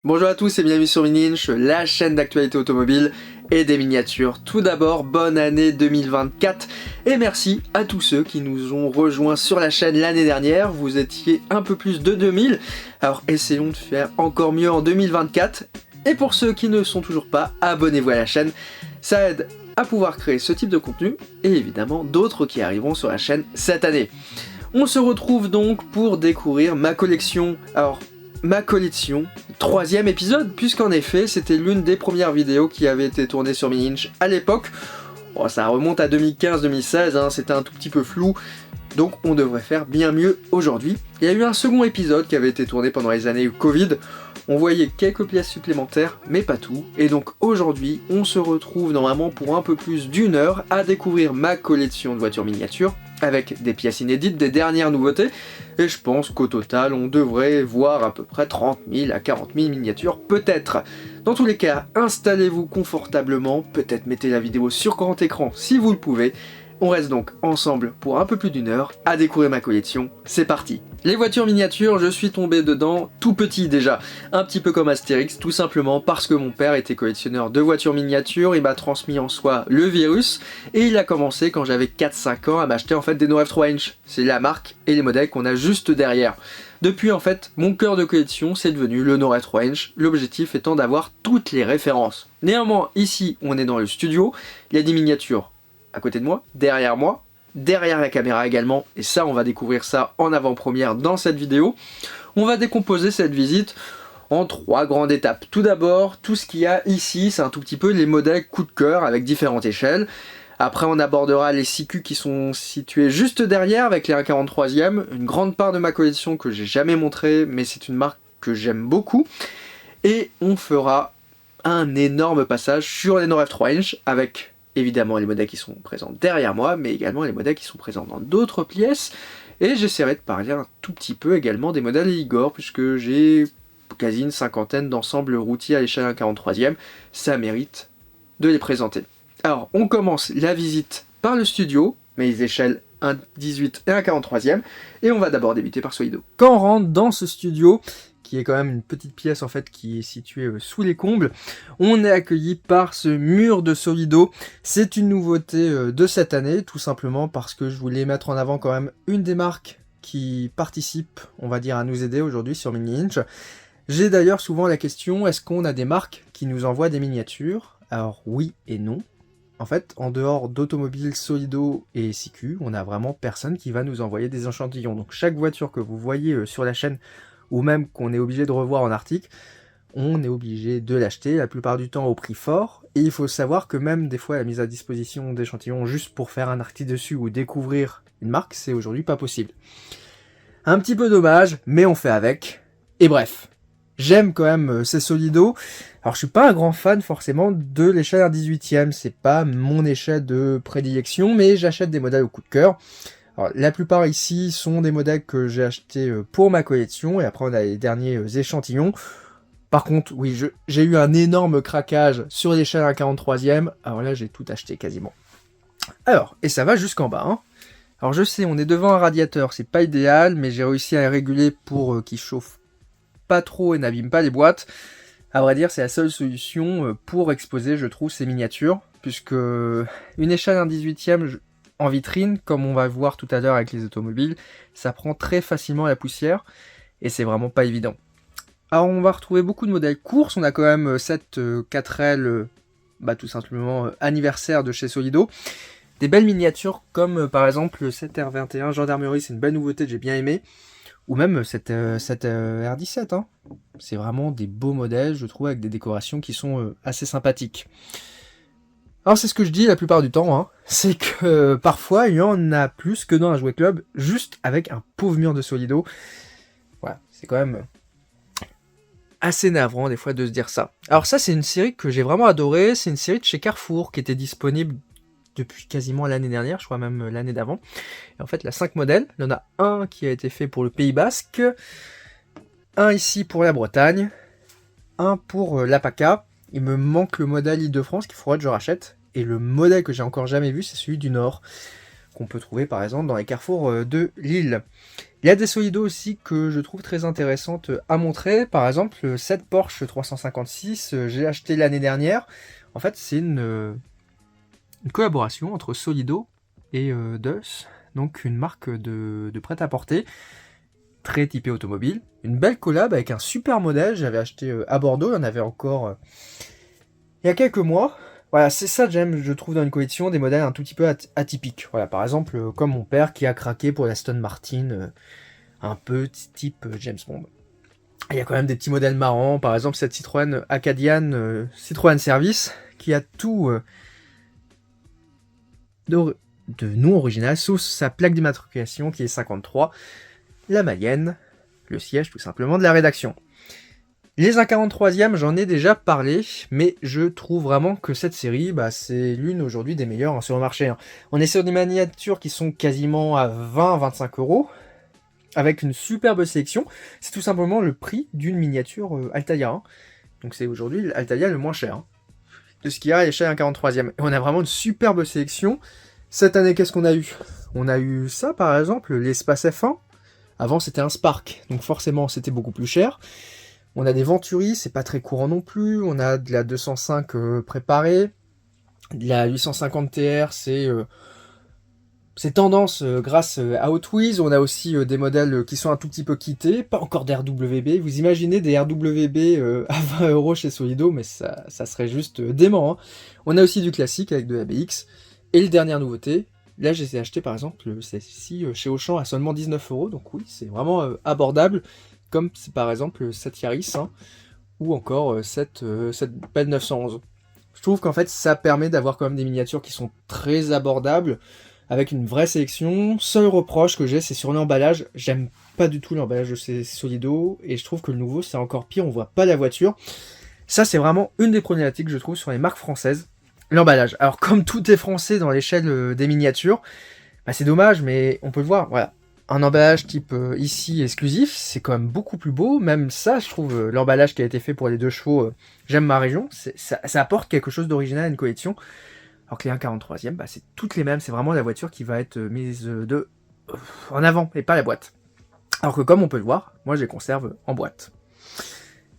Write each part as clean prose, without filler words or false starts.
Bonjour à tous et bienvenue sur Mininch, la chaîne d'actualité automobile et des miniatures. Tout d'abord, bonne année 2024 et merci à tous ceux qui nous ont rejoints sur la chaîne l'année dernière. Vous étiez un peu plus de 2000, alors essayons de faire encore mieux en 2024. Et pour ceux qui ne sont toujours pas, abonnez-vous à la chaîne, ça aide à pouvoir créer ce type de contenu et évidemment d'autres qui arriveront sur la chaîne cette année. On se retrouve donc pour découvrir ma collection. Alors, ma collection, troisième épisode, puisqu'en effet c'était l'une des premières vidéos qui avait été tournée sur Mininch à l'époque. Bon, ça remonte à 2015-2016, hein, c'était un tout petit peu flou, donc on devrait faire bien mieux aujourd'hui. Il y a eu un second épisode qui avait été tourné pendant les années Covid, on voyait quelques pièces supplémentaires, mais pas tout, et donc aujourd'hui on se retrouve normalement pour un peu plus d'une heure à découvrir ma collection de voitures miniatures, avec des pièces inédites, des dernières nouveautés, et je pense qu'au total on devrait voir à peu près 30 000 à 40 000 miniatures peut-être. Dans tous les cas, installez-vous confortablement, peut-être mettez la vidéo sur grand écran si vous le pouvez. On reste donc ensemble pour un peu plus d'une heure à découvrir ma collection, c'est parti. Les voitures miniatures, je suis tombé dedans tout petit déjà, un petit peu comme Astérix, tout simplement parce que mon père était collectionneur de voitures miniatures, il m'a transmis en soi le virus, et il a commencé quand j'avais 4-5 ans à m'acheter en fait des No F3 Inch, c'est la marque et les modèles qu'on a juste derrière. Depuis en fait, mon cœur de collection c'est devenu le No F3 Inch, l'objectif étant d'avoir toutes les références. Néanmoins, ici on est dans le studio, il y a des miniatures à côté de moi, derrière la caméra également, et ça on va découvrir ça en avant-première dans cette vidéo. On va décomposer cette visite en 3 grandes étapes. Tout d'abord, tout ce qu'il y a ici, c'est un tout petit peu les modèles coup de cœur avec différentes échelles. Après on abordera les CQ qui sont situés juste derrière avec les 1,43e, une grande part de ma collection que j'ai jamais montré, mais c'est une marque que j'aime beaucoup. Et on fera un énorme passage sur les No F3 Inch avec évidemment les modèles qui sont présents derrière moi, mais également les modèles qui sont présents dans d'autres pièces. Et j'essaierai de parler un tout petit peu également des modèles Igor, puisque j'ai quasi une cinquantaine d'ensembles routiers à l'échelle 1,43e. Ça mérite de les présenter. Alors, on commence la visite par le studio, mes échelles 1,18 et 1,43e, et on va d'abord débuter par Solido. Quand on rentre dans ce studio, qui est quand même une petite pièce en fait qui est située sous les combles, on est accueilli par ce mur de Solido. C'est une nouveauté de cette année, tout simplement parce que je voulais mettre en avant quand même une des marques qui participe, on va dire, à nous aider aujourd'hui sur Mininch. J'ai d'ailleurs souvent la question, est-ce qu'on a des marques qui nous envoient des miniatures? Alors oui et non. En fait, en dehors d'Automobile, Solido et CQ, on a vraiment personne qui va nous envoyer des échantillons. Donc chaque voiture que vous voyez sur la chaîne, ou même qu'on est obligé de revoir en article, on est obligé de l'acheter, la plupart du temps au prix fort, et il faut savoir que même des fois la mise à disposition d'échantillons juste pour faire un article dessus ou découvrir une marque, c'est aujourd'hui pas possible. Un petit peu dommage, mais on fait avec, et bref. J'aime quand même ces Solido. Alors je suis pas un grand fan forcément de l'échelle 1/18e, c'est pas mon échelle de prédilection, mais j'achète des modèles au coup de cœur. Alors, la plupart ici sont des modèles que j'ai achetés pour ma collection, et après on a les derniers échantillons. Par contre, oui, j'ai eu un énorme craquage sur l'échelle 1,43e, alors là j'ai tout acheté quasiment. Alors, et ça va jusqu'en bas, hein. Alors je sais, on est devant un radiateur, c'est pas idéal, mais j'ai réussi à réguler pour qu'il chauffe pas trop et n'abîme pas les boîtes. À vrai dire, c'est la seule solution pour exposer, je trouve, ces miniatures, puisque une échelle 1/18e en vitrine, comme on va voir tout à l'heure avec les automobiles, ça prend très facilement la poussière, et c'est vraiment pas évident. Alors on va retrouver beaucoup de modèles courses, on a quand même cette 4L, tout simplement anniversaire de chez Solido. Des belles miniatures comme par exemple cette R21 Gendarmerie, c'est une belle nouveauté que j'ai bien aimé. Ou même cette R17, hein. C'est vraiment des beaux modèles, je trouve, avec des décorations qui sont assez sympathiques. Alors c'est ce que je dis la plupart du temps, hein, c'est que parfois il y en a plus que dans un jouet club, juste avec un pauvre mur de Solido. Voilà, c'est quand même assez navrant des fois de se dire ça. Alors ça c'est une série que j'ai vraiment adorée, c'est une série de chez Carrefour qui était disponible depuis quasiment l'année dernière, je crois même l'année d'avant. Et en fait, il y a 5 modèles. Il y en a un qui a été fait pour le Pays Basque, un ici pour la Bretagne, un pour l'APACA. Il me manque le modèle Île-de-France qu'il faudrait que je rachète. Et le modèle que j'ai encore jamais vu, c'est celui du Nord. qu'on peut trouver par exemple dans les carrefours de Lille. Il y a des Solido aussi que je trouve très intéressantes à montrer. Par exemple, cette Porsche 356, j'ai acheté l'année dernière. En fait, c'est une collaboration entre Solido et Dulce, donc une marque de prêt-à-porter, très typée automobile. Une belle collab avec un super modèle, j'avais acheté à Bordeaux, il y en avait encore il y a quelques mois. Voilà, c'est ça que j'aime, je trouve, dans une collection, des modèles un tout petit peu atypiques. Voilà, par exemple, comme mon père qui a craqué pour l'Aston Martin, un peu type James Bond. Il y a quand même des petits modèles marrants, par exemple cette Citroën Acadian Citroën Service, qui a tout de non original, sauf sa plaque d'immatriculation qui est 53, la Mayenne, le siège tout simplement de la rédaction. Les 1,43e, j'en ai déjà parlé, mais je trouve vraiment que cette série, c'est l'une aujourd'hui des meilleures sur le marché. On est sur des miniatures qui sont quasiment à 20-25 euros, avec une superbe sélection. C'est tout simplement le prix d'une miniature Altaïa. Donc c'est aujourd'hui l'Altaïa le moins cher de ce qu'il y a à l'échelle 1,43e. Et on a vraiment une superbe sélection. Cette année, qu'est-ce qu'on a eu? On a eu ça, par exemple, l'Espace F1. Avant, c'était un Spark, donc forcément, c'était beaucoup plus cher. On a des Venturi, c'est pas très courant non plus. On a de la 205 préparée. De la 850 TR, c'est tendance grâce à Hot Wheels. On a aussi des modèles qui sont un tout petit peu quittés. Pas encore d'RWB. Vous imaginez des RWB à 20 euros chez Solido, mais ça serait juste dément. On a aussi du classique avec de la BX. Et la dernière nouveauté, là j'ai acheté par exemple celle-ci chez Auchan à seulement 19 euros. Donc oui, c'est vraiment abordable. Comme c'est par exemple cette Yaris, ou encore cette belle 911. Je trouve qu'en fait ça permet d'avoir quand même des miniatures qui sont très abordables, avec une vraie sélection. Seul reproche que j'ai, c'est sur l'emballage. J'aime pas du tout l'emballage de ces Solido, et je trouve que le nouveau c'est encore pire, on voit pas la voiture. Ça c'est vraiment une des problématiques que je trouve sur les marques françaises. L'emballage. Alors comme tout est français dans l'échelle des miniatures, c'est dommage, mais on peut le voir, voilà. Un emballage type ici exclusif, c'est quand même beaucoup plus beau. Même ça, je trouve, l'emballage qui a été fait pour les 2 chevaux, j'aime ma région, ça apporte quelque chose d'original à une collection. Alors que les 1,43e, c'est toutes les mêmes, c'est vraiment la voiture qui va être mise en avant, et pas la boîte. Alors que comme on peut le voir, moi je les conserve en boîte.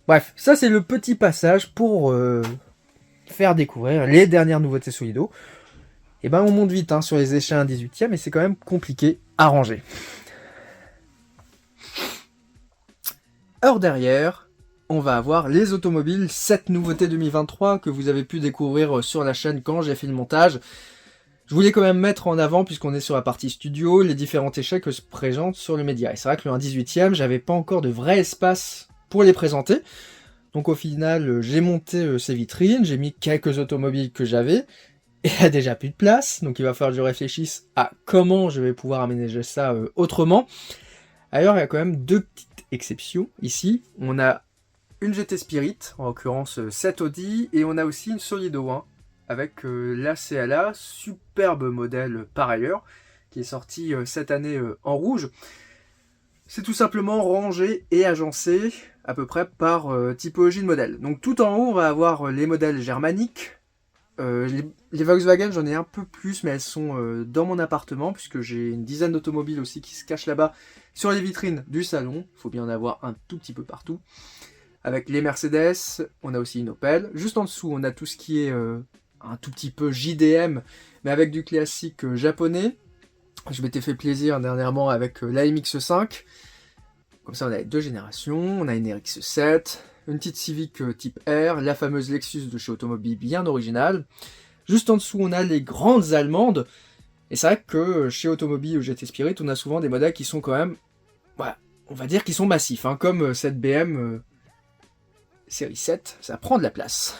Bref, ça c'est le petit passage pour faire découvrir les dernières nouveautés Solido. Et on monte vite sur les échelles 18e, et c'est quand même compliqué à ranger. Alors derrière, on va avoir les automobiles, cette nouveauté 2023 que vous avez pu découvrir sur la chaîne quand j'ai fait le montage. Je voulais quand même mettre en avant, puisqu'on est sur la partie studio, les différents échelles que se présentent sur le média. Et c'est vrai que le 1/18e, j'avais pas encore de vrai espace pour les présenter. Donc au final, j'ai monté ces vitrines, j'ai mis quelques automobiles que j'avais, et il n'y a déjà plus de place, donc il va falloir que je réfléchisse à comment je vais pouvoir aménager ça autrement. Alors il y a quand même 2 petites exceptions ici. On a une GT Spirit, en l'occurrence cette Audi, et on a aussi une Solido 1 avec la CLA, superbe modèle par ailleurs, qui est sorti cette année en rouge. C'est tout simplement rangé et agencé à peu près par typologie de modèle. Donc tout en haut, on va avoir les modèles germaniques. Les Volkswagen, j'en ai un peu plus, mais elles sont dans mon appartement, puisque j'ai une dizaine d'automobiles aussi qui se cachent là-bas sur les vitrines du salon. Il faut bien en avoir un tout petit peu partout. Avec les Mercedes, on a aussi une Opel. Juste en dessous, on a tout ce qui est un tout petit peu JDM, mais avec du classique japonais. Je m'étais fait plaisir dernièrement avec la MX-5. Comme ça, on a les 2 générations. On a une RX-7, une petite Civic type R, la fameuse Lexus de chez Automobile, bien originale. Juste en dessous, on a les grandes allemandes. Et c'est vrai que chez Automobile ou GT Spirit, on a souvent des modèles qui sont quand même, on va dire qu'ils sont massifs, comme cette BM série 7, ça prend de la place.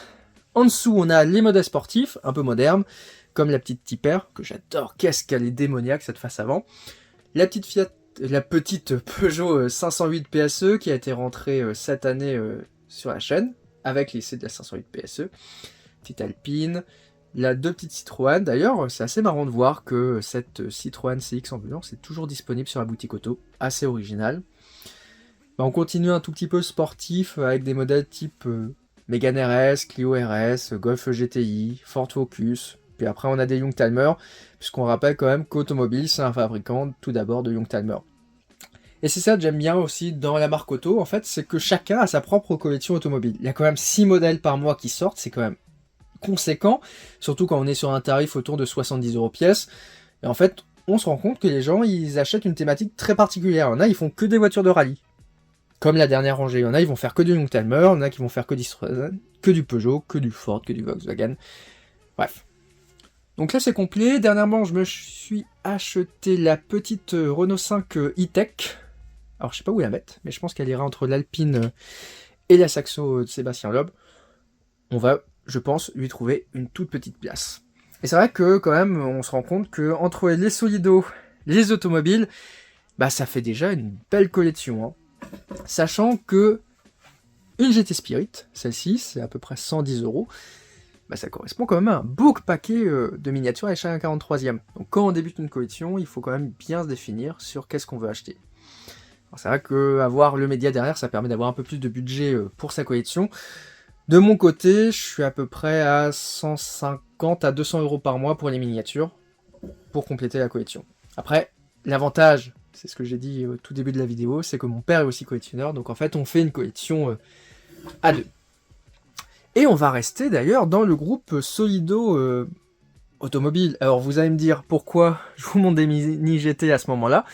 En dessous, on a les modèles sportifs, un peu modernes, comme la petite Type R, que j'adore, qu'est-ce qu'elle est démoniaque cette face avant. La petite Peugeot 508 PSE qui a été rentrée cette année sur la chaîne, avec l'essai de la 508 PSE. Petite Alpine, 2 petites Citroën. D'ailleurs, c'est assez marrant de voir que cette Citroën CX Ambulance est toujours disponible sur la boutique auto, assez original. On continue un tout petit peu sportif avec des modèles type Mégane RS, Clio RS, Golf GTI, Ford Focus, Puis après, on a des Youngtimer, puisqu'on rappelle quand même qu'Automobile, c'est un fabricant tout d'abord de Youngtimer. Et c'est ça que j'aime bien aussi dans la marque auto, en fait, c'est que chacun a sa propre collection automobile. Il y a quand même 6 modèles par mois qui sortent, c'est quand même conséquent, surtout quand on est sur un tarif autour de 70 € pièce. Et en fait, on se rend compte que les gens, ils achètent une thématique très particulière. Il y en a, ils font que des voitures de rallye. Comme la dernière rangée. Il y en a, ils vont faire que du Youngtimer, il y en a qui vont faire que du Citroën, que du Peugeot, que du Ford, que du Volkswagen. Bref. Donc là, c'est complet. Dernièrement, je me suis acheté la petite Renault 5 E-Tech. Alors, je sais pas où la mettre, mais je pense qu'elle ira entre l'Alpine et la Saxo de Sébastien Loeb. On va, je pense, lui trouver une toute petite place. Et c'est vrai que, quand même, on se rend compte que entre les Solido, les automobiles, bah, ça fait déjà une belle collection, hein. Sachant que une GT Spirit, celle-ci, c'est à peu près 110 €, bah, ça correspond quand même à un beau paquet de miniatures à l'échelle 1/43e. Donc quand on débute une collection, il faut quand même bien se définir sur qu'est-ce qu'on veut acheter. Alors, c'est vrai qu'avoir le média derrière, ça permet d'avoir un peu plus de budget pour sa collection. De mon côté, je suis à peu près à 150 à 200 € par mois pour les miniatures, pour compléter la collection. Après, l'avantage, c'est ce que j'ai dit au tout début de la vidéo, c'est que mon père est aussi collectionneur, donc en fait on fait une collection à deux. Et on va rester d'ailleurs dans le groupe Solido Automobile. Alors vous allez me dire pourquoi je vous montre des mini GT à ce moment-là.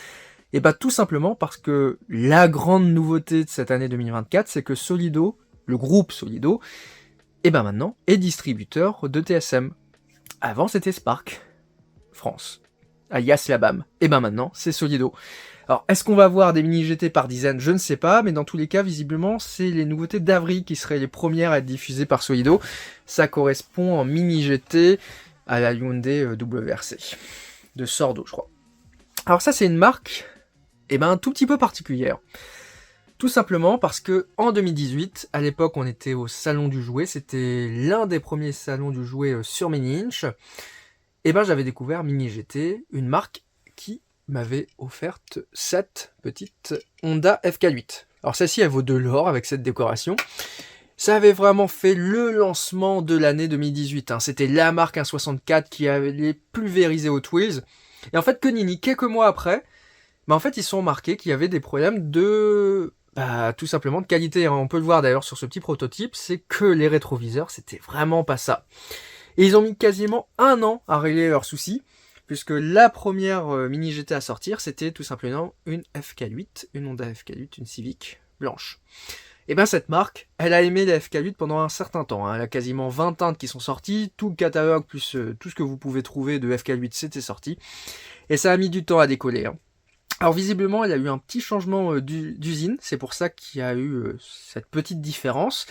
Et bah tout simplement parce que la grande nouveauté de cette année 2024, c'est que Solido, le groupe Solido, et ben maintenant est distributeur de TSM. Avant c'était Spark France, alias la BAM. Et ben maintenant c'est Solido. Alors, est-ce qu'on va avoir des mini GT par dizaines? Je ne sais pas, mais dans tous les cas, visiblement, c'est les nouveautés d'Avril qui seraient les premières à être diffusées par Solido. Ça correspond en mini GT à la Hyundai WRC, de Sordo, je crois. Alors ça, c'est une marque, un tout petit peu particulière. Tout simplement parce que en 2018, à l'époque, on était au Salon du Jouet, c'était l'un des premiers salons du jouet sur Mini Inch. J'avais découvert Mini GT, une marque qui m'avait offerte cette petite Honda FK8. Alors celle-ci, elle vaut de l'or avec cette décoration. Ça avait vraiment fait le lancement de l'année 2018. Hein. C'était la marque 1.64 qui avait pulvérisé Hot Wheels. Et en fait, que nenni, quelques mois après, en fait, ils se sont remarqués qu'il y avait des problèmes de... tout simplement de qualité. On peut le voir d'ailleurs sur ce petit prototype, c'est que les rétroviseurs, c'était vraiment pas ça. Et ils ont mis quasiment 1 an à régler leurs soucis, puisque la première mini GT à sortir, c'était tout simplement une FK8, une Honda FK8, une Civic blanche. Et cette marque, elle a aimé la FK8 pendant un certain temps. Hein. Elle a quasiment 20 teintes qui sont sorties, tout le catalogue plus tout ce que vous pouvez trouver de FK8, c'était sorti. Et ça a mis du temps à décoller. Hein. Alors visiblement, il y a eu un petit changement d'usine, c'est pour ça qu'il y a eu cette petite différence.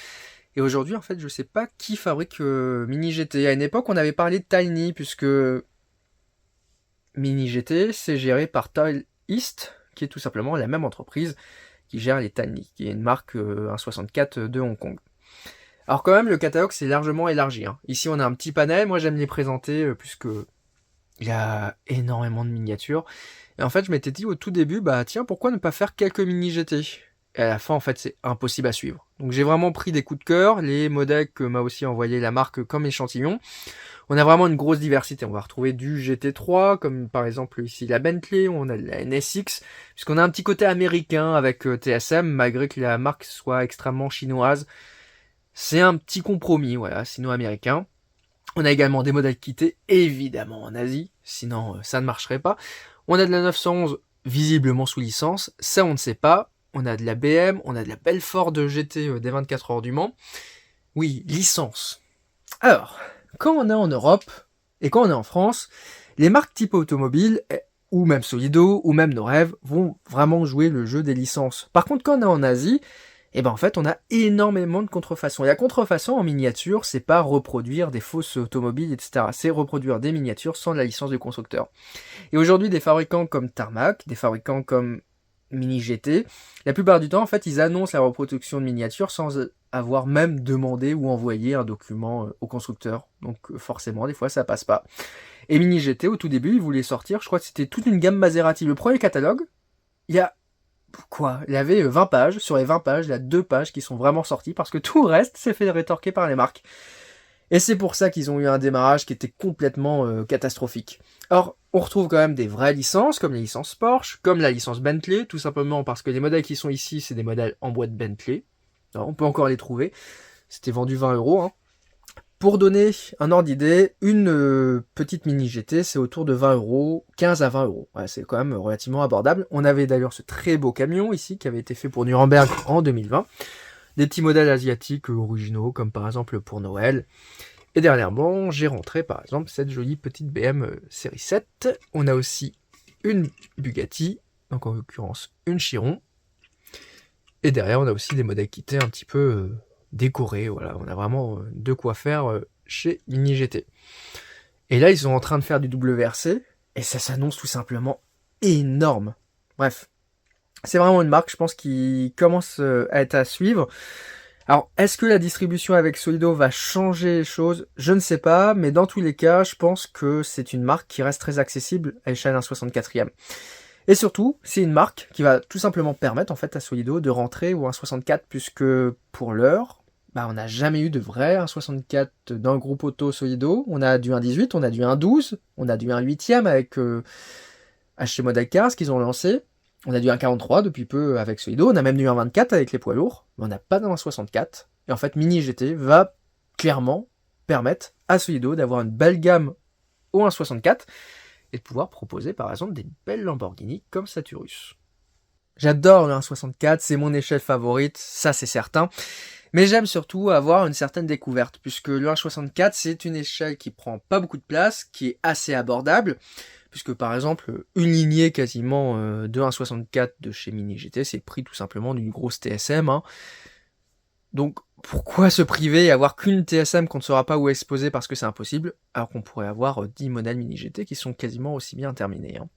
Et aujourd'hui, en fait, je sais pas qui fabrique Mini GT. À une époque, on avait parlé de Tiny, puisque Mini GT, c'est géré par Tile East, qui est tout simplement la même entreprise qui gère les Tiny, qui est une marque 1.64 de Hong Kong. Alors quand même, le catalogue s'est largement élargi. Hein. Ici, on a un petit panel. Moi, j'aime les présenter puisque il y a énormément de miniatures. Et en fait, je m'étais dit au tout début, tiens, pourquoi ne pas faire quelques Mini GT ? Et à la fin, en fait, c'est impossible à suivre. Donc j'ai vraiment pris des coups de cœur, les modèles que m'a aussi envoyé la marque comme échantillon. On a vraiment une grosse diversité. On va retrouver du GT3, comme par exemple ici la Bentley, on a la NSX, puisqu'on a un petit côté américain avec TSM, malgré que la marque soit extrêmement chinoise. C'est un petit compromis, voilà, sino-américain. On a également des modèles quittés, évidemment en Asie, sinon ça ne marcherait pas. On a de la 911, visiblement sous licence, ça on ne sait pas. On a de la BM, on a de la Belfort de GT des 24 heures du Mans. Oui, licence. Alors, quand on est en Europe, et quand on est en France, les marques type automobile, ou même Solido, ou même nos rêves, vont vraiment jouer le jeu des licences. Par contre, quand on est en Asie, en fait, on a énormément de contrefaçons. Et la contrefaçon en miniature, c'est pas reproduire des fausses automobiles, etc. C'est reproduire des miniatures sans la licence du constructeur. Et aujourd'hui, des fabricants comme Tarmac, des fabricants comme Mini GT, la plupart du temps, en fait, ils annoncent la reproduction de miniatures sans avoir même demandé ou envoyé un document au constructeur. Donc forcément, des fois, ça passe pas. Et Mini GT, au tout début, ils voulaient sortir, je crois que c'était toute une gamme Maserati. Le premier catalogue, il y avait 20 pages. Sur les 20 pages, il y a 2 pages qui sont vraiment sorties parce que tout le reste s'est fait rétorquer par les marques. Et c'est pour ça qu'ils ont eu un démarrage qui était complètement catastrophique. Or, on retrouve quand même des vraies licences, comme les licences Porsche, comme la licence Bentley, tout simplement parce que les modèles qui sont ici, c'est des modèles en boîte Bentley. Alors, on peut encore les trouver. C'était vendu 20 €. Hein. Pour donner un ordre d'idée, une petite mini GT, c'est autour de 20 €, 15 à 20 €. Ouais, c'est quand même relativement abordable. On avait d'ailleurs ce très beau camion ici, qui avait été fait pour Nuremberg en 2020. Des petits modèles asiatiques originaux, comme par exemple pour Noël. Et dernièrement, j'ai rentré par exemple cette jolie petite BM série 7. On a aussi une Bugatti, donc en l'occurrence une Chiron. Et derrière, on a aussi des modèles kittés un petit peu décorés. Voilà, on a vraiment de quoi faire chez Mini GT. Et là, ils sont en train de faire du WRC, et ça s'annonce tout simplement énorme. Bref, c'est vraiment une marque, je pense, qui commence à être à suivre. Alors, est-ce que la distribution avec Solido va changer les choses? Je ne sais pas, mais dans tous les cas, je pense que c'est une marque qui reste très accessible à l'échelle d'un 64e. Et surtout, c'est une marque qui va tout simplement permettre en fait à Solido de rentrer au 1.64, puisque pour l'heure, on n'a jamais eu de vrai 1.64 dans le groupe auto Solido. On a du 1.18, on a du 1.12, on a du 1.8e avec HC Model Cars qu'ils ont lancé. On a du 1.43 depuis peu avec Solido, on a même du 1.24 avec les poids lourds, mais on n'a pas de 1.64. Et en fait, Mini GT va clairement permettre à Solido d'avoir une belle gamme au 1.64 et de pouvoir proposer par exemple des belles Lamborghini comme Saturus. J'adore le 1.64, c'est mon échelle favorite, ça c'est certain. Mais j'aime surtout avoir une certaine découverte, puisque le 1.64 c'est une échelle qui prend pas beaucoup de place, qui est assez abordable, puisque par exemple une lignée quasiment de 1.64 de chez Mini GT, c'est le prix tout simplement d'une grosse TSM. Hein. Donc pourquoi se priver et avoir qu'une TSM qu'on ne saura pas où exposer parce que c'est impossible, alors qu'on pourrait avoir 10 modèles Mini GT qui sont quasiment aussi bien terminés. Hein.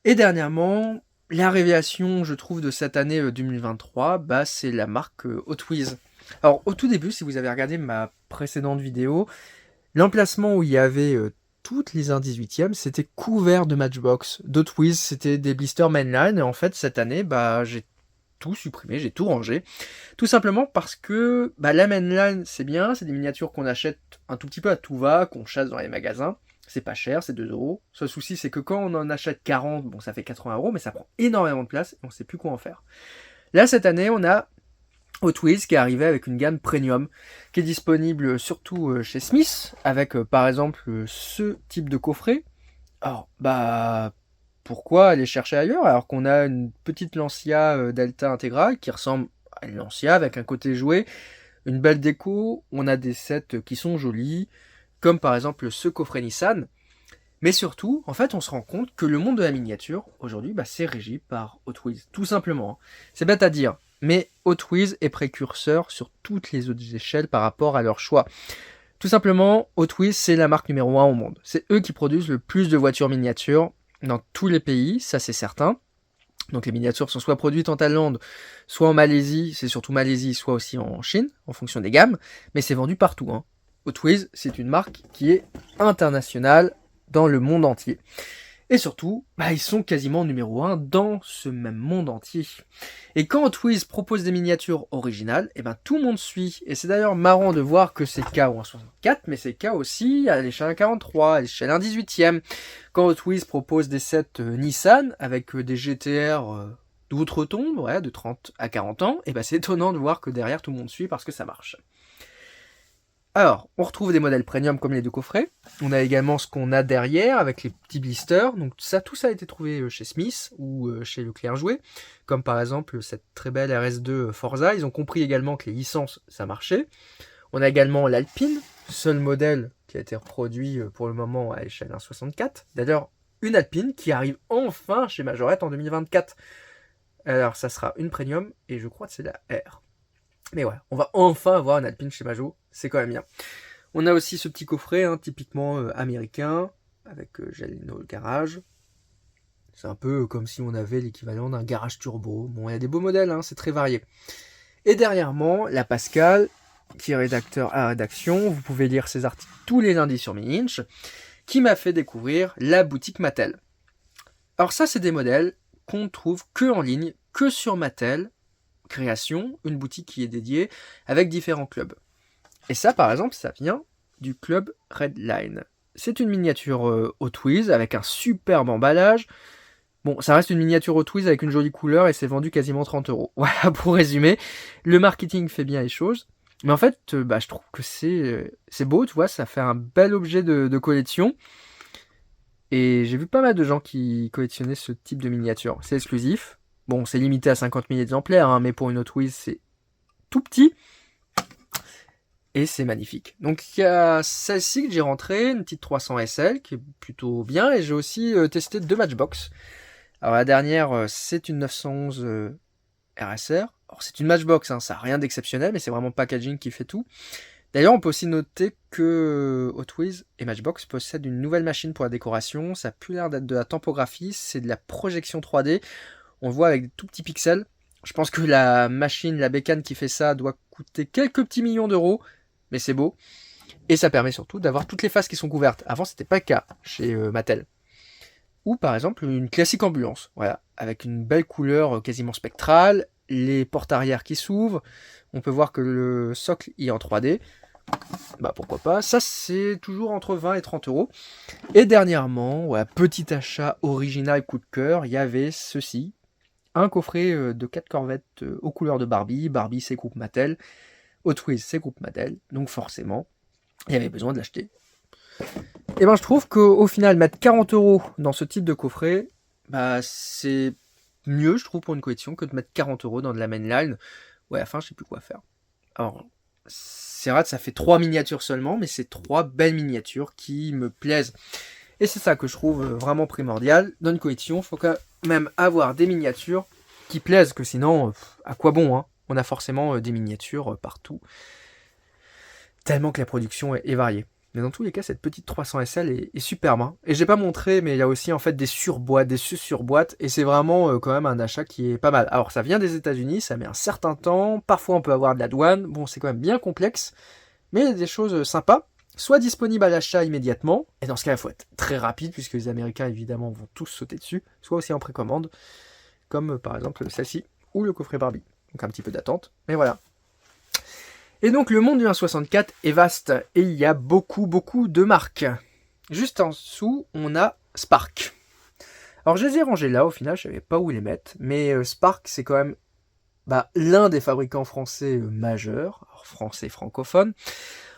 Et dernièrement, la révélation, je trouve, de cette année 2023, c'est la marque Hot Wheels. Alors, au tout début, si vous avez regardé ma précédente vidéo, l'emplacement où il y avait toutes les 1/18e, c'était couvert de Matchbox. D'Hot Wheels, c'était des blisters mainline, et en fait, cette année, j'ai tout supprimé, j'ai tout rangé. Tout simplement parce que la mainline, c'est bien, c'est des miniatures qu'on achète un tout petit peu à tout va, qu'on chasse dans les magasins. C'est pas cher, c'est 2 €. Seul souci, c'est que quand on en achète 40, ça fait 80 €, mais ça prend énormément de place et on sait plus quoi en faire. Là, cette année, on a Hot Wheels qui est arrivé avec une gamme premium qui est disponible surtout chez Smith, avec par exemple ce type de coffret. Alors, pourquoi aller chercher ailleurs alors qu'on a une petite Lancia Delta intégrale qui ressemble à une Lancia avec un côté jouet, une belle déco, on a des sets qui sont jolis, comme par exemple ce coffret Nissan. Mais surtout, en fait, on se rend compte que le monde de la miniature, aujourd'hui, c'est régi par Hot Wheels, tout simplement. C'est bête à dire, mais Hot Wheels est précurseur sur toutes les autres échelles par rapport à leur choix. Tout simplement, Hot Wheels, c'est la marque numéro 1 au monde. C'est eux qui produisent le plus de voitures miniatures dans tous les pays, ça c'est certain. Donc les miniatures sont soit produites en Thaïlande, soit en Malaisie, c'est surtout Malaisie, soit aussi en Chine, en fonction des gammes, mais c'est vendu partout. Hein. Hot Wheels, c'est une marque qui est internationale dans le monde entier. Et surtout, ils sont quasiment numéro 1 dans ce même monde entier. Et quand Hot Wheels propose des miniatures originales, tout le monde suit. Et c'est d'ailleurs marrant de voir que c'est le cas au 1.64, mais c'est le cas aussi à l'échelle 1.43, à l'échelle 1.18e. Quand Hot Wheels propose des sets Nissan avec des GTR d'outre-tombe, de 30 à 40 ans, c'est étonnant de voir que derrière tout le monde suit parce que ça marche. Alors, on retrouve des modèles premium comme les deux coffrets. On a également ce qu'on a derrière avec les petits blisters. Donc tout ça a été trouvé chez Smith ou chez Leclerc Jouet, comme par exemple cette très belle RS2 Forza. Ils ont compris également que les licences, ça marchait. On a également l'Alpine, seul modèle qui a été reproduit pour le moment à l'échelle 1.64. D'ailleurs, une Alpine qui arrive enfin chez Majorette en 2024. Alors, ça sera une premium et je crois que c'est la R. Mais ouais, on va enfin avoir une Alpine chez Majo, c'est quand même bien. On a aussi ce petit coffret, typiquement américain, avec Jalino le garage. C'est un peu comme si on avait l'équivalent d'un garage turbo. Bon, il y a des beaux modèles, c'est très varié. Et dernièrement, la Pascal, qui est rédacteur à rédaction, vous pouvez lire ses articles tous les lundis sur Mini-Inch, qui m'a fait découvrir la boutique Mattel. Alors ça, c'est des modèles qu'on ne trouve que en ligne, que sur Mattel, Création, une boutique qui est dédiée avec différents clubs. Et ça, par exemple, ça vient du club Redline. C'est une miniature Hot Wheels avec un superbe emballage. Bon, ça reste une miniature Hot Wheels avec une jolie couleur et c'est vendu quasiment 30€. Voilà, pour résumer, le marketing fait bien les choses. Mais en fait, je trouve que c'est beau, tu vois, ça fait un bel objet de collection. Et j'ai vu pas mal de gens qui collectionnaient ce type de miniature. C'est exclusif. Bon, c'est limité à 50 000 exemplaires, hein, mais pour une Hot Wheels, c'est tout petit. Et c'est magnifique. Donc il y a celle-ci que j'ai rentrée, une petite 300 SL, qui est plutôt bien. Et j'ai aussi testé 2 Matchbox. Alors la dernière, c'est une 911 RSR. Alors c'est une Matchbox, hein, ça n'a rien d'exceptionnel, mais c'est vraiment le packaging qui fait tout. D'ailleurs, on peut aussi noter que Hot Wheels et Matchbox possèdent une nouvelle machine pour la décoration. Ça n'a plus l'air d'être de la tampographie, c'est de la projection 3D. On le voit avec des tout petits pixels. Je pense que la machine, la bécane qui fait ça doit coûter quelques petits millions d'euros, mais c'est beau. Et ça permet surtout d'avoir toutes les faces qui sont couvertes. Avant, c'était pas le cas chez Mattel. Ou par exemple une classique ambulance, voilà, avec une belle couleur quasiment spectrale, les portes arrière qui s'ouvrent, on peut voir que le socle est en 3D, bah pourquoi pas, ça c'est toujours entre 20 et 30€. Et dernièrement, voilà, petit achat original coup de cœur, il y avait ceci, un coffret de 4 corvettes aux couleurs de Barbie, Barbie c'est groupe Mattel, Hot Wheels c'est groupe Mattel, donc forcément, il y avait besoin de l'acheter. Et ben je trouve qu'au final, mettre 40€ dans ce type de coffret, bah c'est mieux, je trouve, pour une collection que de mettre 40€ dans de la mainline. Ouais, enfin, je sais plus quoi faire. Alors, c'est vrai que ça fait 3 miniatures seulement, mais c'est 3 belles miniatures qui me plaisent. Et c'est ça que je trouve vraiment primordial. Dans une collection, il faut quand même avoir des miniatures qui plaisent, que sinon, à quoi bon, hein? On a forcément des miniatures partout. Tellement que la production est variée. Mais dans tous les cas, cette petite 300 SL est superbe. Hein. Et j'ai pas montré, mais il y a aussi en fait des surboîtes, des surboîtes. Et c'est vraiment quand même un achat qui est pas mal. Alors ça vient des États-Unis, ça met un certain temps. Parfois on peut avoir de la douane. Bon, c'est quand même bien complexe. Mais il y a des choses sympas. Soit disponibles à l'achat immédiatement. Et dans ce cas, il faut être très rapide, puisque les Américains évidemment vont tous sauter dessus. Soit aussi en précommande. Comme par exemple celle-ci. Ou le coffret Barbie. Donc un petit peu d'attente. Mais voilà. Et donc le monde du 1.64 est vaste et il y a beaucoup de marques. Juste en dessous, on a Spark. Alors je les ai rangés là, au final je savais pas où les mettre, mais Spark c'est quand même l'un des fabricants français majeurs, alors français francophone.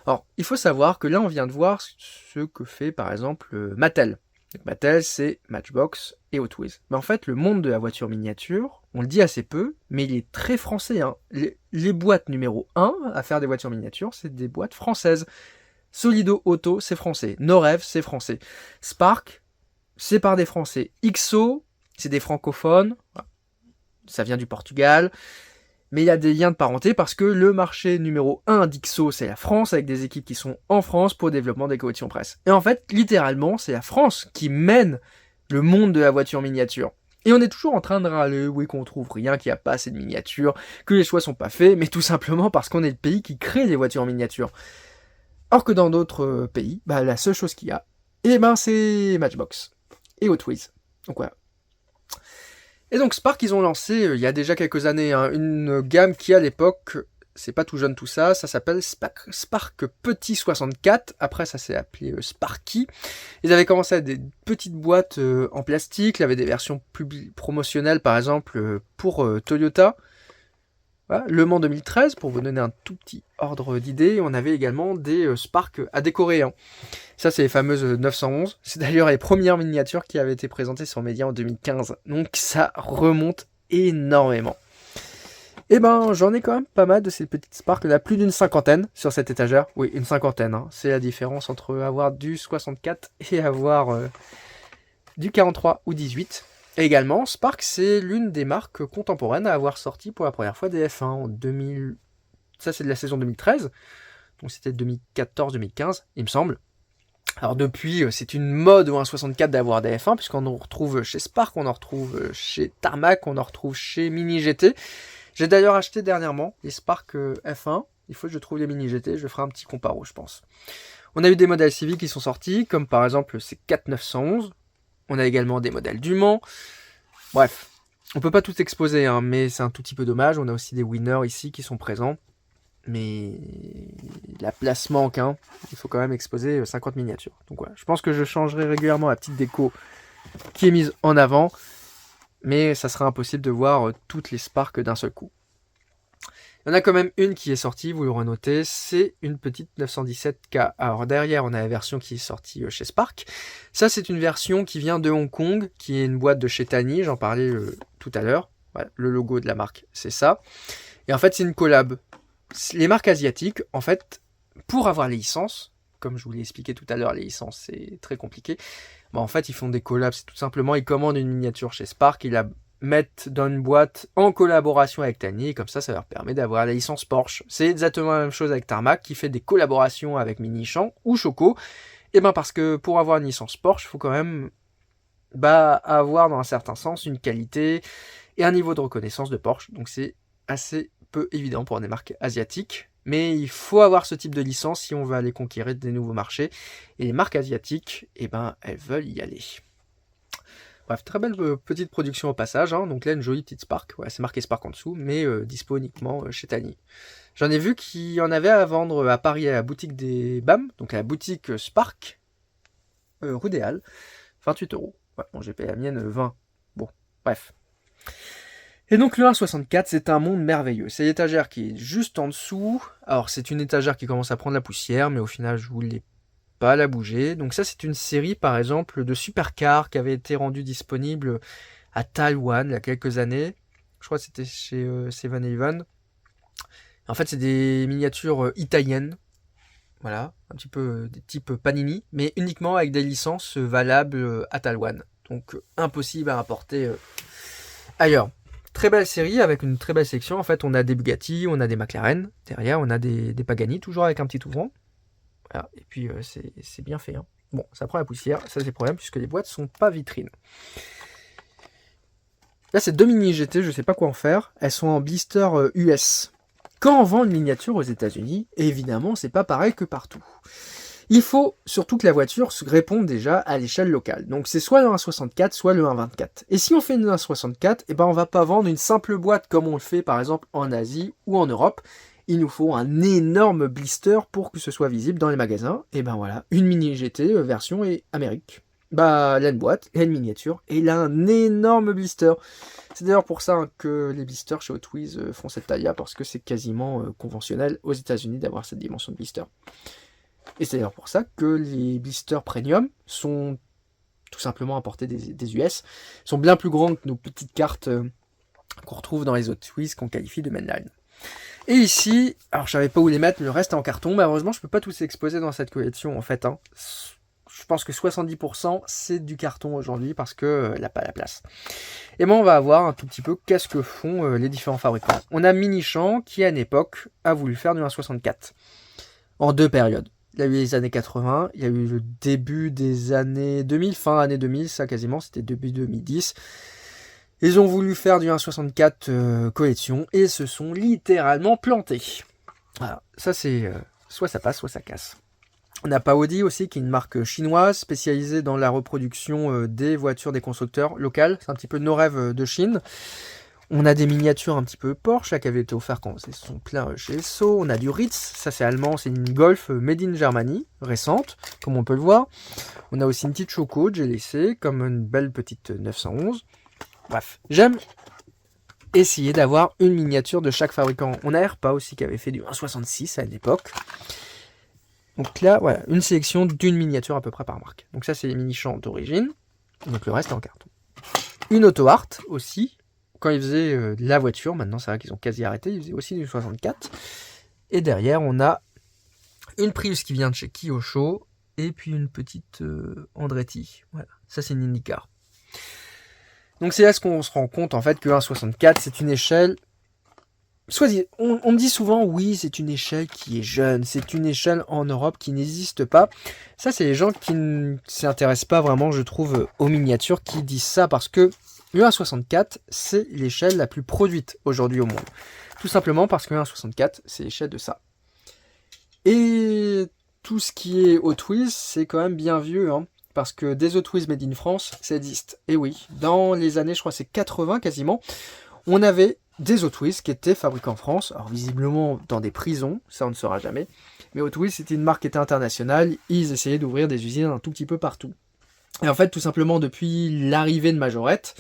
Alors il faut savoir que là on vient de voir ce que fait par exemple Mattel. Donc, Mattel c'est Matchbox et Hot Wheels. Mais en fait le monde de la voiture miniature, on le dit assez peu, mais il est très français. Hein. Les boîtes numéro 1 à faire des voitures miniatures, c'est des boîtes françaises. Solido Auto, c'est français. Norev, c'est français. Spark, c'est par des français. XO, c'est des francophones. Ça vient du Portugal. Mais il y a des liens de parenté parce que le marché numéro 1 d'XO, c'est la France, avec des équipes qui sont en France pour le développement des collections presse. Et en fait, littéralement, c'est la France qui mène le monde de la voiture miniature. Et on est toujours en train de râler, oui, qu'on trouve rien, qu'il n'y a pas assez de miniatures, que les choix sont pas faits, mais tout simplement parce qu'on est le pays qui crée les voitures miniatures. Or que dans d'autres pays, la seule chose qu'il y a, c'est Matchbox et Hot Wheels. Donc voilà. Et donc Spark, ils ont lancé, il y a déjà quelques années, une gamme qui à l'époque, c'est pas tout jeune tout ça, ça s'appelle Spark Petit 64, après ça s'est appelé Sparky. Ils avaient commencé à des petites boîtes en plastique, il y avait des versions promotionnelles par exemple pour Toyota. Voilà, Le Mans 2013, pour vous donner un tout petit ordre d'idée, on avait également des Spark à décorer. Hein. Ça, c'est les fameuses 911. C'est d'ailleurs les premières miniatures qui avaient été présentées sur Média en 2015. Donc ça remonte énormément. Et j'en ai quand même pas mal de ces petites Spark. Il y en a plus d'une cinquantaine sur cette étagère. Oui, une cinquantaine. Hein. C'est la différence entre avoir du 64 et avoir du 43 ou 18. Et également, Spark, c'est l'une des marques contemporaines à avoir sorti pour la première fois des F1 en 2000. Ça, c'est de la saison 2013. Donc c'était 2014-2015, il me semble. Alors depuis, c'est une mode au 1.64 d'avoir des F1, puisqu'on en retrouve chez Spark, on en retrouve chez Tarmac, on en retrouve chez Mini GT. J'ai d'ailleurs acheté dernièrement les Spark F1. Il faut que je trouve les Mini GT, je ferai un petit comparo, je pense. On a eu des modèles civiques qui sont sortis, comme par exemple ces 4911. On a également des modèles du Mans. Bref, on peut pas tout exposer, hein, mais c'est un tout petit peu dommage. On a aussi des winners ici qui sont présents. Mais la place manque, hein. Il faut quand même exposer 50 miniatures. Donc voilà, je pense que je changerai régulièrement la petite déco qui est mise en avant, mais ça sera impossible de voir toutes les Spark d'un seul coup. Il y en a quand même une qui est sortie, vous l'aurez noté, c'est une petite 917K. Alors derrière, on a la version qui est sortie chez Spark. Ça, c'est une version qui vient de Hong Kong, qui est une boîte de chez Tani, j'en parlais tout à l'heure. Voilà, le logo de la marque, c'est ça. Et en fait, c'est une collab. Les marques asiatiques, en fait, pour avoir les licences, comme je vous l'ai expliqué tout à l'heure, les licences, c'est très compliqué. En fait, ils font des collabs, c'est tout simplement, ils commandent une miniature chez Spark, ils la mettent dans une boîte en collaboration avec Tani, et comme ça leur permet d'avoir la licence Porsche. C'est exactement la même chose avec Tarmac, qui fait des collaborations avec Minichamp ou Choco, et parce que pour avoir une licence Porsche, il faut quand même avoir dans un certain sens une qualité et un niveau de reconnaissance de Porsche, donc c'est assez peu évident pour des marques asiatiques, mais il faut avoir ce type de licence si on veut aller conquérir des nouveaux marchés, et les marques asiatiques, elles veulent y aller. Bref, très belle petite production au passage, hein. Donc là une jolie petite Spark, ouais, c'est marqué Spark en dessous, mais dispo uniquement chez Tani. J'en ai vu qu'il y en avait à vendre à Paris à la boutique des BAM, donc à la boutique Spark, rue des Halles, 28 €. Ouais, bon, j'ai payé la mienne 20. Bon, bref. Et donc le 1,64, c'est un monde merveilleux. C'est l'étagère qui est juste en dessous. Alors c'est une étagère qui commence à prendre la poussière, mais au final je voulais pas la bouger. Donc ça c'est une série par exemple de supercars qui avait été rendue disponible à Taïwan il y a quelques années. Je crois que c'était chez 7-Eleven. En fait c'est des miniatures italiennes. Voilà, un petit peu des types Panini, mais uniquement avec des licences valables à Taïwan. Donc impossible à importer ailleurs. Très belle série avec une très belle section. En fait, on a des Bugatti, on a des McLaren. Derrière, on a des Pagani, toujours avec un petit ouvrant. Voilà. Et puis, c'est bien fait. Hein. Bon, ça prend la poussière. Ça, c'est le problème puisque les boîtes sont pas vitrines. Là, c'est 2 mini GT. Je sais pas quoi en faire. Elles sont en blister US. Quand on vend une miniature aux États-Unis, évidemment, c'est pas pareil que partout. Il faut surtout que la voiture réponde déjà à l'échelle locale. Donc c'est soit le 1,64, soit le 1,24. Et si on fait une 1,64, on va pas vendre une simple boîte comme on le fait par exemple en Asie ou en Europe. Il nous faut un énorme blister pour que ce soit visible dans les magasins. Et voilà, une mini GT version Amérique. Là, une boîte, et une miniature, et il a un énorme blister. C'est d'ailleurs pour ça que les blisters chez Hot Wheels font cette taille-là, parce que c'est quasiment conventionnel aux États-Unis d'avoir cette dimension de blister. Et c'est d'ailleurs pour ça que les blisters premium sont tout simplement importés des US, sont bien plus grands que nos petites cartes qu'on retrouve dans les Hot Wheels qu'on qualifie de mainline. Et ici, alors je savais pas où les mettre, le reste est en carton, malheureusement je peux pas tous exposer dans cette collection en fait. Hein. Je pense que 70% c'est du carton aujourd'hui parce que n'a pas la place. Et on va voir un tout petit peu qu'est-ce que font les différents fabricants. On a Minichamp qui à une époque a voulu faire du 1,64 en 2 périodes. Il y a eu les années 80, il y a eu le début des années 2000, fin années 2000, ça quasiment, c'était début 2010. Ils ont voulu faire du 1,64 collection et se sont littéralement plantés. Voilà, ça c'est soit ça passe, soit ça casse. On a Audi aussi, qui est une marque chinoise spécialisée dans la reproduction des voitures des constructeurs locales. C'est un petit peu nos rêves de Chine. On a des miniatures un petit peu Porsche, là, qui avaient été offertes quand c'est son plein chez Esso. On a du Ritz, ça c'est allemand, c'est une Golf made in Germany, récente, comme on peut le voir. On a aussi une petite Choco, j'ai laissé, comme une belle petite 911. Bref, j'aime essayer d'avoir une miniature de chaque fabricant. On a Airpa aussi, qui avait fait du 1,66 à une époque. Donc là, voilà, une sélection d'une miniature à peu près par marque. Donc ça, c'est les Minichamp d'origine. Donc le reste est en carton. Une Auto Art aussi. Quand ils faisaient de la voiture, maintenant c'est vrai qu'ils ont quasi arrêté, ils faisaient aussi du 64. Et derrière, on a une Prius qui vient de chez Kyosho. Et puis une petite Andretti. Voilà, ça c'est une IndyCar. Donc c'est là ce qu'on se rend compte en fait que 1,64 c'est une échelle. On me dit souvent oui c'est une échelle qui est jeune, c'est une échelle en Europe qui n'existe pas. Ça c'est les gens qui ne s'intéressent pas vraiment je trouve aux miniatures qui disent ça parce que le 1,64 c'est l'échelle la plus produite aujourd'hui au monde. Tout simplement parce que le 1,64 c'est l'échelle de ça. Et tout ce qui est Hot Wheels c'est quand même bien vieux hein. Parce que des Hot Wheels made in France, ça existe. Et oui, dans les années, je crois c'est 80 quasiment, on avait des Hot Wheels qui étaient fabriqués en France, alors visiblement dans des prisons, ça on ne saura jamais, mais Hot Wheels c'était une marque qui était internationale, ils essayaient d'ouvrir des usines un tout petit peu partout. Et en fait, tout simplement, depuis l'arrivée de Majorette,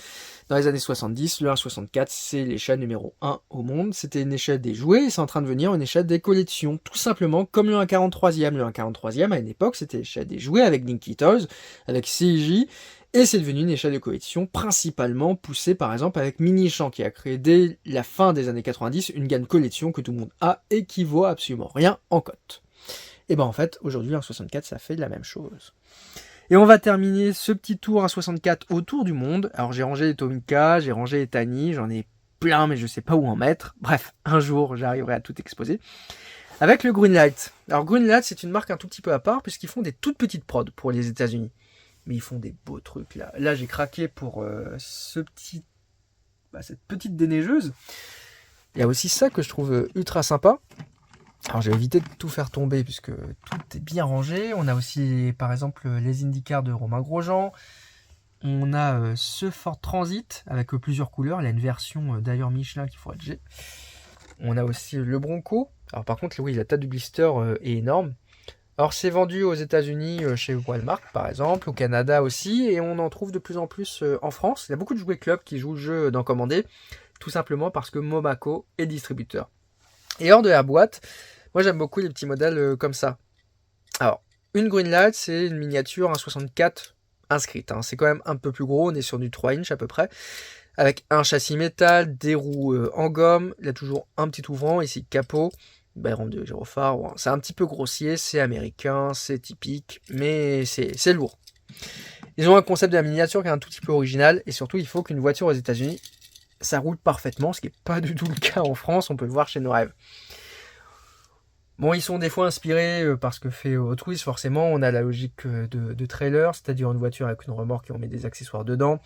dans les années 70, le 1.64, c'est l'échelle numéro 1 au monde. C'était une échelle des jouets, et c'est en train de devenir une échelle des collections. Tout simplement, comme le 1.43e. Le 1.43e, à une époque, c'était l'échelle des jouets avec Dinky Toys, avec CJ, et c'est devenu une échelle de collection, principalement poussée par exemple avec Mini-Champ, qui a créé dès la fin des années 90 une gamme collection que tout le monde a et qui vaut absolument rien en cote. Et ben en fait, aujourd'hui, un 64, ça fait la même chose. Et on va terminer ce petit tour à 64 autour du monde. Alors j'ai rangé les Tomica, j'ai rangé les Tani, j'en ai plein mais je sais pas où en mettre. Bref, un jour j'arriverai à tout exposer. Avec le Greenlight. Alors Greenlight c'est une marque un tout petit peu à part puisqu'ils font des toutes petites prods pour les États-Unis. Mais ils font des beaux trucs là. Là j'ai craqué pour cette petite déneigeuse. Il y a aussi ça que je trouve ultra sympa. Alors j'ai évité de tout faire tomber puisque tout est bien rangé. On a aussi par exemple les IndyCar de Romain Grosjean. On a ce Ford Transit avec plusieurs couleurs. Il a une version d'ailleurs Michelin qu'il faudrait G. On a aussi le Bronco. Alors par contre oui, la taille du blister est énorme. Alors c'est vendu aux États-Unis chez Walmart par exemple, au Canada aussi, et on en trouve de plus en plus en France. Il y a beaucoup de jouets clubs qui jouent le jeu d'en commander, tout simplement parce que Momaco est distributeur. Et hors de la boîte, moi j'aime beaucoup les petits modèles comme ça. Alors, une Greenlight, c'est une miniature 1.64 inscrite. C'est quand même un peu plus gros, on est sur du 3 inch à peu près. Avec un châssis métal, des roues en gomme, il y a toujours un petit ouvrant, ici capot, rond de gyrophare. Bon, c'est un petit peu grossier, c'est américain, c'est typique, mais c'est lourd. Ils ont un concept de la miniature qui est un tout petit peu original, et surtout il faut qu'une voiture aux États-Unis ça roule parfaitement, ce qui n'est pas du tout le cas en France, on peut le voir chez nos rêves. Bon, ils sont des fois inspirés par ce que fait Hot Wheels, forcément, on a la logique de trailer, c'est-à-dire une voiture avec une remorque et on met des accessoires dedans.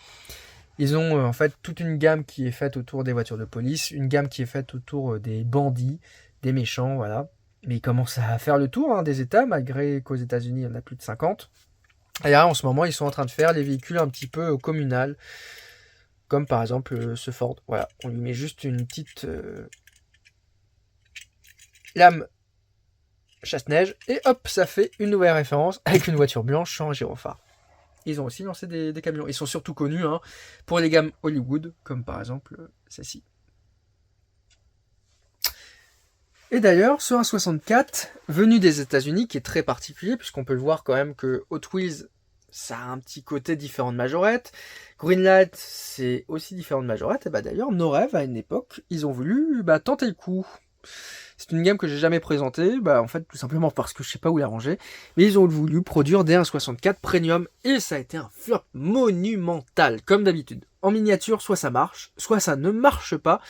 Ils ont en fait toute une gamme qui est faite autour des voitures de police, une gamme qui est faite autour des bandits, des méchants, voilà. Mais ils commencent à faire le tour des États, malgré qu'aux États-Unis il y en a plus de 50. Et là, en ce moment, ils sont en train de faire les véhicules un petit peu communal. Comme par exemple ce Ford. Voilà, on lui met juste une petite lame chasse-neige et hop, ça fait une nouvelle référence avec une voiture blanche sans gyrophare. Ils ont aussi lancé des camions. Ils sont surtout connus pour les gammes Hollywood, comme par exemple celle-ci. Et d'ailleurs, ce 1.64, venu des États-Unis, qui est très particulier, puisqu'on peut le voir quand même que Hot Wheels ça a un petit côté différent de Majorette. Greenlight, c'est aussi différent de Majorette. Et d'ailleurs, nos rêves, à une époque, ils ont voulu tenter le coup. C'est une gamme que j'ai jamais présentée, en fait, tout simplement parce que je sais pas où la ranger. Mais ils ont voulu produire des 1.64 Premium, et ça a été un flop monumental, comme d'habitude. En miniature, soit ça marche, soit ça ne marche pas.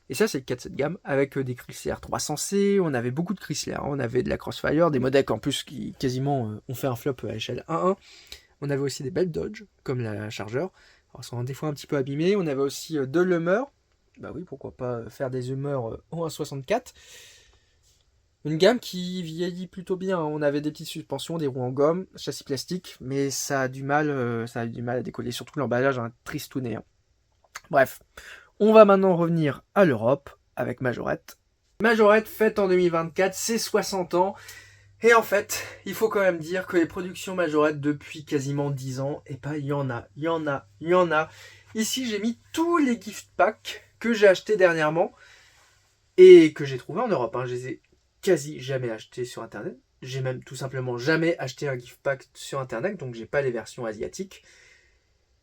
Et ça, c'est le cas de cette gamme, avec des Chrysler 300C, on avait beaucoup de Chrysler, on avait de la Crossfire, des modèles en plus qui quasiment ont fait un flop à l'échelle 1.1. On avait aussi des belles Dodge, comme la Charger. Alors, elles sont des fois un petit peu abîmées. On avait aussi de l'Hummer. Oui, pourquoi pas faire des Hummer en 1.64. Une gamme qui vieillit plutôt bien. On avait des petites suspensions, des roues en gomme, châssis plastique, mais ça a du mal à décoller. Surtout l'emballage tristouné. Bref, on va maintenant revenir à l'Europe avec Majorette. Majorette fête en 2024 ses 60 ans. Et en fait, il faut quand même dire que les productions Majorette depuis quasiment 10 ans, il y en a. Ici, j'ai mis tous les gift packs que j'ai achetés dernièrement et que j'ai trouvé en Europe. Je les ai quasi jamais achetés sur Internet. J'ai même tout simplement jamais acheté un gift pack sur Internet, donc j'ai pas les versions asiatiques.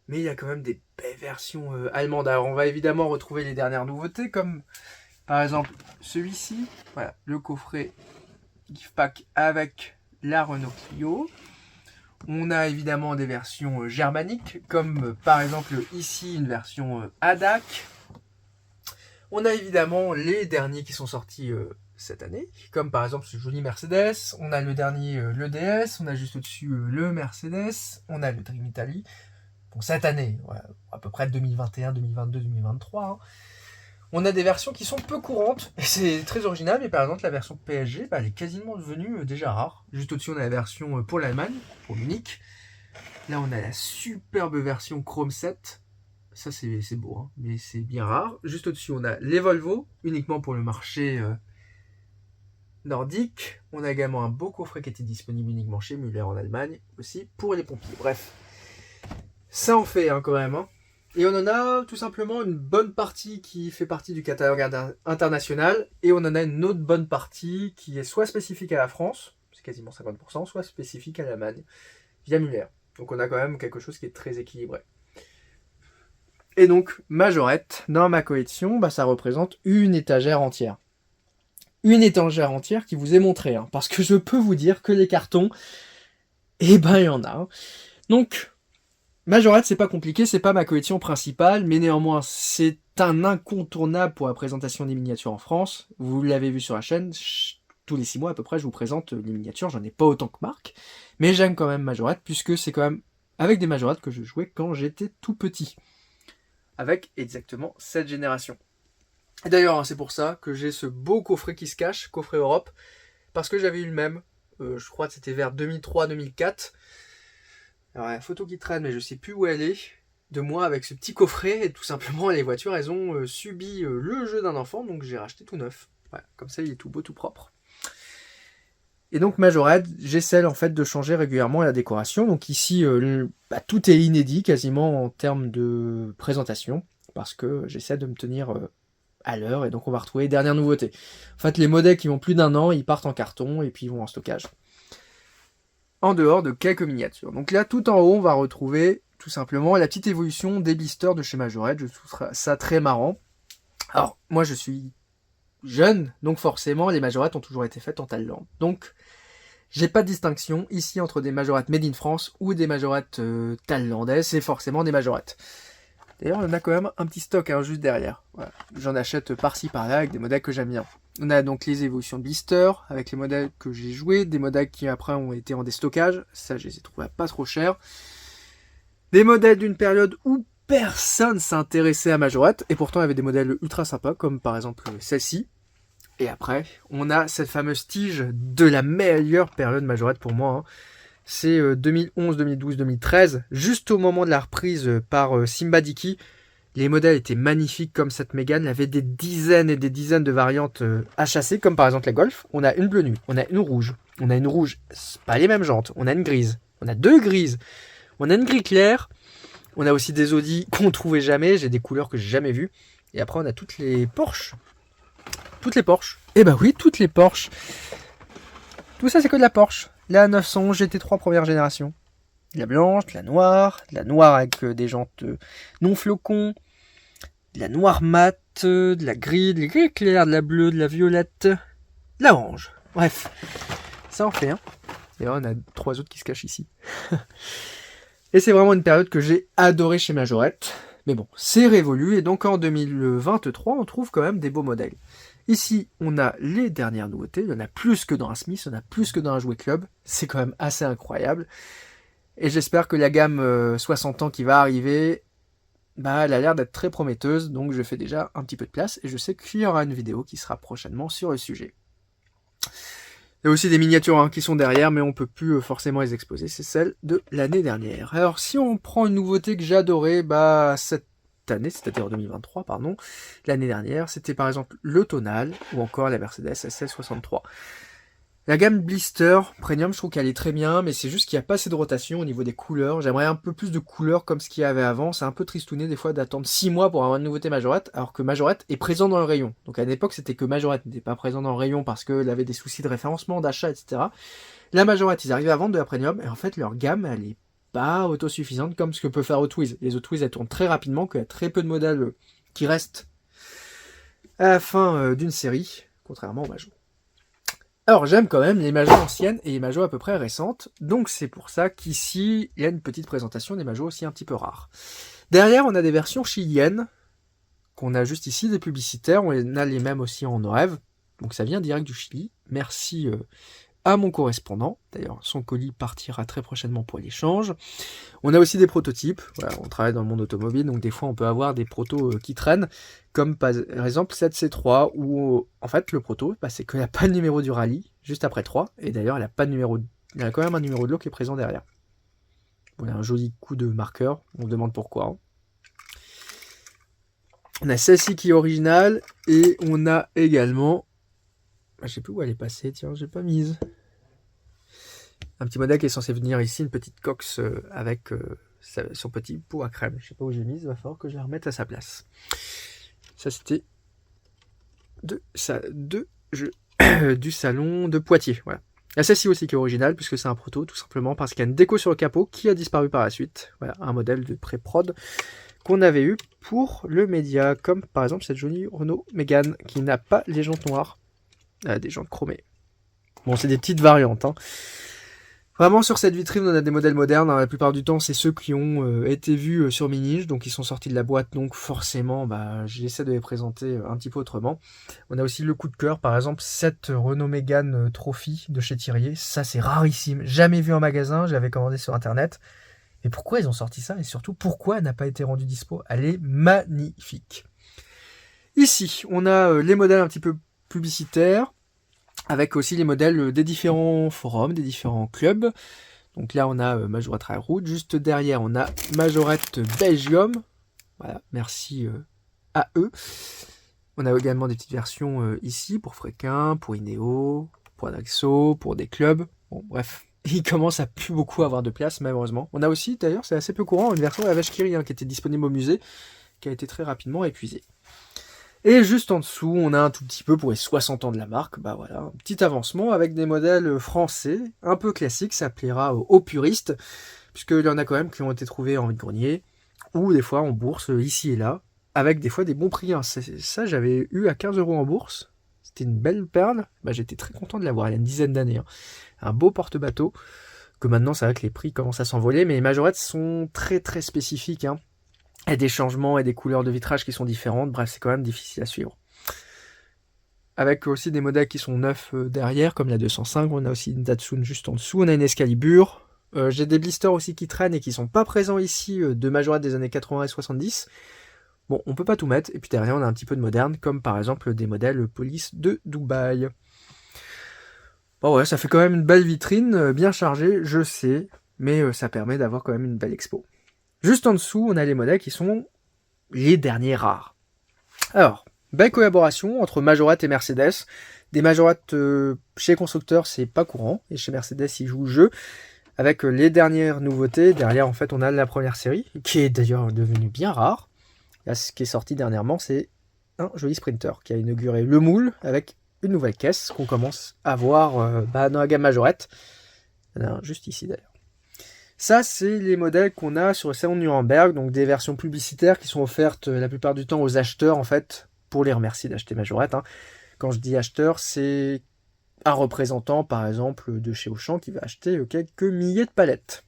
Mais il y a quand même des belles versions allemandes. Alors, on va évidemment retrouver les dernières nouveautés, comme par exemple celui-ci. Voilà, le coffret gift pack avec la Renault Clio. On a évidemment des versions germaniques, comme par exemple ici une version ADAC. On a évidemment les derniers qui sont sortis cette année, comme par exemple ce joli Mercedes. On a le dernier, le DS. On a juste au-dessus le Mercedes. On a le Dream Italy. Pour cette année, voilà, à peu près 2021, 2022, 2023. On a des versions qui sont peu courantes, et c'est très original, mais par exemple la version PSG, elle est quasiment devenue déjà rare. Juste au-dessus, on a la version pour l'Allemagne, pour Munich. Là, on a la superbe version Chrome 7. ça c'est beau, hein, mais c'est bien rare. Juste au-dessus, on a les Volvo, uniquement pour le marché nordique. On a également un beau coffret qui était disponible uniquement chez Müller en Allemagne, aussi pour les pompiers. Bref, ça en fait quand même. Hein. Et on en a tout simplement une bonne partie qui fait partie du catalogue international, et on en a une autre bonne partie qui est soit spécifique à la France, c'est quasiment 50%, soit spécifique à l'Allemagne, via Müller. Donc on a quand même quelque chose qui est très équilibré. Et donc, Majorette, dans ma collection, ça représente une étagère entière. Une étagère entière qui vous est montrée, hein, parce que je peux vous dire que les cartons, il y en a. Hein. Donc, Majorette, c'est pas compliqué, c'est pas ma collection principale, mais néanmoins, c'est un incontournable pour la présentation des miniatures en France. Vous l'avez vu sur la chaîne, tous les 6 mois à peu près, je vous présente les miniatures, j'en ai pas autant que Marc, mais j'aime quand même Majorette, puisque c'est quand même avec des Majorettes que je jouais quand j'étais tout petit. Avec exactement cette génération. Et d'ailleurs, c'est pour ça que j'ai ce beau coffret qui se cache, coffret Europe, parce que j'avais eu le même, je crois que c'était vers 2003-2004. Alors, il y a une photo qui traîne, mais je sais plus où elle est, de moi avec ce petit coffret, et tout simplement, les voitures, elles ont subi le jeu d'un enfant, donc j'ai racheté tout neuf. Voilà, comme ça, il est tout beau, tout propre. Et donc Majorette, j'essaie en fait de changer régulièrement la décoration. Donc ici, tout est inédit quasiment en termes de présentation, parce que j'essaie de me tenir à l'heure, et donc on va retrouver les dernières nouveautés. En fait, les modèles qui ont plus d'1 an, ils partent en carton, et puis ils vont en stockage. En dehors de quelques miniatures. Donc là, tout en haut, on va retrouver tout simplement la petite évolution des blisters de chez Majorette. Je trouve ça très marrant. Alors, moi je suis jeune, donc forcément les majorettes ont toujours été faites en Thaïlande. Donc j'ai pas de distinction ici entre des majorettes made in France ou des majorettes thaïlandaises, c'est forcément des majorettes. D'ailleurs on a quand même un petit stock juste derrière. Voilà. J'en achète par-ci par-là avec des modèles que j'aime bien. On a donc les évolutions de blister avec les modèles que j'ai joués, des modèles qui après ont été en déstockage, ça je les ai trouvés pas trop chers. Des modèles d'une période où personne s'intéressait à Majorette, et pourtant il y avait des modèles ultra sympas, comme par exemple celle-ci. Et après, on a cette fameuse tige de la meilleure période Majorette pour moi. Hein. C'est 2011, 2012, 2013, juste au moment de la reprise par Simbadiki. Les modèles étaient magnifiques comme cette Mégane, il y avait des dizaines et des dizaines de variantes à chasser, comme par exemple la Golf. On a une bleue nuit, on a une rouge, c'est pas les mêmes jantes, on a une grise, on a 2 grises, on a une gris claire, on a aussi des Audi qu'on trouvait jamais, j'ai des couleurs que j'ai jamais vues. Et après on a toutes les Porsche. Toutes les Porsche. Eh ben oui, toutes les Porsche. Tout ça c'est que de la Porsche. La 911 GT3 première génération. De la blanche, de la noire avec des jantes non flocons, de la noire mat, de la gris, de la gris claire, de la bleue, de la violette, de la orange. Bref, ça en fait. Hein. Et là on a 3 autres qui se cachent ici. Et c'est vraiment une période que j'ai adorée chez Majorette. Mais bon, c'est révolu, et donc en 2023, on trouve quand même des beaux modèles. Ici, on a les dernières nouveautés, il y en a plus que dans un Smith, il y en a plus que dans un jouet club, c'est quand même assez incroyable. Et j'espère que la gamme 60 ans qui va arriver, elle a l'air d'être très prometteuse, donc je fais déjà un petit peu de place, et je sais qu'il y aura une vidéo qui sera prochainement sur le sujet. Il y a aussi des miniatures qui sont derrière, mais on peut plus forcément les exposer, c'est celle de l'année dernière. Alors si on prend une nouveauté que j'ai adorée, cette année, c'est-à-dire 2023, l'année dernière, c'était par exemple le Tonal, ou encore la Mercedes SL63. La gamme Blister Premium, je trouve qu'elle est très bien, mais c'est juste qu'il n'y a pas assez de rotation au niveau des couleurs. J'aimerais un peu plus de couleurs comme ce qu'il y avait avant. C'est un peu tristouné des fois d'attendre 6 mois pour avoir une nouveauté Majorette, alors que Majorette est présent dans le rayon. Donc à l'époque, c'était que Majorette n'était pas présent dans le rayon parce qu'elle avait des soucis de référencement, d'achat, etc. La Majorette, ils arrivent à vendre de la Premium, et en fait, leur gamme, elle est pas autosuffisante comme ce que peut faire Hot Wheels. Les Hot Wheels, elles tournent très rapidement, qu'il y a très peu de modèles qui restent à la fin d'une série, contrairement aux Major. Alors j'aime quand même les Majos anciennes et les Majos à peu près récentes, donc c'est pour ça qu'ici il y a une petite présentation des Majos aussi un petit peu rares. Derrière on a des versions chiliennes, qu'on a juste ici, des publicitaires, on a les mêmes aussi en Orève, donc ça vient direct du Chili, merci à mon correspondant, d'ailleurs son colis partira très prochainement pour l'échange. On a aussi des prototypes, voilà, on travaille dans le monde automobile, donc des fois on peut avoir des protos qui traînent, comme par exemple cette C3, où en fait le proto, c'est qu'il n'y a pas le numéro du rallye, juste après 3, et d'ailleurs il y a quand même un numéro de lot qui est présent derrière. Voilà un joli coup de marqueur, on se demande pourquoi. Hein. On a celle-ci qui est originale, et on a également... Je sais plus où elle est passée, tiens, j'ai pas mise. Un petit modèle qui est censé venir ici, une petite cox avec son petit pot à crème. Je sais pas où j'ai mise, il va falloir que je la remette à sa place. Ça, c'était du salon de Poitiers, voilà. Il y a celle-ci aussi qui est originale, puisque c'est un proto, tout simplement parce qu'il y a une déco sur le capot qui a disparu par la suite. Voilà, un modèle de pré-prod qu'on avait eu pour le média, comme par exemple cette jolie Renault Mégane, qui n'a pas les jantes noires, des jantes chromées. Bon, c'est des petites variantes, hein. Vraiment, sur cette vitrine, on a des modèles modernes. La plupart du temps, c'est ceux qui ont été vus sur Minige, donc ils sont sortis de la boîte. Donc forcément, j'essaie de les présenter un petit peu autrement. On a aussi le coup de cœur, par exemple, cette Renault Mégane Trophy de chez Thirier. Ça, c'est rarissime. Jamais vu en magasin, j'avais commandé sur Internet. Mais pourquoi ils ont sorti ça? Et surtout, pourquoi elle n'a pas été rendue dispo? Elle est magnifique. Ici, on a les modèles un petit peu publicitaires, avec aussi les modèles des différents forums, des différents clubs. Donc là, on a Majorette Railroad. Juste derrière, on a Majorette Belgium. Voilà, merci à eux. On a également des petites versions ici pour Fréquin, pour Inéo, pour Adaxo, pour des clubs. Bon, bref, il commence à plus beaucoup avoir de place, malheureusement. On a aussi, d'ailleurs, c'est assez peu courant, une version de la Vache qui rit, qui était disponible au musée, qui a été très rapidement épuisée. Et juste en dessous, on a un tout petit peu pour les 60 ans de la marque, voilà, un petit avancement avec des modèles français, un peu classiques, ça plaira aux puristes, puisqu'il y en a quand même qui ont été trouvés en vide-grenier, ou des fois en bourse, ici et là, avec des fois des bons prix. Ça, j'avais eu à 15 € en bourse, c'était une belle perle, j'étais très content de l'avoir, il y a une dizaine d'années. Un beau porte-bateau, que maintenant, c'est vrai que les prix commencent à s'envoler, mais les majorettes sont très très spécifiques, et des changements et des couleurs de vitrage qui sont différentes. Bref, c'est quand même difficile à suivre. Avec aussi des modèles qui sont neufs derrière, comme la 205. On a aussi une Datsun juste en dessous. On a une Excalibur. J'ai des blisters aussi qui traînent et qui sont pas présents ici de majorettes des années 80 et 70. Bon, on peut pas tout mettre. Et puis derrière, on a un petit peu de moderne, comme par exemple des modèles Police de Dubaï. Bon ouais, ça fait quand même une belle vitrine, bien chargée, je sais. Mais ça permet d'avoir quand même une belle expo. Juste en dessous, on a les modèles qui sont les derniers rares. Alors, belle collaboration entre Majorette et Mercedes. Des Majorettes chez les constructeurs, c'est pas courant. Et chez Mercedes, ils jouent le jeu. Avec les dernières nouveautés. Derrière, en fait, on a la première série, qui est d'ailleurs devenue bien rare. Là, ce qui est sorti dernièrement, c'est un joli Sprinter qui a inauguré le moule avec une nouvelle caisse qu'on commence à voir dans la gamme Majorette. Il y en a un juste ici d'ailleurs. Ça, c'est les modèles qu'on a sur le salon de Nuremberg, donc des versions publicitaires qui sont offertes la plupart du temps aux acheteurs, en fait, pour les remercier d'acheter Majorette. Quand je dis acheteur, c'est un représentant, par exemple, de chez Auchan qui va acheter quelques milliers de palettes.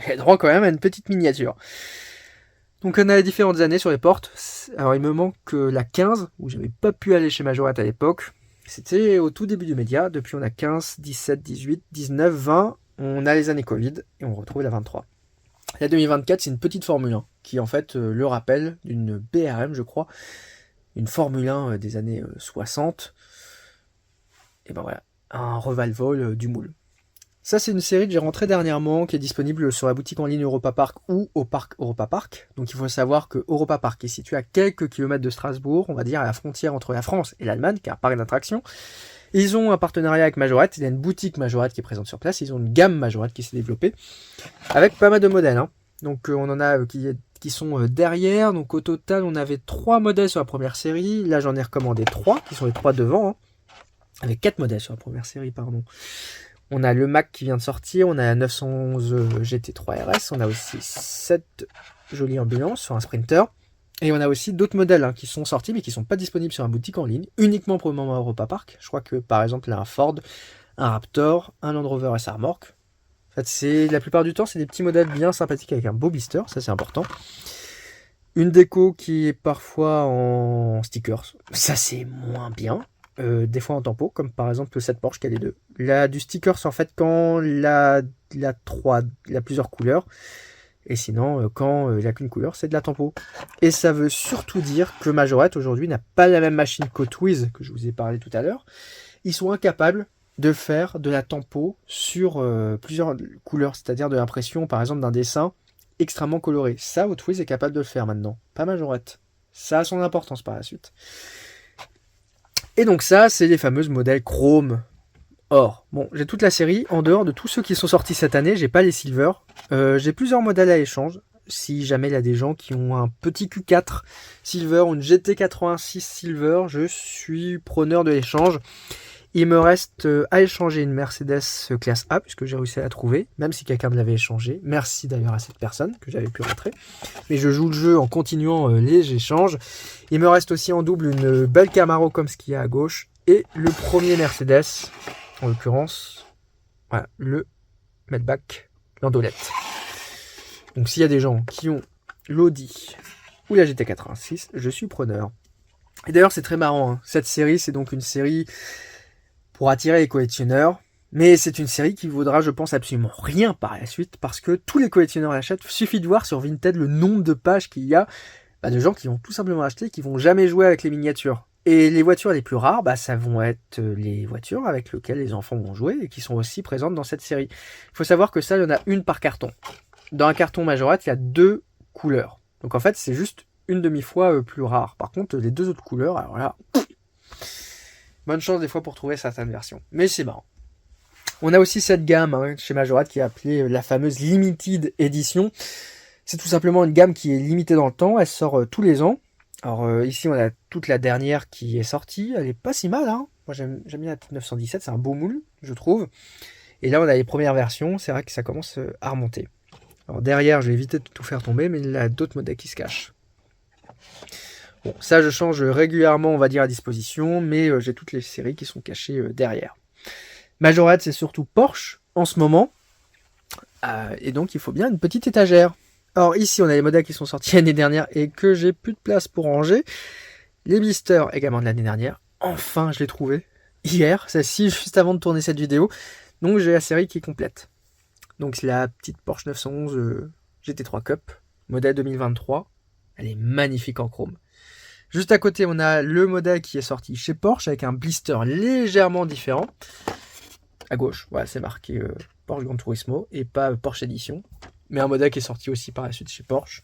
Et droit quand même à une petite miniature. Donc on a les différentes années sur les portes. Alors il me manque la 15, où j'avais pas pu aller chez Majorette à l'époque. C'était au tout début du média. Depuis on a 15, 17, 18, 19, 20... On a les années Covid et on retrouve la 23. La 2024, c'est une petite Formule 1 qui en fait le rappelle d'une BRM, je crois, une Formule 1 des années 60. Et voilà, un revival du moule. Ça, c'est une série que j'ai rentrée dernièrement qui est disponible sur la boutique en ligne Europa Park ou au parc Europa Park. Donc il faut savoir que Europa Park est situé à quelques kilomètres de Strasbourg, on va dire à la frontière entre la France et l'Allemagne, qui est un parc d'attractions. Ils ont un partenariat avec Majorette, il y a une boutique Majorette qui est présente sur place, ils ont une gamme Majorette qui s'est développée, avec pas mal de modèles. Donc on en a qui sont derrière, donc au total on avait 3 modèles sur la première série, là j'en ai recommandé 3, qui sont les 3 devant, avec 4 modèles sur la première série, pardon. On a le Mac qui vient de sortir, on a la 911 GT3 RS, on a aussi cette jolie ambulance sur un Sprinter. Et on a aussi d'autres modèles qui sont sortis mais qui ne sont pas disponibles sur la boutique en ligne, uniquement pour le moment à Europa Park. Je crois que par exemple il y a un Ford, un Raptor, un Land Rover et sa remorque. En fait, la plupart du temps c'est des petits modèles bien sympathiques avec un beau blister, ça c'est important. Une déco qui est parfois en stickers, ça c'est moins bien. Des fois en tempo, comme par exemple cette Porsche qui a les deux. Là, du stickers en fait quand la 3, il a plusieurs couleurs. Et sinon, quand il n'y a qu'une couleur, c'est de la tempo. Et ça veut surtout dire que Majorette, aujourd'hui, n'a pas la même machine qu'Hot Wheels, que je vous ai parlé tout à l'heure. Ils sont incapables de faire de la tempo sur plusieurs couleurs, c'est-à-dire de l'impression, par exemple, d'un dessin extrêmement coloré. Ça, Hot Wheels est capable de le faire maintenant, pas Majorette. Ça a son importance par la suite. Et donc ça, c'est les fameuses modèles Chrome. Or, bon, j'ai toute la série. En dehors de tous ceux qui sont sortis cette année, j'ai pas les Silver. J'ai plusieurs modèles à échange. Si jamais il y a des gens qui ont un petit Q4 Silver ou une GT86 Silver, je suis preneur de l'échange. Il me reste à échanger une Mercedes classe A, puisque j'ai réussi à la trouver, même si quelqu'un me l'avait échangé. Merci d'ailleurs à cette personne que j'avais pu rentrer. Mais je joue le jeu en continuant les échanges. Il me reste aussi en double une belle Camaro comme ce qu'il y a à gauche. Et le premier Mercedes, en l'occurrence, voilà, le Maybach Landaulet. Donc s'il y a des gens qui ont l'Audi ou la GT86, je suis preneur. Et d'ailleurs c'est très marrant, hein. Cette série, c'est donc une série pour attirer les collectionneurs, mais c'est une série qui vaudra, je pense, absolument rien par la suite, parce que tous les collectionneurs l'achètent. Suffit de voir sur Vinted le nombre de pages qu'il y a de gens qui vont tout simplement acheter, qui vont jamais jouer avec les miniatures. Et les voitures les plus rares, ça vont être les voitures avec lesquelles les enfants vont jouer et qui sont aussi présentes dans cette série. Il faut savoir que ça, il y en a une par carton. Dans un carton majorette, il y a 2 couleurs. Donc en fait, c'est juste une demi-fois plus rare. Par contre, les 2 autres couleurs, alors là, bonne chance des fois pour trouver certaines versions. Mais c'est marrant. On a aussi cette gamme chez Majorette qui est appelée la fameuse Limited Edition. C'est tout simplement une gamme qui est limitée dans le temps. Elle sort tous les ans. Alors ici, on a toute la dernière qui est sortie. Elle est pas si mal, hein. Moi, j'aime bien la 917. C'est un beau moule, je trouve. Et là, on a les premières versions. C'est vrai que ça commence à remonter. Alors derrière, je vais éviter de tout faire tomber, mais il y a d'autres modèles qui se cachent. Bon, ça je change régulièrement, on va dire, à disposition, mais j'ai toutes les séries qui sont cachées derrière. Majorette, c'est surtout Porsche en ce moment, et donc il faut bien une petite étagère. Alors ici, on a les modèles qui sont sortis l'année dernière et que j'ai plus de place pour ranger. Les blisters également de l'année dernière. Enfin, je l'ai trouvé hier, celle-ci, juste avant de tourner cette vidéo. Donc j'ai la série qui est complète. Donc c'est la petite Porsche 911 GT3 Cup, modèle 2023. Elle est magnifique en chrome. Juste à côté, on a le modèle qui est sorti chez Porsche avec un blister légèrement différent. À gauche, voilà, c'est marqué Porsche Gran Turismo et pas Porsche Edition. Mais un modèle qui est sorti aussi par la suite chez Porsche.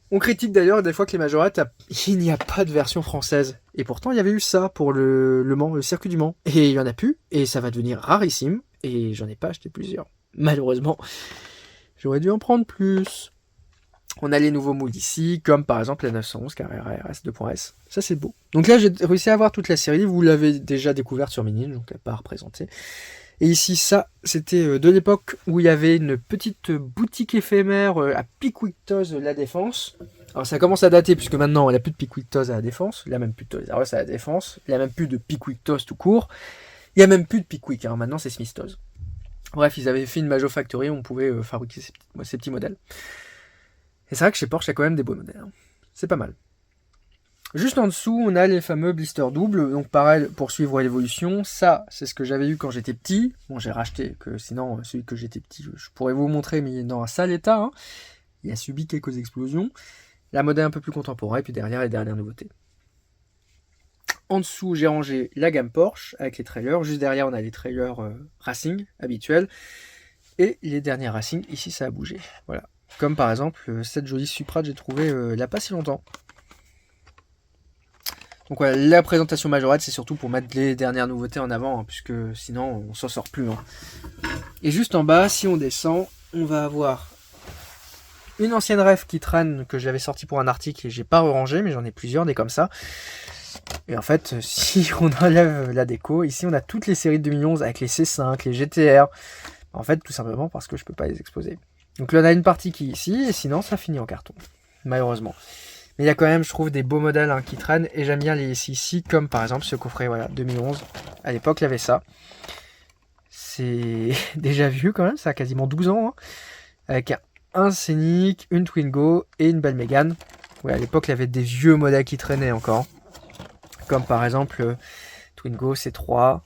On critique d'ailleurs des fois que les majorettes, il n'y a pas de version française. Et pourtant, il y avait eu ça pour le Mans, le circuit du Mans. Et il n'y en a plus, et ça va devenir rarissime. Et j'en ai pas acheté plusieurs. Malheureusement, j'aurais dû en prendre plus. On a les nouveaux moules ici, comme par exemple la 911 Carrera RS 2.S. Ça c'est beau. Donc là j'ai réussi à avoir toute la série, vous l'avez déjà découverte sur Mini, donc elle n'est pas représentée. Et ici ça, c'était de l'époque où il y avait une petite boutique éphémère à Piquictos La Défense. Alors ça commence à dater puisque maintenant il n'y a plus de Piquictos à la Défense, il n'y a même plus de Toys R Us à la Défense, il n'y a même plus de Piquictos tout court, il n'y a même plus de Pickwick, maintenant c'est Smith's. Bref, ils avaient fait une Majo Factory où on pouvait fabriquer ces petits modèles. Et c'est vrai que chez Porsche, il y a quand même des beaux modèles. C'est pas mal. Juste en dessous, on a les fameux blisters doubles. Donc pareil, pour suivre l'évolution. Ça, c'est ce que j'avais eu quand j'étais petit. Bon, j'ai racheté, que sinon, celui que j'étais petit, je pourrais vous montrer, mais il est dans un sale état. Hein. Il a subi quelques explosions. La modèle un peu plus contemporain, et puis derrière, les dernières nouveautés. En dessous, j'ai rangé la gamme Porsche avec les trailers. Juste derrière, on a les trailers Racing habituels. Et les derniers Racing, ici, ça a bougé. Voilà. Comme par exemple cette jolie Supra que j'ai trouvée il n'y a pas si longtemps. Donc voilà, la présentation majorette, c'est surtout pour mettre les dernières nouveautés en avant, hein, puisque sinon on s'en sort plus. Hein. Et juste en bas, si on descend, on va avoir une ancienne ref qui traîne, que j'avais sorti pour un article et j'ai pas rangé, mais j'en ai plusieurs des comme ça. Et en fait, si on enlève la déco, ici on a toutes les séries de 2011 avec les C5, les GTR. En fait, tout simplement parce que je peux pas les exposer. Donc là, on a une partie qui est ici, et sinon, ça finit en carton, malheureusement. Mais il y a quand même, je trouve, des beaux modèles qui traînent, et j'aime bien les ici, comme par exemple ce coffret, voilà, 2011. À l'époque, il y avait ça. C'est déjà vieux quand même, ça a quasiment 12 ans, hein, avec un Scénic, une Twingo et une belle Mégane. Ouais, à l'époque, il y avait des vieux modèles qui traînaient encore, comme par exemple Twingo C3,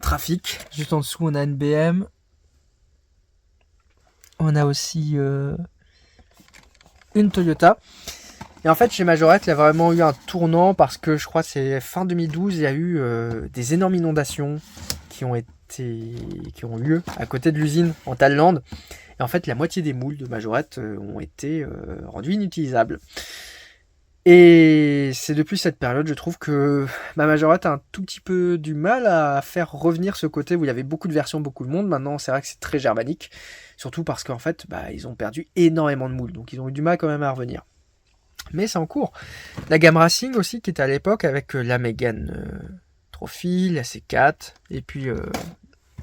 Trafic. Juste en dessous, on a une BM. On a aussi une Toyota. Et en fait, chez Majorette, il y a vraiment eu un tournant parce que je crois que c'est fin 2012, il y a eu des énormes inondations qui ont eu lieu à côté de l'usine en Thaïlande. Et en fait, la moitié des moules de Majorette ont été rendus inutilisables. Et c'est depuis cette période, je trouve que ma majorette a un tout petit peu du mal à faire revenir ce côté où il y avait beaucoup de versions, beaucoup de monde. Maintenant, c'est vrai que c'est très germanique, surtout parce qu'en fait, ils ont perdu énormément de moules, donc ils ont eu du mal quand même à revenir. Mais c'est en cours. La gamme Racing aussi, qui était à l'époque avec la Mégane Trophy, la C4, et puis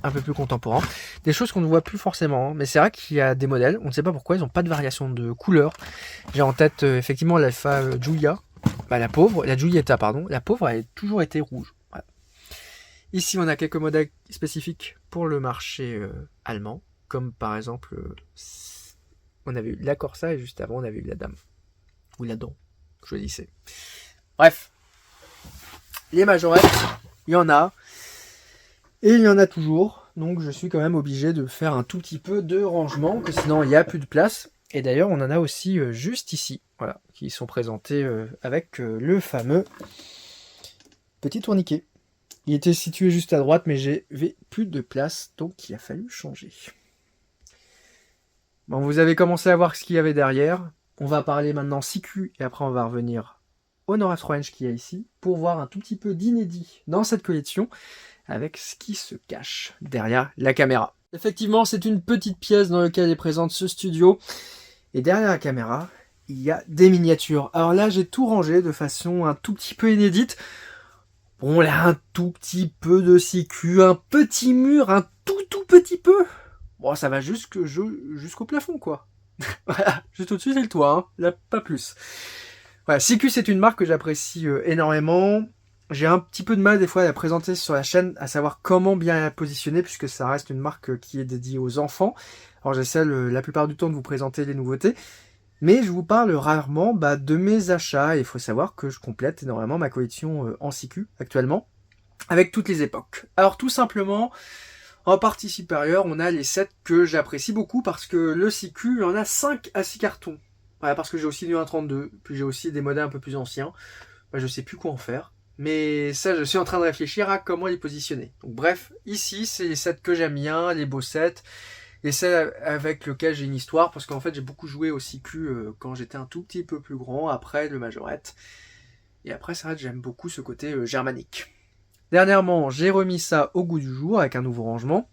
un peu plus contemporain. Des choses qu'on ne voit plus forcément, hein. Mais c'est vrai qu'il y a des modèles, on ne sait pas pourquoi, ils n'ont pas de variation de couleur. J'ai en tête effectivement l'Alpha Giulia, la Giulietta, pardon, la pauvre, elle a toujours été rouge. Voilà. Ici, on a quelques modèles spécifiques pour le marché allemand, comme par exemple, on avait eu la Corsa et juste avant, on avait eu la Dame. Ou la Dent, choisissez. Bref, les majorettes, il y en a. Et il y en a toujours, donc je suis quand même obligé de faire un tout petit peu de rangement, que sinon il n'y a plus de place. Et d'ailleurs, on en a aussi juste ici, voilà, qui sont présentés avec le fameux petit tourniquet. Il était situé juste à droite, mais j'avais plus de place, donc il a fallu changer. Bon, vous avez commencé à voir ce qu'il y avait derrière. On va parler maintenant CQ, et après on va revenir au North Range qu'il y a ici, pour voir un tout petit peu d'inédit dans cette collection, avec ce qui se cache derrière la caméra. Effectivement, c'est une petite pièce dans laquelle est présente ce studio. Et derrière la caméra, il y a des miniatures. Alors là, j'ai tout rangé de façon un tout petit peu inédite. Bon, là, un tout petit peu de CQ, un petit mur, un tout petit peu. Bon, ça va jusqu'au plafond, quoi. Voilà, juste au-dessus, c'est le toit, hein. Là, pas plus. Voilà, CQ, c'est une marque que j'apprécie énormément. J'ai un petit peu de mal des fois à la présenter sur la chaîne, à savoir comment bien la positionner, puisque ça reste une marque qui est dédiée aux enfants. Alors j'essaie la plupart du temps de vous présenter les nouveautés, mais je vous parle rarement de mes achats, et il faut savoir que je complète énormément ma collection en CQ actuellement, avec toutes les époques. Alors tout simplement, en partie supérieure, on a les sets que j'apprécie beaucoup, parce que le CQ, il y en a 5 à 6 cartons. Voilà, parce que j'ai aussi du 1.32, puis j'ai aussi des modèles un peu plus anciens. Je sais plus quoi en faire. Mais ça, je suis en train de réfléchir à comment les positionner. Donc bref, ici, c'est les sets que j'aime bien, les beaux sets, les sets avec lesquels j'ai une histoire, parce qu'en fait, j'ai beaucoup joué au CQ quand j'étais un tout petit peu plus grand, après le majorette. Et après, c'est vrai que j'aime beaucoup ce côté germanique. Dernièrement, j'ai remis ça au goût du jour avec un nouveau rangement,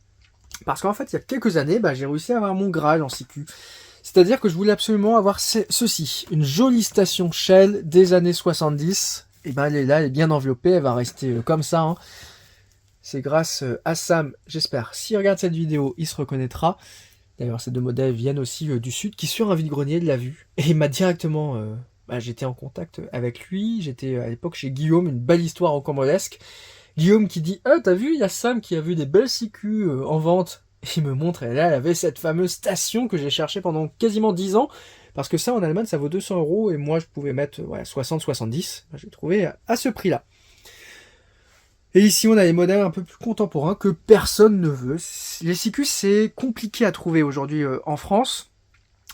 parce qu'en fait, il y a quelques années, j'ai réussi à avoir mon Graal en CQ. C'est-à-dire que je voulais absolument avoir ceci, une jolie station Shell des années 70. Et elle est là, elle est bien enveloppée, elle va rester comme ça, hein. C'est grâce à Sam, j'espère. S'il regarde cette vidéo, il se reconnaîtra. D'ailleurs, ces deux modèles viennent aussi du sud, qui sur un vide-grenier l'a vu. Et il m'a directement... j'étais en contact avec lui, j'étais à l'époque chez Guillaume, une belle histoire rocambolesque. Guillaume qui dit « Ah, t'as vu, il y a Sam qui a vu des belles CQ en vente. » Il me montre, et là, elle avait cette fameuse station que j'ai cherchée pendant quasiment 10 ans. Parce que ça, en Allemagne, ça vaut 200 €, et moi, je pouvais mettre 60-70. J'ai trouvé à ce prix-là. Et ici, on a les modèles un peu plus contemporains que personne ne veut. Les CQ, c'est compliqué à trouver aujourd'hui en France.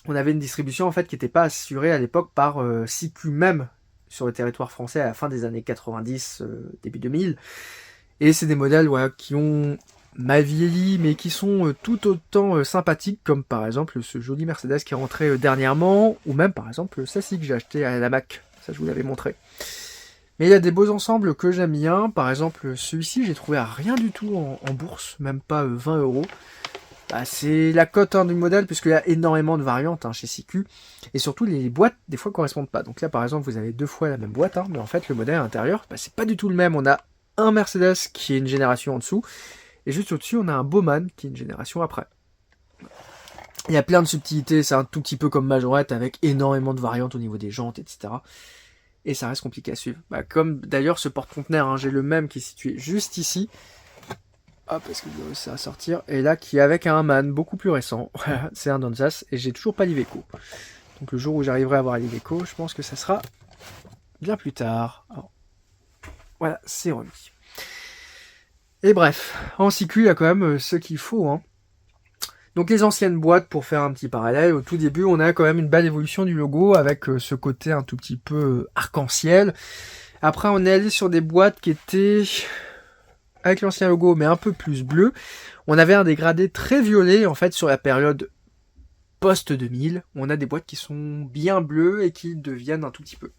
On avait une distribution, en fait, qui n'était pas assurée à l'époque par CQ même, sur le territoire français à la fin des années 90, début 2000. Et c'est des modèles qui ont mal vieilli, mais qui sont tout autant sympathiques, comme par exemple ce joli Mercedes qui est rentré dernièrement, ou même par exemple celle-ci que j'ai acheté à la Mac, ça je vous l'avais montré. Mais il y a des beaux ensembles que j'aime bien, par exemple celui-ci j'ai trouvé à rien du tout en bourse, même pas 20 €. C'est la cote du modèle, puisqu'il y a énormément de variantes chez CQ, et surtout les boîtes des fois correspondent pas. Donc là par exemple vous avez 2 fois la même boîte, mais en fait le modèle à l'intérieur, c'est pas du tout le même. On a un Mercedes qui est une génération en dessous, et juste au-dessus, on a un Bowman qui est une génération après. Il y a plein de subtilités, c'est un tout petit peu comme Majorette, avec énormément de variantes au niveau des jantes, etc. Et ça reste compliqué à suivre. Comme d'ailleurs ce porte-conteneur, j'ai le même qui est situé juste ici. Hop, est-ce que je vais réussir à sortir? Et là, qui est avec un Man beaucoup plus récent. Voilà, c'est un Donzas, et j'ai toujours pas l'Iveco. Donc le jour où j'arriverai à avoir l'Iveco, je pense que ça sera bien plus tard. Alors, voilà, c'est remis. Et bref, en CQ, il y a quand même ce qu'il faut, hein. Donc les anciennes boîtes, pour faire un petit parallèle, au tout début, on a quand même une belle évolution du logo, avec ce côté un tout petit peu arc-en-ciel. Après, on est allé sur des boîtes qui étaient avec l'ancien logo, mais un peu plus bleu. On avait un dégradé très violet, en fait, sur la période post-2000. On a des boîtes qui sont bien bleues et qui deviennent un tout petit peu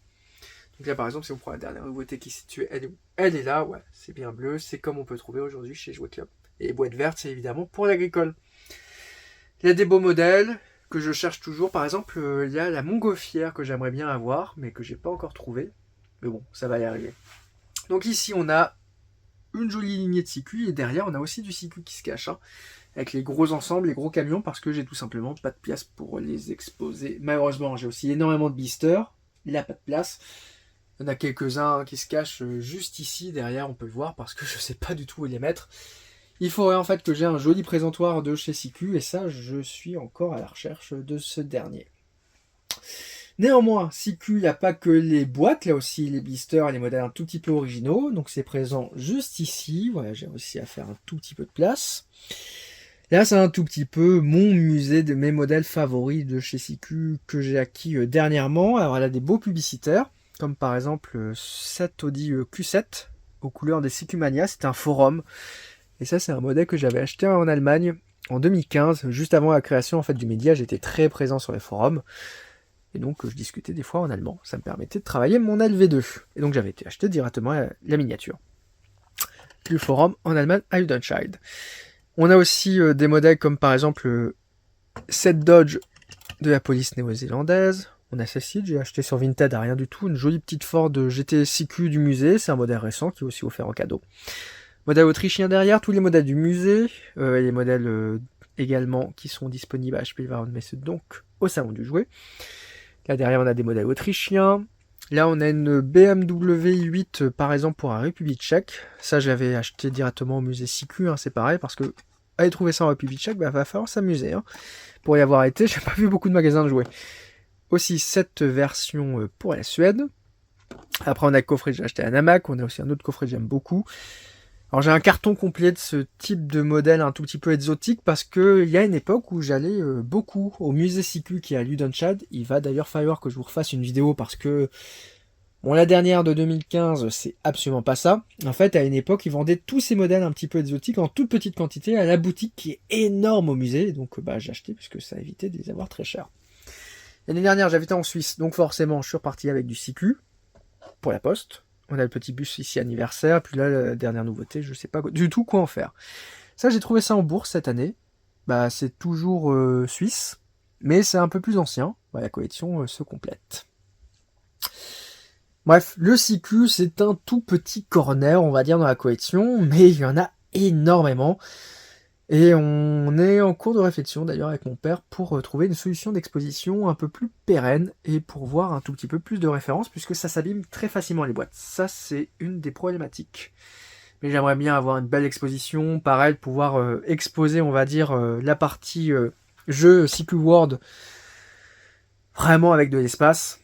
Donc là par exemple si on prend la dernière nouveauté qui est située, elle est où? Elle est là, ouais, c'est bien bleu, c'est comme on peut trouver aujourd'hui chez Jouet Club. Et les boîtes vertes c'est évidemment pour l'agricole. Il y a des beaux modèles que je cherche toujours, par exemple il y a la montgolfière que j'aimerais bien avoir mais que j'ai pas encore trouvé. Mais bon, ça va y arriver. Donc ici on a une jolie lignée de SICU et derrière on a aussi du SICU qui se cache, hein, avec les gros ensembles, les gros camions, parce que j'ai tout simplement pas de place pour les exposer. Malheureusement j'ai aussi énormément de blisters, il n'a pas de place. Il y en a quelques-uns qui se cachent juste ici, derrière on peut le voir, parce que je sais pas du tout où les mettre. Il faudrait en fait que j'ai un joli présentoir de chez SICU, et ça je suis encore à la recherche de ce dernier. Néanmoins, SICU, il n'y a pas que les boîtes, là aussi les blisters et les modèles un tout petit peu originaux, donc c'est présent juste ici, voilà, j'ai réussi à faire un tout petit peu de place. Là c'est un tout petit peu mon musée de mes modèles favoris de chez SICU que j'ai acquis dernièrement. Alors elle a des beaux publicitaires, comme par exemple cette Audi Q7 aux couleurs des SICU Mania, c'est un forum, et ça c'est un modèle que j'avais acheté en Allemagne en 2015, juste avant la création en fait du média, j'étais très présent sur les forums. Et donc je discutais des fois en allemand, ça me permettait de travailler mon LV2. Et donc j'avais été acheter directement la miniature du forum en Allemagne à Udenscheid. On a aussi des modèles comme par exemple cette Dodge de la police néo-zélandaise. On a celle-ci, j'ai acheté sur Vinted à rien du tout, une jolie petite Ford GT CQ du musée, c'est un modèle récent qui est aussi offert en cadeau. Modèle autrichien derrière, tous les modèles du musée, et les modèles également qui sont disponibles à HP Warenmesse, donc au salon du jouet. Là derrière on a des modèles autrichiens. Là on a une BMW 8 par exemple pour la République tchèque. Ça je l'avais acheté directement au musée SICU, hein, c'est pareil parce que aller trouver ça en République tchèque, bah, va falloir s'amuser. Hein. Pour y avoir été, j'ai pas vu beaucoup de magasins de jouets. Aussi cette version pour la Suède. Après on a le coffret que j'ai acheté à Namac, on a aussi un autre coffret que j'aime beaucoup. Alors j'ai un carton complet de ce type de modèle un tout petit peu exotique parce que il y a une époque où j'allais beaucoup au musée SICU qui est à Ludenscheid. Il va d'ailleurs falloir que je vous refasse une vidéo parce que bon, la dernière de 2015 c'est absolument pas ça. En fait à une époque ils vendaient tous ces modèles un petit peu exotiques en toute petite quantité à la boutique qui est énorme au musée. Donc j'ai acheté puisque ça évitait de les avoir très chers. L'année dernière j'habitais en Suisse donc forcément je suis reparti avec du SICU pour la poste. On a le petit bus ici anniversaire, puis là la dernière nouveauté, je sais pas du tout quoi en faire. Ça j'ai trouvé ça en bourse cette année. Bah c'est toujours suisse, mais c'est un peu plus ancien. Bah, la collection se complète. Bref, le SICU c'est un tout petit corner, on va dire, dans la collection, mais il y en a énormément. Et on est en cours de réflexion d'ailleurs avec mon père pour trouver une solution d'exposition un peu plus pérenne et pour voir un tout petit peu plus de références puisque ça s'abîme très facilement les boîtes. Ça c'est une des problématiques. Mais j'aimerais bien avoir une belle exposition, pareil, pouvoir exposer on va dire la partie jeu SICU World vraiment avec de l'espace.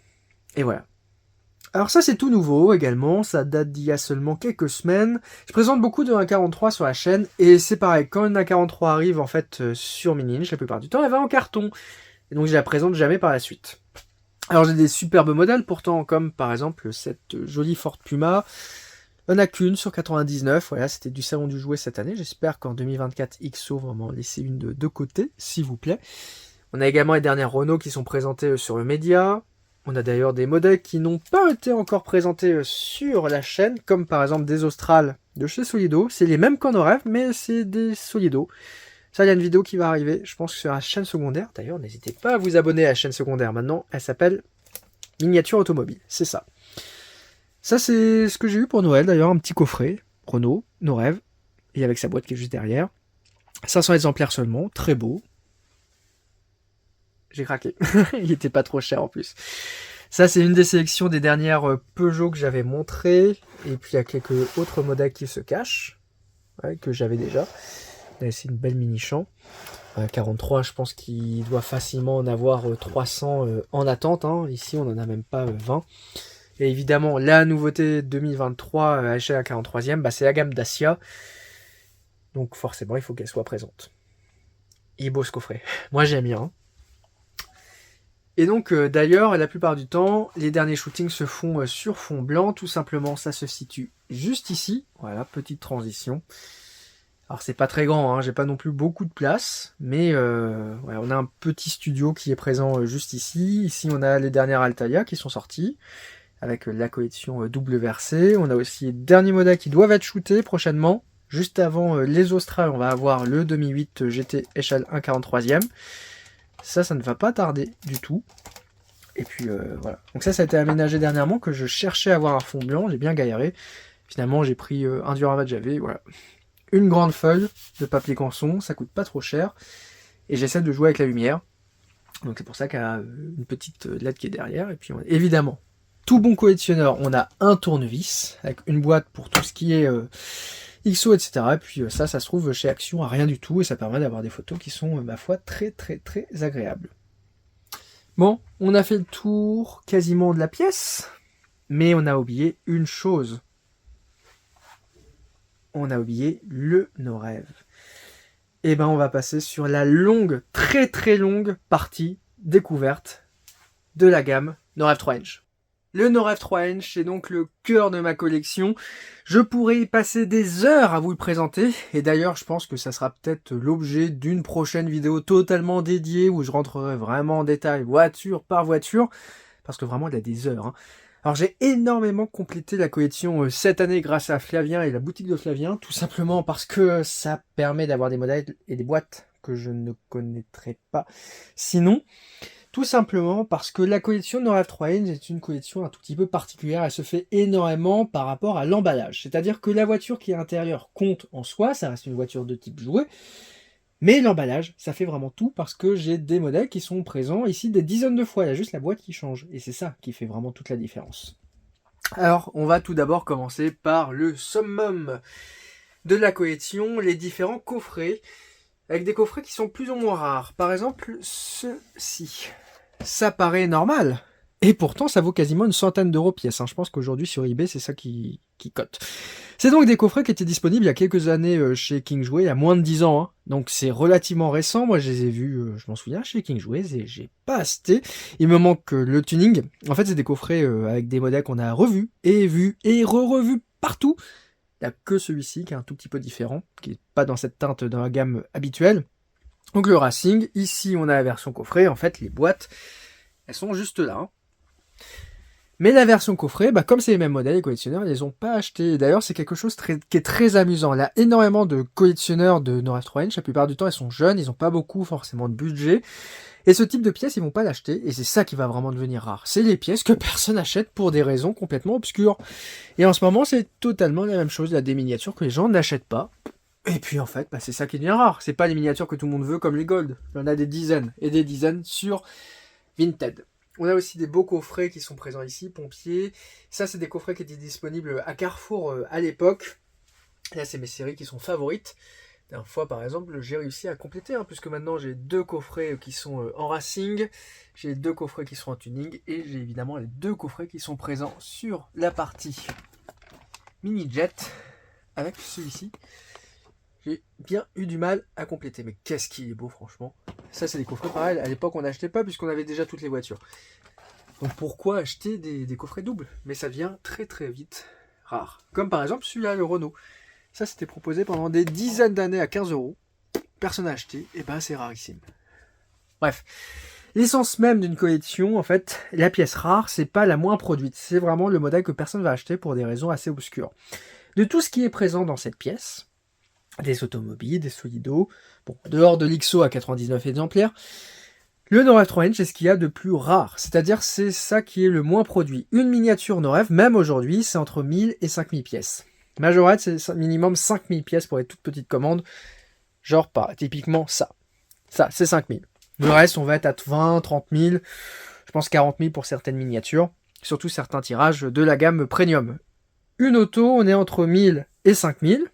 Et voilà. Alors ça c'est tout nouveau également, ça date d'il y a seulement quelques semaines. Je présente beaucoup de 1.43 sur la chaîne et c'est pareil, quand une 1.43 arrive en fait sur Mini-Inch, la plupart du temps elle va en carton. Et donc je la présente jamais par la suite. Alors j'ai des superbes modèles pourtant, comme par exemple cette jolie Ford Puma. On a qu'une sur 99, voilà, c'était du salon du jouet cette année. J'espère qu'en 2024 XO va m'en laisser une de côté, s'il vous plaît. On a également les dernières Renault qui sont présentées sur le média. On a d'ailleurs des modèles qui n'ont pas été encore présentés sur la chaîne, comme par exemple des Austral de chez Solido. C'est les mêmes qu'en rêve, mais c'est des Solido. Ça, il y a une vidéo qui va arriver, je pense, sur la chaîne secondaire. D'ailleurs, n'hésitez pas à vous abonner à la chaîne secondaire maintenant. Elle s'appelle Miniature Automobile, c'est ça. Ça, c'est ce que j'ai eu pour Noël, d'ailleurs, un petit coffret, Renault, nos rêves, et avec sa boîte qui est juste derrière. 500 exemplaires seulement, très beau. J'ai craqué. Il était pas trop cher en plus. Ça, c'est une des sélections des dernières Peugeot que j'avais montrées. Et puis, il y a quelques autres modèles qui se cachent. Ouais, que j'avais déjà. Là, c'est une belle mini-champ. 43, je pense qu'il doit facilement en avoir 300 en attente. Hein. Ici, on n'en a même pas 20. Et évidemment, la nouveauté 2023 à l'échelle à 43e, bah, c'est la gamme Dacia. Donc, forcément, il faut qu'elle soit présente. Il est beau ce coffret. Moi, j'aime bien. Hein. Et donc d'ailleurs, la plupart du temps, les derniers shootings se font sur fond blanc. Tout simplement, ça se situe juste ici. Voilà, petite transition. Alors c'est pas très grand, hein, j'ai pas non plus beaucoup de place. Mais voilà, on a un petit studio qui est présent juste ici. Ici, on a les dernières Altaïa qui sont sorties. avec la collection double versée. On a aussi les derniers modèles qui doivent être shootés prochainement. Juste avant les Australes, on va avoir le 2008 GT échelle 1/43e. Ça ne va pas tarder du tout. Et puis voilà. Donc ça a été aménagé dernièrement, que je cherchais à avoir un fond blanc, j'ai bien galéré. Finalement, j'ai pris un diorama de Javé, voilà. Une grande feuille de papier canson, ça coûte pas trop cher. Et j'essaie de jouer avec la lumière. Donc c'est pour ça qu'il y a une petite LED qui est derrière. Et puis évidemment, tout bon collectionneur, on a un tournevis avec une boîte pour tout ce qui est XO, etc. Et puis ça se trouve chez Action à rien du tout. Et ça permet d'avoir des photos qui sont, ma foi, très agréables. Bon, on a fait le tour quasiment de la pièce. Mais on a oublié une chose. On a oublié le No Rêve. Et ben on va passer sur la longue, très longue partie découverte de la gamme No Rêve 3 inch. Le No Rêve 3 inch, c'est donc le cœur de ma collection. Je pourrais y passer des heures à vous le présenter. Et d'ailleurs, je pense que ça sera peut-être l'objet d'une prochaine vidéo totalement dédiée où je rentrerai vraiment en détail voiture par voiture. Parce que vraiment, il y a des heures. Alors j'ai énormément complété la collection cette année grâce à Flavien et la boutique de Flavien, tout simplement parce que ça permet d'avoir des modèles et des boîtes que je ne connaîtrais pas sinon. Tout simplement parce que la collection No Rêve 3 inch est une collection un tout petit peu particulière, elle se fait énormément par rapport à l'emballage. C'est-à-dire que la voiture qui est à l'intérieur compte en soi, ça reste une voiture de type jouet, mais l'emballage, ça fait vraiment tout parce que j'ai des modèles qui sont présents ici des dizaines de fois. Il y a juste la boîte qui change. Et c'est ça qui fait vraiment toute la différence. Alors, on va tout d'abord commencer par le summum de la collection, les différents coffrets. Avec des coffrets qui sont plus ou moins rares. Par exemple, ceci. Ça paraît normal. Et pourtant, ça vaut quasiment une centaine d'euros pièce. Je pense qu'aujourd'hui, sur eBay, c'est ça qui cote. C'est donc des coffrets qui étaient disponibles il y a quelques années chez King Jouet, il y a moins de 10 ans. Donc c'est relativement récent. Moi, je les ai vus, je m'en souviens, chez King Jouet, et j'ai pas acheté. Il me manque le tuning. En fait, c'est des coffrets avec des modèles qu'on a revus et revus partout. Il n'y a que celui-ci qui est un tout petit peu différent, qui n'est pas dans cette teinte dans la gamme habituelle. Donc le Racing, ici on a la version coffret, en fait les boîtes, elles sont juste là. Mais la version coffret, comme c'est les mêmes modèles, les collectionneurs, ils les ont pas achetés. D'ailleurs, c'est quelque chose qui est très amusant. Là, énormément de collectionneurs de No Rêve 3 inch, la plupart du temps, ils sont jeunes, ils n'ont pas beaucoup forcément de budget. Et ce type de pièces, ils vont pas l'acheter, et c'est ça qui va vraiment devenir rare. C'est les pièces que personne n'achète pour des raisons complètement obscures. Et en ce moment, c'est totalement la même chose. Il y a des miniatures que les gens n'achètent pas. Et puis en fait, c'est ça qui devient rare. C'est pas les miniatures que tout le monde veut comme les Gold. Il y en a des dizaines et des dizaines sur Vinted. On a aussi des beaux coffrets qui sont présents ici, pompiers. Ça, c'est des coffrets qui étaient disponibles à Carrefour à l'époque. Là, c'est mes séries qui sont favorites. La dernière fois, par exemple, j'ai réussi à compléter, puisque maintenant j'ai 2 coffrets qui sont en racing, j'ai 2 coffrets qui sont en tuning, et j'ai évidemment les 2 coffrets qui sont présents sur la partie mini-jet, avec celui-ci. J'ai bien eu du mal à compléter, mais qu'est-ce qu'il est beau, franchement. Ça, c'est des coffrets pareils. À l'époque, on n'achetait pas, puisqu'on avait déjà toutes les voitures. Donc pourquoi acheter des coffrets doubles? Mais ça devient très vite rare. Comme par exemple celui-là, le Renault. Ça, c'était proposé pendant des dizaines d'années à 15 euros. Personne n'a acheté, et c'est rarissime. Bref, l'essence même d'une collection, en fait, la pièce rare, c'est pas la moins produite. C'est vraiment le modèle que personne va acheter pour des raisons assez obscures. De tout ce qui est présent dans cette pièce, des automobiles, des solidos, dehors de l'XO à 99 exemplaires, le No Rêve 3 inch, c'est ce qu'il y a de plus rare. C'est-à-dire, c'est ça qui est le moins produit. Une miniature No Rêve, même aujourd'hui, c'est entre 1000 et 5000 pièces. Majorette, c'est minimum 5000 pièces pour les toutes petites commandes. Genre, typiquement ça. Ça, c'est 5000. Le reste, on va être à 20, 30 000. Je pense 40 000 pour certaines miniatures. Surtout certains tirages de la gamme Premium. Une auto, on est entre 1000 et 5000.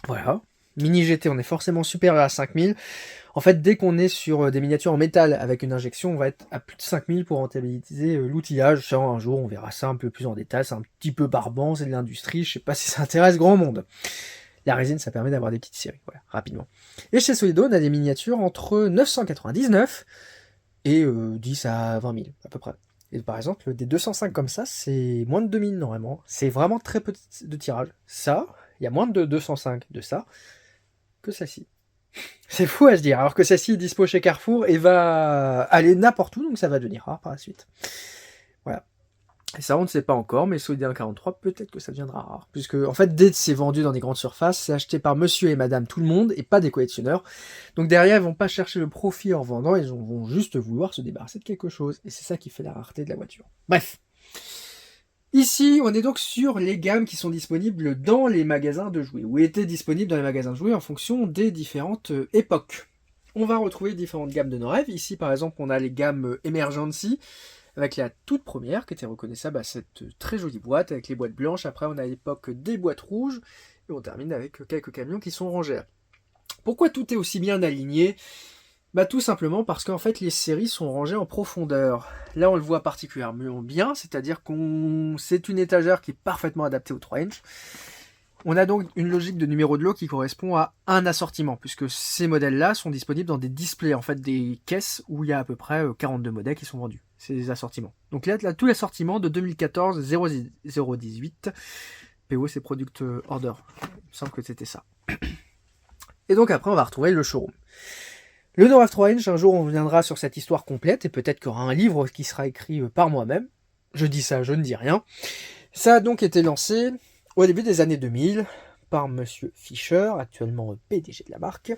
Voilà. Mini GT, on est forcément supérieur à 5000. En fait, dès qu'on est sur des miniatures en métal avec une injection, on va être à plus de 5000 pour rentabiliser l'outillage. Ça, un jour, on verra ça un peu plus en détail. C'est un petit peu barbant, c'est de l'industrie. Je sais pas si ça intéresse grand monde. La résine, ça permet d'avoir des petites séries, voilà, rapidement. Et chez Solido, on a des miniatures entre 999 et 10 à 20 000, à peu près. Et par exemple, des 205 comme ça, c'est moins de 2000 normalement. C'est vraiment très petit de tirage. Ça, il y a moins de 205 de ça que celle-ci. C'est fou à se dire, alors que celle-ci est dispo chez Carrefour et va aller n'importe où, donc ça va devenir rare par la suite. Voilà. Et ça, on ne sait pas encore, mais Saudi 143, peut-être que ça deviendra rare. Puisque, en fait, dès que c'est vendu dans des grandes surfaces, c'est acheté par monsieur et madame tout le monde, et pas des collectionneurs. Donc derrière, ils vont pas chercher le profit en vendant, ils vont juste vouloir se débarrasser de quelque chose. Et c'est ça qui fait la rareté de la voiture. Bref. Ici, on est donc sur les gammes qui sont disponibles dans les magasins de jouets, ou étaient disponibles dans les magasins de jouets en fonction des différentes époques. On va retrouver différentes gammes de nos rêves. Ici, par exemple, on a les gammes Emergency, avec la toute première, qui était reconnaissable à cette très jolie boîte, avec les boîtes blanches. Après, on a à l'époque des boîtes rouges, et on termine avec quelques camions qui sont rangés. Pourquoi tout est aussi bien aligné ? Bah tout simplement parce qu'en fait les séries sont rangées en profondeur. Là on le voit particulièrement bien, c'est-à-dire c'est une étagère qui est parfaitement adaptée au 3 inch. On a donc une logique de numéro de lot qui correspond à un assortiment, puisque ces modèles-là sont disponibles dans des displays, en fait des caisses où il y a à peu près 42 modèles qui sont vendus. C'est des assortiments. Donc là tout l'assortiment de 2014 018, PO c'est Product Order. Il me semble que c'était ça. Et donc après on va retrouver le showroom. Le Noref 3 inch, un jour on reviendra sur cette histoire complète, et peut-être qu'il y aura un livre qui sera écrit par moi-même. Je dis ça, je ne dis rien. Ça a donc été lancé au début des années 2000 par Monsieur Fischer, actuellement PDG de la marque,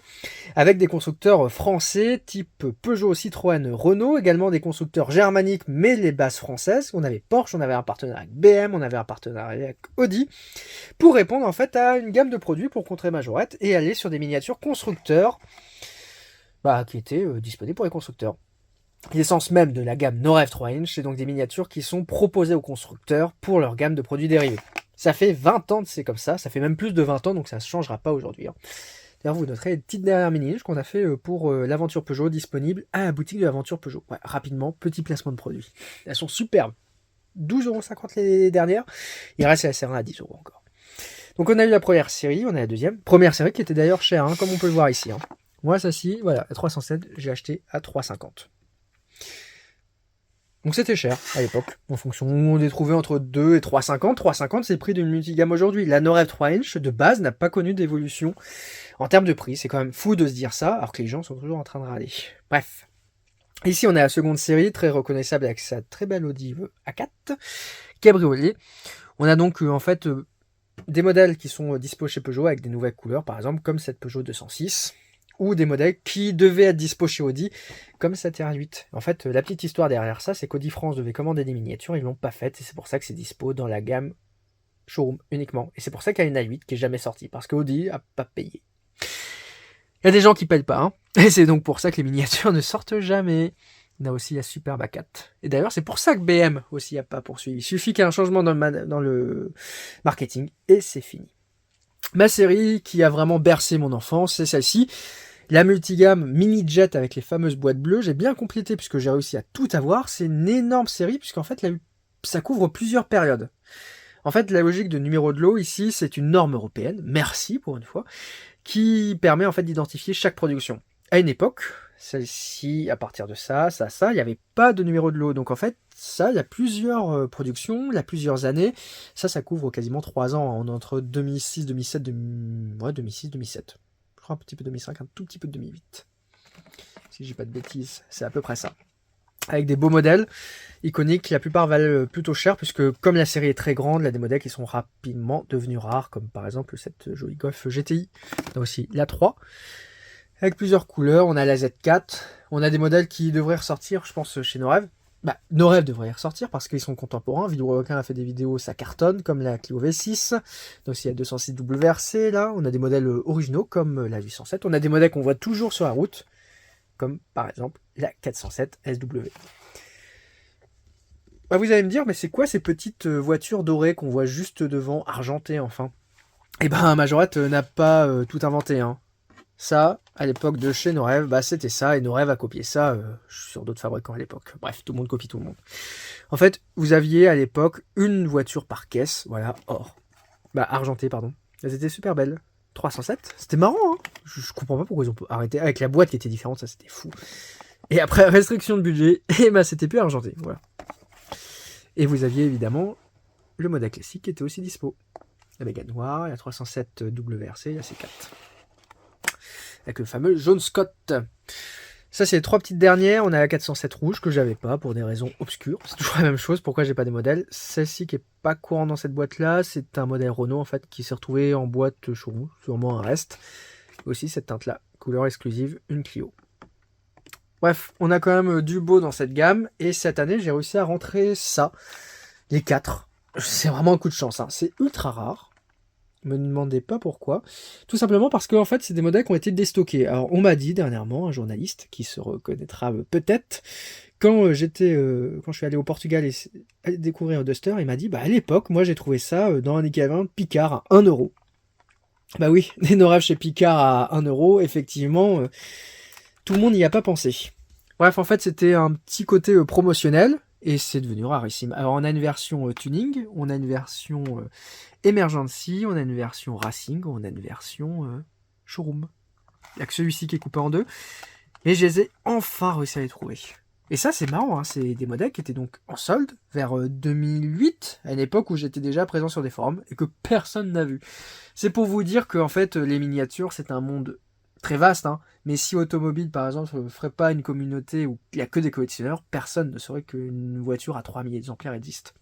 avec des constructeurs français type Peugeot, Citroën, Renault, également des constructeurs germaniques mais les bases françaises. On avait Porsche, on avait un partenariat avec BM, on avait un partenariat avec Audi, pour répondre en fait à une gamme de produits pour contrer Majorette et aller sur des miniatures constructeurs qui étaient disponibles pour les constructeurs. L'essence même de la gamme Noref 3 inch, c'est donc des miniatures qui sont proposées aux constructeurs pour leur gamme de produits dérivés. Ça fait 20 ans que c'est comme ça fait même plus de 20 ans, donc ça ne changera pas aujourd'hui. D'ailleurs, vous noterez les petites dernières mini qu'on a fait pour l'aventure Peugeot, disponible à la boutique de l'aventure Peugeot. Ouais, rapidement, petit placement de produits. Elles sont superbes. 12,50€ les dernières. Il reste la série à 10€ encore. Donc on a eu la première série, on a la deuxième. Première série qui était d'ailleurs chère, comme on peut le voir ici. Moi, celle-ci, voilà, à 307, j'ai acheté à 3,50. Donc c'était cher à l'époque, en fonction, on les trouvait entre 2 et 3,50. 3,50 c'est le prix d'une multigamme aujourd'hui. La Noref 3 inch de base n'a pas connu d'évolution en termes de prix. C'est quand même fou de se dire ça, alors que les gens sont toujours en train de râler. Bref. Ici on a la seconde série, très reconnaissable avec sa très belle Audi A4, cabriolet. On a donc en fait des modèles qui sont dispo chez Peugeot avec des nouvelles couleurs, par exemple comme cette Peugeot 206. Ou des modèles qui devaient être dispo chez Audi, comme cette R8. En fait, la petite histoire derrière ça, c'est qu'Audi France devait commander des miniatures, ils l'ont pas faites, et c'est pour ça que c'est dispo dans la gamme showroom uniquement. Et c'est pour ça qu'il y a une A8 qui est jamais sortie, parce qu'Audi a pas payé. Il y a des gens qui payent pas, et c'est donc pour ça que les miniatures ne sortent jamais. On a aussi la Superbe A4. Et d'ailleurs, c'est pour ça que BM aussi a pas poursuivi. Il suffit qu'il y ait un changement dans le marketing, et c'est fini. Ma série qui a vraiment bercé mon enfance, c'est celle-ci. La multigamme Mini Jet avec les fameuses boîtes bleues, j'ai bien complété puisque j'ai réussi à tout avoir. C'est une énorme série puisqu'en fait ça couvre plusieurs périodes. En fait, la logique de numéro de lot ici, c'est une norme européenne, merci pour une fois, qui permet en fait d'identifier chaque production. À une époque, celle-ci, à partir de ça, il n'y avait pas de numéro de lot. Donc en fait, ça, il y a plusieurs productions, il y a plusieurs années. Ça couvre quasiment 3 ans, entre 2006, 2007, 2006, 2007. Je crois un petit peu 2005, un tout petit peu de 2008. Si j'ai pas de bêtises, c'est à peu près ça. Avec des beaux modèles iconiques, la plupart valent plutôt cher, puisque comme la série est très grande, il y a des modèles qui sont rapidement devenus rares, comme par exemple cette jolie Golf GTI. On a aussi la 3. Avec plusieurs couleurs, on a la Z4, on a des modèles qui devraient ressortir, je pense, chez Noref. Noref devrait y ressortir parce qu'ils sont contemporains. Vidéo-Requin a fait des vidéos, ça cartonne, comme la Clio V6. Donc il y a 206 WRC là. On a des modèles originaux comme la 807. On a des modèles qu'on voit toujours sur la route, comme par exemple la 407 SW. Vous allez me dire, mais c'est quoi ces petites voitures dorées qu'on voit juste devant, argentées enfin ? Majorette n'a pas tout inventé, Ça, à l'époque de chez Noref, c'était ça, et Noref a copié ça sur d'autres fabricants à l'époque. Bref, tout le monde copie tout le monde. En fait, vous aviez à l'époque une voiture par caisse, voilà, or. Argentée, pardon. Elles étaient super belles. 307, c'était marrant, je comprends pas pourquoi ils ont arrêté. Avec la boîte qui était différente, ça c'était fou. Et après, restriction de budget, et c'était plus argenté, voilà. Et vous aviez évidemment le modèle classique qui était aussi dispo. La Mégane noire, la 307 WRC, la C4. Avec le fameux jaune Scott. Ça, c'est les 3 petites dernières. On a la 407 rouge que j'avais pas pour des raisons obscures. C'est toujours la même chose. Pourquoi j'ai pas des modèles? Celle-ci qui est pas courante dans cette boîte-là, c'est un modèle Renault en fait qui s'est retrouvé en boîte showroom, sûrement un reste. Aussi cette teinte-là, couleur exclusive, une Clio. Bref, on a quand même du beau dans cette gamme. Et cette année, j'ai réussi à rentrer ça, les 4. C'est vraiment un coup de chance. Hein. C'est ultra rare. Me demandez pas pourquoi. Tout simplement parce que en fait, c'est des modèles qui ont été déstockés. Alors, on m'a dit dernièrement, un journaliste qui se reconnaîtra peut-être, quand je suis allé au Portugal et découvrir un Duster, il m'a dit, à l'époque, moi j'ai trouvé ça dans un équivalent Picard à 1 euro. Bah oui, des no-rêves chez Picard à 1 euro, effectivement, tout le monde n'y a pas pensé. Bref, en fait, c'était un petit côté promotionnel, et c'est devenu rarissime. Alors, on a une version tuning, on a une version Emergency, on a une version Racing, on a une version Showroom. Il n'y a que celui-ci qui est coupé en deux, mais je les ai enfin réussi à les trouver. Et ça, c'est marrant, hein, c'est des modèles qui étaient donc en solde vers 2008, à une époque où j'étais déjà présent sur des forums et que personne n'a vu. C'est pour vous dire que en fait, les miniatures, c'est un monde très vaste, hein, mais si Automobile, par exemple, ne ferait pas une communauté où il n'y a que des collectionneurs, personne ne saurait qu'une voiture à 3000 exemplaires existe.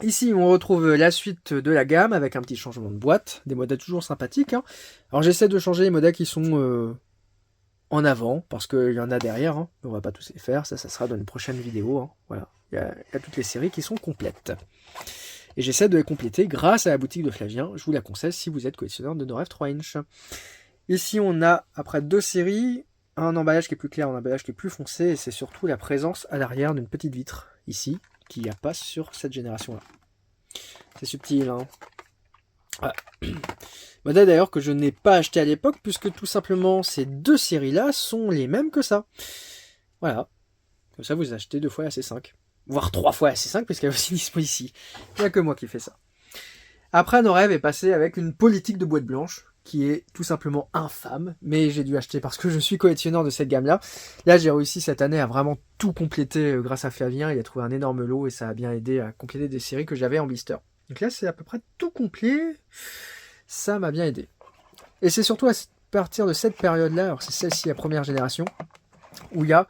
Ici, on retrouve la suite de la gamme avec un petit changement de boîte, des modèles toujours sympathiques. Hein. Alors j'essaie de changer les modèles qui sont en avant, parce qu'il y en a derrière, hein. On va pas tous les faire, ça sera dans une prochaine vidéo. Hein. Voilà, il y a toutes les séries qui sont complètes. Et j'essaie de les compléter grâce à la boutique de Flavien, je vous la conseille si vous êtes collectionneur de no-rêve 3 inch. Ici, on a, après 2 séries, un emballage qui est plus clair, un emballage qui est plus foncé, et c'est surtout la présence à l'arrière d'une petite vitre, ici, qu'il n'y a pas sur cette génération-là. C'est subtil, hein. Voilà. Modèle d'ailleurs que je n'ai pas acheté à l'époque, puisque tout simplement ces 2 séries-là sont les mêmes que ça. Voilà. Comme ça, vous achetez 2 fois la C5. Voire 3 fois la C5, puisqu'elle est aussi dispo ici. Il n'y a que moi qui fais ça. Après, no-rêve est passé avec une politique de boîte blanche, qui est tout simplement infâme, mais j'ai dû acheter parce que je suis collectionneur de cette gamme-là. Là, j'ai réussi cette année à vraiment tout compléter grâce à Flavien. Il a trouvé un énorme lot et ça a bien aidé à compléter des séries que j'avais en blister. Donc là, c'est à peu près tout complet. Ça m'a bien aidé. Et c'est surtout à partir de cette période-là, alors c'est celle-ci, la première génération, où il y a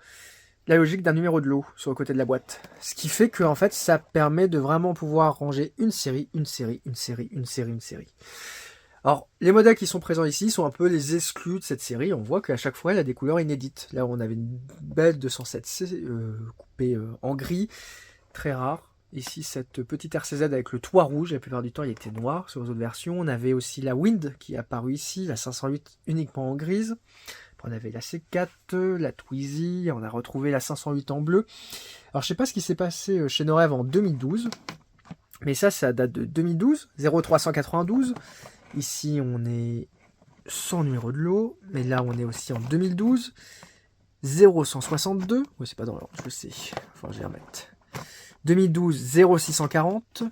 la logique d'un numéro de lot sur le côté de la boîte. Ce qui fait que en fait, ça permet de vraiment pouvoir ranger une série, une série, une série, une série, une série. Alors, les modèles qui sont présents ici sont un peu les exclus de cette série. On voit qu'à chaque fois, elle a des couleurs inédites. Là, on avait une belle 207C coupée en gris, très rare. Ici, cette petite RCZ avec le toit rouge. La plupart du temps, il était noir sur les autres versions. On avait aussi la Wind qui est apparue ici, la 508 uniquement en grise. Après, on avait la C4, la Twizy. On a retrouvé la 508 en bleu. Alors, je sais pas ce qui s'est passé chez no-rêve en 2012. Mais ça date de 2012. 0392. Ici, on est sans numéro de lot, mais là, on est aussi en 2012. 0162, oui, c'est pas dans l'ordre, je sais, enfin, je vais remettre. 2012, 0640.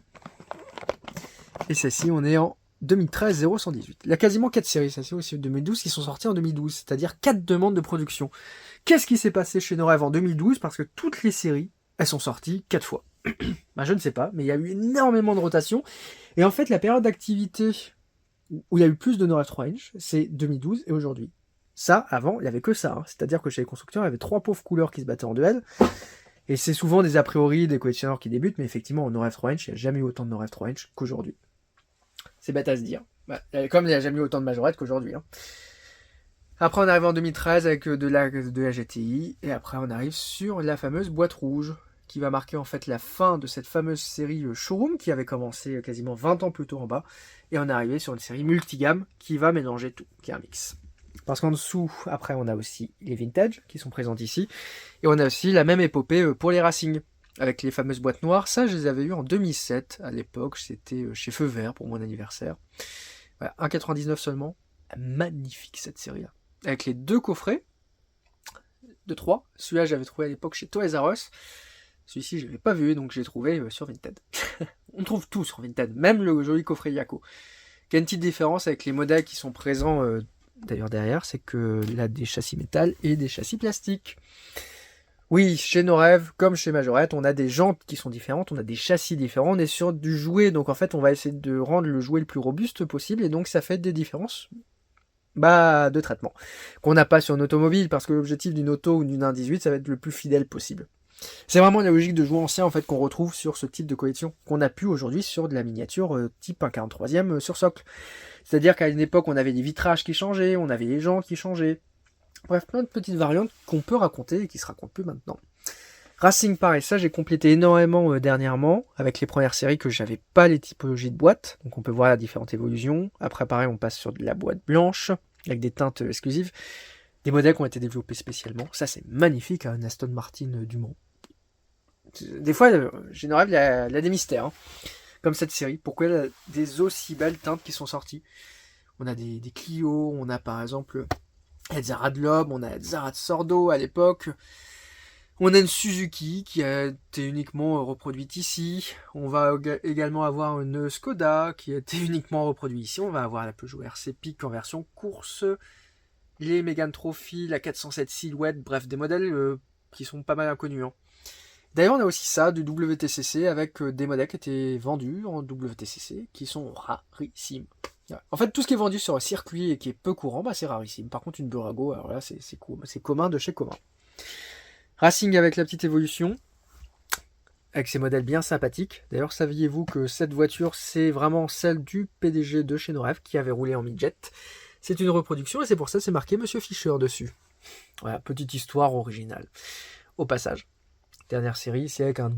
Et celle-ci, on est en 2013, 0118. Il y a quasiment 4 séries, ça c'est aussi 2012, qui sont sorties en 2012, c'est-à-dire 4 demandes de production. Qu'est-ce qui s'est passé chez no-rêve en 2012? Parce que toutes les séries, elles sont sorties 4 fois. Je ne sais pas, mais il y a eu énormément de rotation. Et en fait, la période d'activité où il y a eu plus de no-rêve 3 inch, c'est 2012 et aujourd'hui. Ça, avant, il n'y avait que ça. Hein. C'est-à-dire que chez les constructeurs, il y avait 3 pauvres couleurs qui se battaient en duel. Et c'est souvent des a priori, des collectionneurs qui débutent, mais effectivement, en no-rêve 3 inch, il n'y a jamais eu autant de no-rêve 3 inch qu'aujourd'hui. C'est bête à se dire. Comme il n'y a jamais eu autant de majorettes qu'aujourd'hui. Hein. Après, on arrive en 2013 avec de la GTI, et après, on arrive sur la fameuse boîte rouge, qui va marquer en fait la fin de cette fameuse série Showroom, qui avait commencé quasiment 20 ans plus tôt en bas, et on est arrivé sur une série multigamme qui va mélanger tout, qui est un mix. Parce qu'en dessous, après, on a aussi les vintage qui sont présentes ici, et on a aussi la même épopée pour les Racing, avec les fameuses boîtes noires. Ça, je les avais eues en 2007, à l'époque, c'était chez Feu Vert pour mon anniversaire. Voilà, 1,99 seulement, magnifique cette série-là. Avec les 2 coffrets, de 3, celui-là j'avais trouvé à l'époque chez Toys R Us, celui-ci je ne l'avais pas vu, donc je l'ai trouvé sur Vinted. On trouve tout sur Vinted, même le joli coffret Yako. Il y a une petite différence avec les modèles qui sont présents d'ailleurs derrière, c'est que là des châssis métal et des châssis plastiques. Oui, chez no-rêve, comme chez Majorette, on a des jantes qui sont différentes, on a des châssis différents, on est sur du jouet, donc en fait on va essayer de rendre le jouet le plus robuste possible, et donc ça fait des différences de traitement, qu'on n'a pas sur une automobile, parce que l'objectif d'une auto ou d'une 1.18, ça va être le plus fidèle possible. C'est vraiment la logique de jouer ancien en fait qu'on retrouve sur ce type de collection, qu'on a pu aujourd'hui sur de la miniature type 1.43e sur socle. C'est-à-dire qu'à une époque, on avait des vitrages qui changeaient, on avait les gens qui changeaient. Bref, plein de petites variantes qu'on peut raconter et qui se racontent plus maintenant. Racing, pareil, ça j'ai complété énormément dernièrement, avec les premières séries que j'avais pas les typologies de boîtes, donc on peut voir la différentes évolutions. Après pareil, on passe sur de la boîte blanche, avec des teintes exclusives, des modèles qui ont été développés spécialement. Ça c'est magnifique, hein, une Aston Martin Dumont. Des fois, Générale, il y a des mystères, hein, comme cette série. Pourquoi il y a des aussi belles teintes qui sont sorties? On a des Clio, on a par exemple la Zara de l'Aube, on a la Zara de Sordo à l'époque. On a une Suzuki qui a été uniquement reproduite ici. On va également avoir une Skoda qui a été uniquement reproduite ici. On va avoir la Peugeot RC Pic en version course, les Mégane Trophy, la 407 Silhouette, bref, des modèles qui sont pas mal inconnus. Hein. D'ailleurs, on a aussi ça du WTCC avec des modèles qui étaient vendus en WTCC qui sont rarissimes. En fait, tout ce qui est vendu sur un circuit et qui est peu courant, c'est rarissime. Par contre, une Burago, alors là, c'est commun de chez commun. Racing avec la petite évolution, avec ses modèles bien sympathiques. D'ailleurs, saviez-vous que cette voiture, c'est vraiment celle du PDG de chez Norev qui avait roulé en midget. C'est une reproduction et c'est pour ça que c'est marqué Monsieur Fischer dessus. Voilà, petite histoire originale. Au passage, dernière série, c'est avec un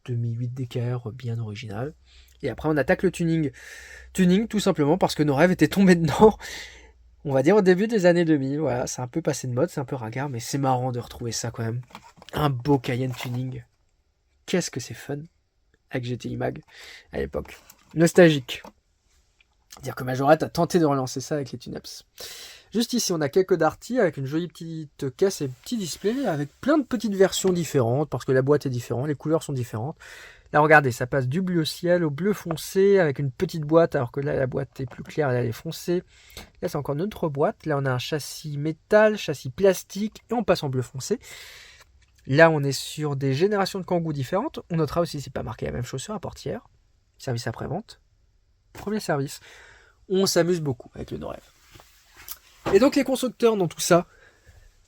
2008 DKR bien original. Et après, on attaque le tuning. Tuning, tout simplement parce que Norev était tombé dedans. On va dire au début des années 2000, voilà, c'est un peu passé de mode, c'est un peu ringard, mais c'est marrant de retrouver ça quand même. Un beau Cayenne tuning. Qu'est-ce que c'est fun avec GTI Mag à l'époque. Nostalgique. Dire que Majorette a tenté de relancer ça avec les tune-ups. Juste ici, on a quelques Darty avec une jolie petite caisse et petit display avec plein de petites versions différentes parce que la boîte est différente, les couleurs sont différentes. Là, regardez, ça passe du bleu ciel au bleu foncé avec une petite boîte, alors que là, la boîte est plus claire, elle est foncée. Là, c'est encore notre boîte. Là, on a un châssis métal, châssis plastique, et on passe en bleu foncé. Là, on est sur des générations de Kangoo différentes. On notera aussi, c'est pas marqué la même chose sur la portière. Service après-vente. Premier service. On s'amuse beaucoup avec le Norev. Et donc, les constructeurs dans tout ça.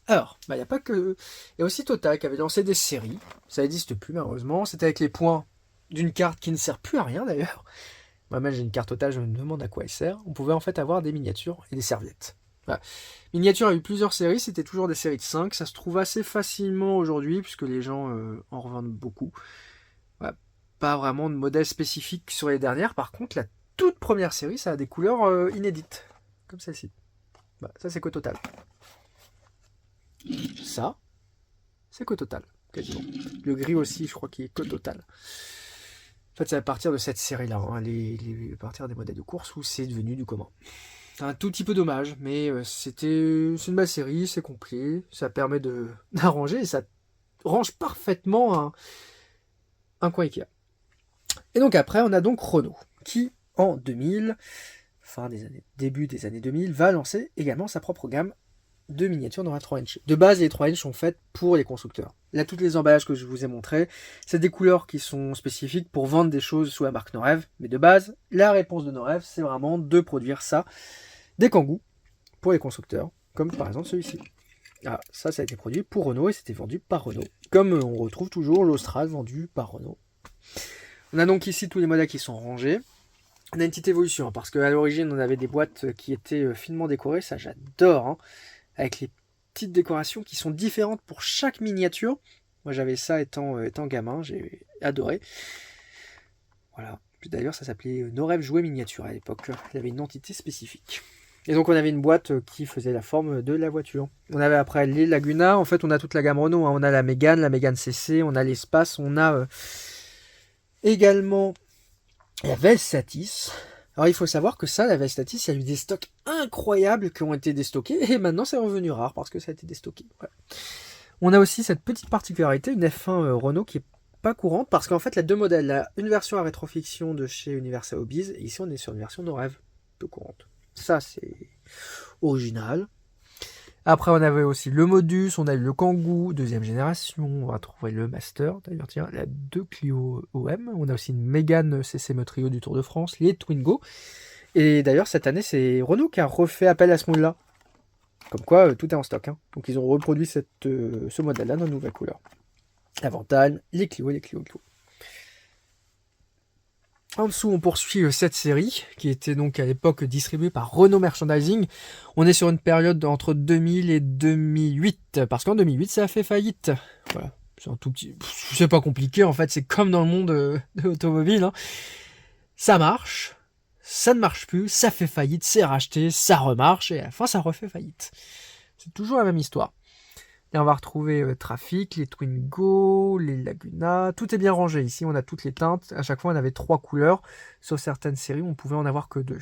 Alors, il n'y a pas que... Il y a aussi Total qui avait lancé des séries. Ça n'existe plus, malheureusement. C'était avec les points d'une carte qui ne sert plus à rien, d'ailleurs. Moi-même, j'ai une carte Total, je me demande à quoi elle sert. On pouvait en fait avoir des miniatures et des serviettes. Voilà. Miniatures a eu plusieurs séries. C'était toujours des séries de 5. Ça se trouve assez facilement aujourd'hui, puisque les gens en revendent beaucoup. Voilà. Pas vraiment de modèle spécifique sur les dernières. Par contre, la toute première série, ça a des couleurs inédites. Comme celle-ci. Voilà. Ça, c'est qu'au Total. Ça, c'est qu'au Total, quasiment. Le gris aussi, je crois qu'il est qu'au Total. En fait, c'est à partir de cette série-là, hein, à partir des modèles de course où c'est devenu du commun. C'est un tout petit peu dommage, mais c'est une belle série, c'est complet, ça permet d'arranger et ça range parfaitement un coin Ikea. Et donc après, on a donc Renault, qui en 2000, début des années 2000, va lancer également sa propre gamme de miniatures dans la 3 inch. De base, les 3 inch sont faites pour les constructeurs. Là, tous les emballages que je vous ai montrés, c'est des couleurs qui sont spécifiques pour vendre des choses sous la marque Norev. Mais de base, la réponse de Norev, c'est vraiment de produire ça, des Kangoo, pour les constructeurs, comme par exemple celui-ci. Ah, ça a été produit pour Renault et c'était vendu par Renault. Comme on retrouve toujours l'Austral vendu par Renault. On a donc ici tous les modèles qui sont rangés. On a une petite évolution, parce qu'à l'origine, on avait des boîtes qui étaient finement décorées, ça j'adore, hein, avec les petites décorations qui sont différentes pour chaque miniature. Moi j'avais ça étant gamin, j'ai adoré. Voilà. D'ailleurs ça s'appelait Norev Jouet Miniature à l'époque. Il y avait une entité spécifique. Et donc on avait une boîte qui faisait la forme de la voiture. On avait après les Laguna, en fait on a toute la gamme Renault. Hein. On a la Mégane CC, on a l'Espace, on a également la Velsatis. Alors il faut savoir que ça, la Velsatis, il y a eu des stocks incroyables qui ont été déstockés et maintenant c'est revenu rare parce que ça a été déstocké. Voilà. On a aussi cette petite particularité, une F1 Renault qui est pas courante parce qu'en fait il y a deux modèles. Là, une version à rétrofiction de chez Universal Hobbies et ici on est sur une version Norev, peu courante. Ça c'est original. Après on avait aussi le Modus, on a eu le Kangoo, deuxième génération, on va trouver le Master, d'ailleurs tiens, la 2 Clio OM, on a aussi une Mégane CC Trio du Tour de France, les Twingo, et d'ailleurs cette année c'est Renault qui a refait appel à ce modèle-là. Comme quoi, tout est en stock. Hein. Donc ils ont reproduit ce modèle-là dans une nouvelle couleur. La Ventane, les Clio, les Clio, les Clio. En dessous, on poursuit cette série, qui était donc à l'époque distribuée par Renault Merchandising. On est sur une période entre 2000 et 2008, parce qu'en 2008, ça a fait faillite. Voilà, c'est un tout petit... C'est pas compliqué, en fait, c'est comme dans le monde de l'automobile. Hein. Ça marche, ça ne marche plus, ça fait faillite, c'est racheté, ça remarche, et à la fin, ça refait faillite. C'est toujours la même histoire. Et on va retrouver Trafic, les Twingo, les Laguna, tout est bien rangé. Ici, on a toutes les teintes. À chaque fois, on avait 3 couleurs, sauf certaines séries, on pouvait en avoir que 2.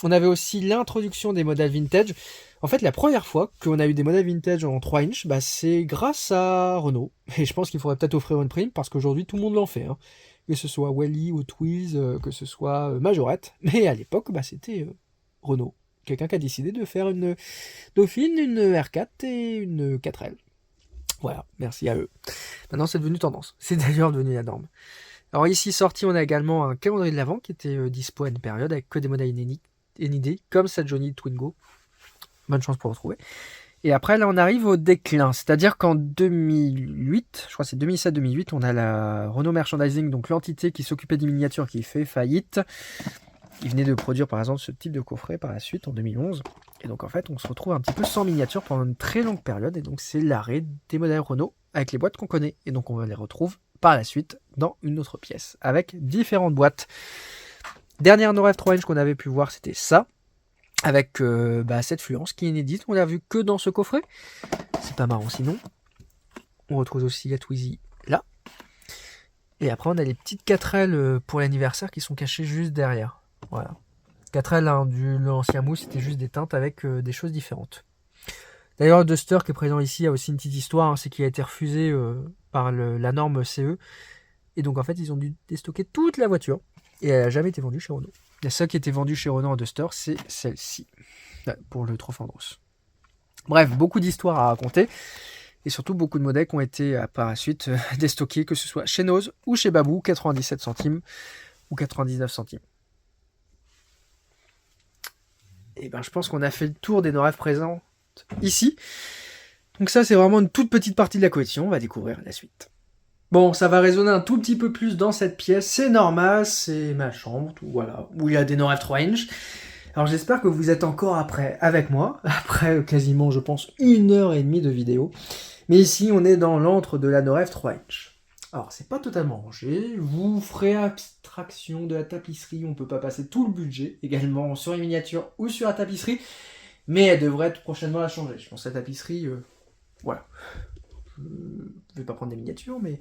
On avait aussi l'introduction des modèles vintage. En fait, la première fois qu'on a eu des modèles vintage en 3 inches, bah, c'est grâce à Renault. Et je pense qu'il faudrait peut-être offrir une prime, parce qu'aujourd'hui, tout le monde l'en fait. Hein. Que ce soit Wally ou Twiz, que ce soit Majorette. Mais à l'époque, bah, c'était Renault. Quelqu'un qui a décidé de faire une Dauphine, une R4 et une 4L. Voilà, merci à eux. Maintenant, c'est devenu tendance. C'est d'ailleurs devenu la norme. Alors ici, sorti, on a également un calendrier de l'Avent qui était dispo à une période avec que des modèles inédits, comme sa Johnny Twingo. Bonne chance pour retrouver. Et après, là, on arrive au déclin. C'est-à-dire qu'en 2008, je crois que c'est 2007-2008, on a la Renault Merchandising, donc l'entité qui s'occupait des miniatures, qui fait faillite. Il venait de produire, par exemple, ce type de coffret par la suite, en 2011. Et donc en fait, on se retrouve un petit peu sans miniature pendant une très longue période. Et donc c'est l'arrêt des modèles Renault avec les boîtes qu'on connaît. Et donc on les retrouve par la suite dans une autre pièce avec différentes boîtes. Dernière Norev 3 inch qu'on avait pu voir, c'était ça. Avec cette Fluence qui est inédite. On l'a vu que dans ce coffret. C'est pas marrant sinon. On retrouve aussi la Twizy là. Et après on a les petites 4L pour l'anniversaire qui sont cachées juste derrière. Voilà. 4L, hein, l'ancien mousse, c'était juste des teintes avec des choses différentes. D'ailleurs, le Duster qui est présent ici a aussi une petite histoire, hein, c'est qu'il a été refusé par la norme CE. Et donc en fait, ils ont dû déstocker toute la voiture. Et elle n'a jamais été vendue chez Renault. La seule qui était vendue chez Renault en Duster, c'est celle-ci, pour le Trofandros. Bref, beaucoup d'histoires à raconter. Et surtout beaucoup de modèles qui ont été par la suite déstockés, que ce soit chez Noz ou chez Babou, 97 centimes ou 99 centimes. Et ben, je pense qu'on a fait le tour des Norev présentes ici. Donc ça, c'est vraiment une toute petite partie de la collection. On va découvrir la suite. Bon, ça va résonner un tout petit peu plus dans cette pièce. C'est normal, c'est ma chambre, tout, voilà, où il y a des Norev 3 inch. Alors j'espère que vous êtes encore avec moi, après quasiment, je pense, 1h30 de vidéo. Mais ici, on est dans l'antre de la Norev 3 inch. Alors, c'est pas totalement rangé, vous ferez abstraction de la tapisserie, on peut pas passer tout le budget, également sur les miniatures ou sur la tapisserie, mais elle devrait être prochainement à changer. Je pense que la tapisserie, voilà. Je vais pas prendre des miniatures, mais il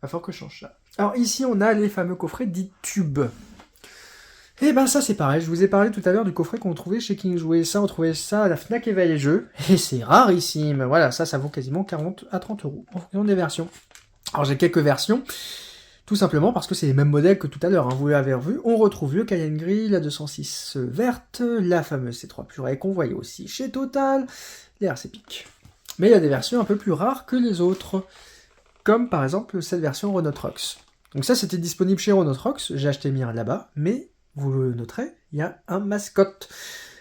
va falloir que je change ça. Alors ici, on a les fameux coffrets dits tubes. Et ben ça c'est pareil, je vous ai parlé tout à l'heure du coffret qu'on trouvait chez King Jouet. Ça, on trouvait ça à la Fnac Éveil et Jeux, et c'est rarissime. Voilà, ça vaut quasiment 40 à 30 € en fonction des versions. Alors j'ai quelques versions, tout simplement parce que c'est les mêmes modèles que tout à l'heure, hein, vous l'avez revu. On retrouve le Cayenne Gris, la 206 verte, la fameuse C3 Purée qu'on voyait aussi chez Total, les RC Peak. Mais il y a des versions un peu plus rares que les autres, comme par exemple cette version Renault Trucks. Donc ça c'était disponible chez Renault Trucks, j'ai acheté le mien là-bas, mais vous le noterez, il y a un mascotte.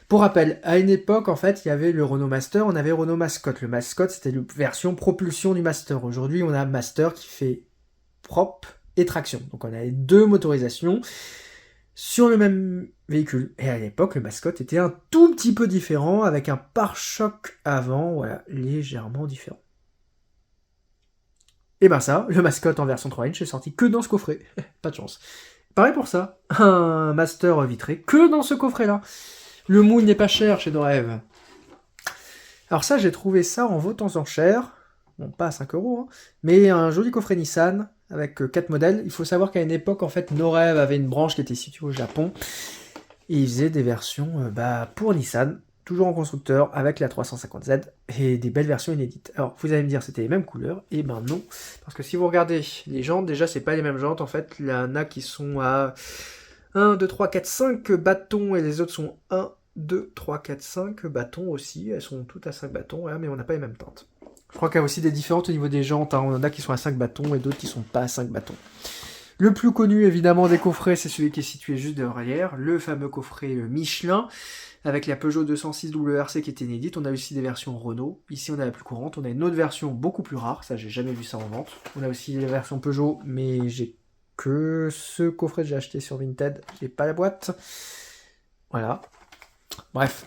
Pour rappel, à une époque, en fait, il y avait le Renault Master, on avait Renault Mascotte. Le Mascotte, c'était la version propulsion du Master. Aujourd'hui, on a un Master qui fait prop et traction. Donc, on a les deux motorisations sur le même véhicule. Et à l'époque, le Mascotte était un tout petit peu différent, avec un pare-choc avant, voilà, légèrement différent. Et ben ça, le Mascotte en version 3 inch est sorti que dans ce coffret. Pas de chance. Pareil pour ça, un Master vitré que dans ce coffret-là. Le moule n'est pas cher chez Norev. Alors ça, j'ai trouvé ça en vente aux enchères. Bon, pas à 5 €, hein, mais un joli coffret Nissan avec 4 modèles. Il faut savoir qu'à une époque, en fait, Norev avait une branche qui était située au Japon. Et ils faisaient des versions pour Nissan, toujours en constructeur, avec la 350Z, et des belles versions inédites. Alors, vous allez me dire, c'était les mêmes couleurs. Et ben non, parce que si vous regardez les jantes, déjà, c'est pas les mêmes jantes. En fait, il y en a qui sont à 1, 2, 3, 4, 5 bâtons, et les autres sont 1, 2, 3, 4, 5 bâtons aussi. Elles sont toutes à 5 bâtons, voilà, mais on n'a pas les mêmes teintes. Je crois qu'il y a aussi des différences au niveau des jantes, hein. On en a qui sont à 5 bâtons et d'autres qui sont pas à 5 bâtons. Le plus connu évidemment des coffrets, c'est celui qui est situé juste derrière, le fameux coffret Michelin, avec la Peugeot 206 WRC qui était inédite. On a aussi des versions Renault. Ici, on a la plus courante. On a une autre version beaucoup plus rare. Ça, j'ai jamais vu ça en vente. On a aussi la version Peugeot, mais j'ai que ce coffret que j'ai acheté sur Vinted. J'ai pas la boîte. Voilà. Bref.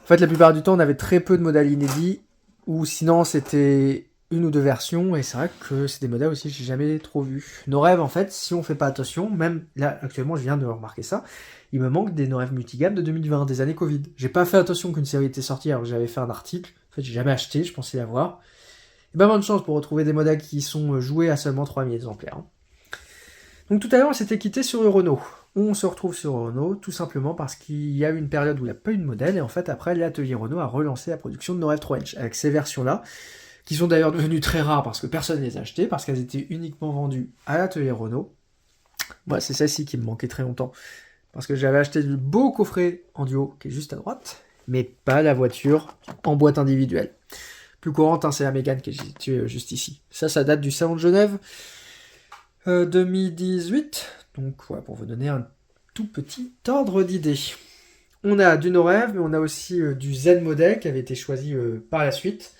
En fait, la plupart du temps, on avait très peu de modèles inédits, ou sinon, c'était une ou deux versions, et c'est vrai que c'est des modèles aussi que j'ai jamais trop vus. Nos rêves, en fait, si on fait pas attention, même là, actuellement, je viens de remarquer ça, il me manque des No Rêves multigamme de 2020, des années Covid. J'ai pas fait attention qu'une série était sortie, alors que j'avais fait un article. En fait, j'ai jamais acheté, je pensais l'avoir. Et ben, bonne chance pour retrouver des modèles qui sont joués à seulement 3000 exemplaires. Hein. Donc tout à l'heure, on s'était quitté sur Renault. On se retrouve sur Renault, tout simplement parce qu'il y a eu une période où il n'y a pas eu de modèle, et en fait, après, l'atelier Renault a relancé la production de No Rêves 3 inch, avec ces versions-là, qui sont d'ailleurs devenues très rares parce que personne ne les a achetées, parce qu'elles étaient uniquement vendues à l'atelier Renault. Moi, c'est celle-ci qui me manquait très longtemps. Parce que j'avais acheté le beau coffret en duo qui est juste à droite, mais pas la voiture en boîte individuelle. Plus courante, hein, c'est la Mégane qui est située juste ici. Ça date du Salon de Genève 2018. Donc voilà, pour vous donner un tout petit ordre d'idée. On a du No Rêve, mais on a aussi du Zen Model qui avait été choisi par la suite.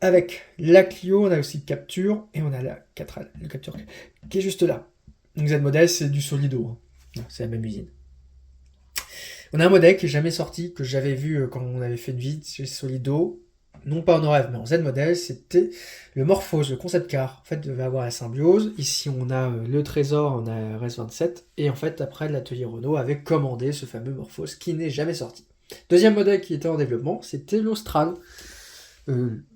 Avec la Clio, on a aussi le Capture, et on a la Catral, le Capture qui est juste là. Donc Zen Model, c'est du Solido. Hein. C'est la même usine. On a un modèle qui n'est jamais sorti, que j'avais vu quand on avait fait une visite chez Solido, non pas en No Rêve, mais en Z modèle, c'était le Morphose, le concept car. En fait, il devait avoir la symbiose. Ici, on a le Trésor, on a RS27, et en fait, après, l'atelier Renault avait commandé ce fameux Morphose qui n'est jamais sorti. Deuxième modèle qui était en développement, c'était l'Austral.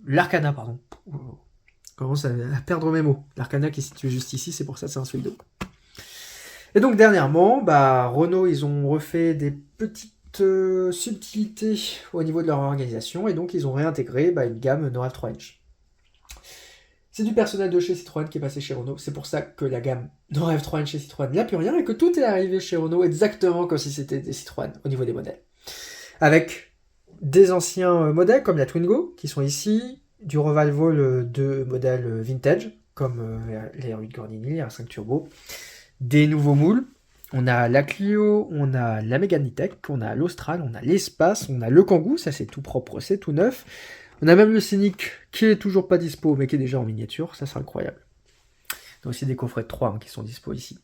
L'Arcana, pardon. Je commence à perdre mes mots. L'Arcana qui est situé juste ici, c'est pour ça que c'est un Solido. Et donc dernièrement, Renault, ils ont refait des petites subtilités au niveau de leur organisation, et donc ils ont réintégré une gamme No Rêve 3 inch. C'est du personnel de chez Citroën qui est passé chez Renault, c'est pour ça que la gamme No Rêve 3 inch chez Citroën n'a plus rien, et que tout est arrivé chez Renault exactement comme si c'était des Citroën au niveau des modèles. Avec des anciens modèles comme la Twingo, qui sont ici, du Revival de modèles vintage, comme les R8 Gordini, les R5 Turbo, des nouveaux moules. On a la Clio, on a la Mégane E-Tech, on a l'Austral, on a l'Espace, on a le Kangoo, ça c'est tout propre, c'est tout neuf. On a même le Scénic qui est toujours pas dispo, mais qui est déjà en miniature, ça c'est incroyable. On a aussi des coffrets de 3 qui sont dispo ici.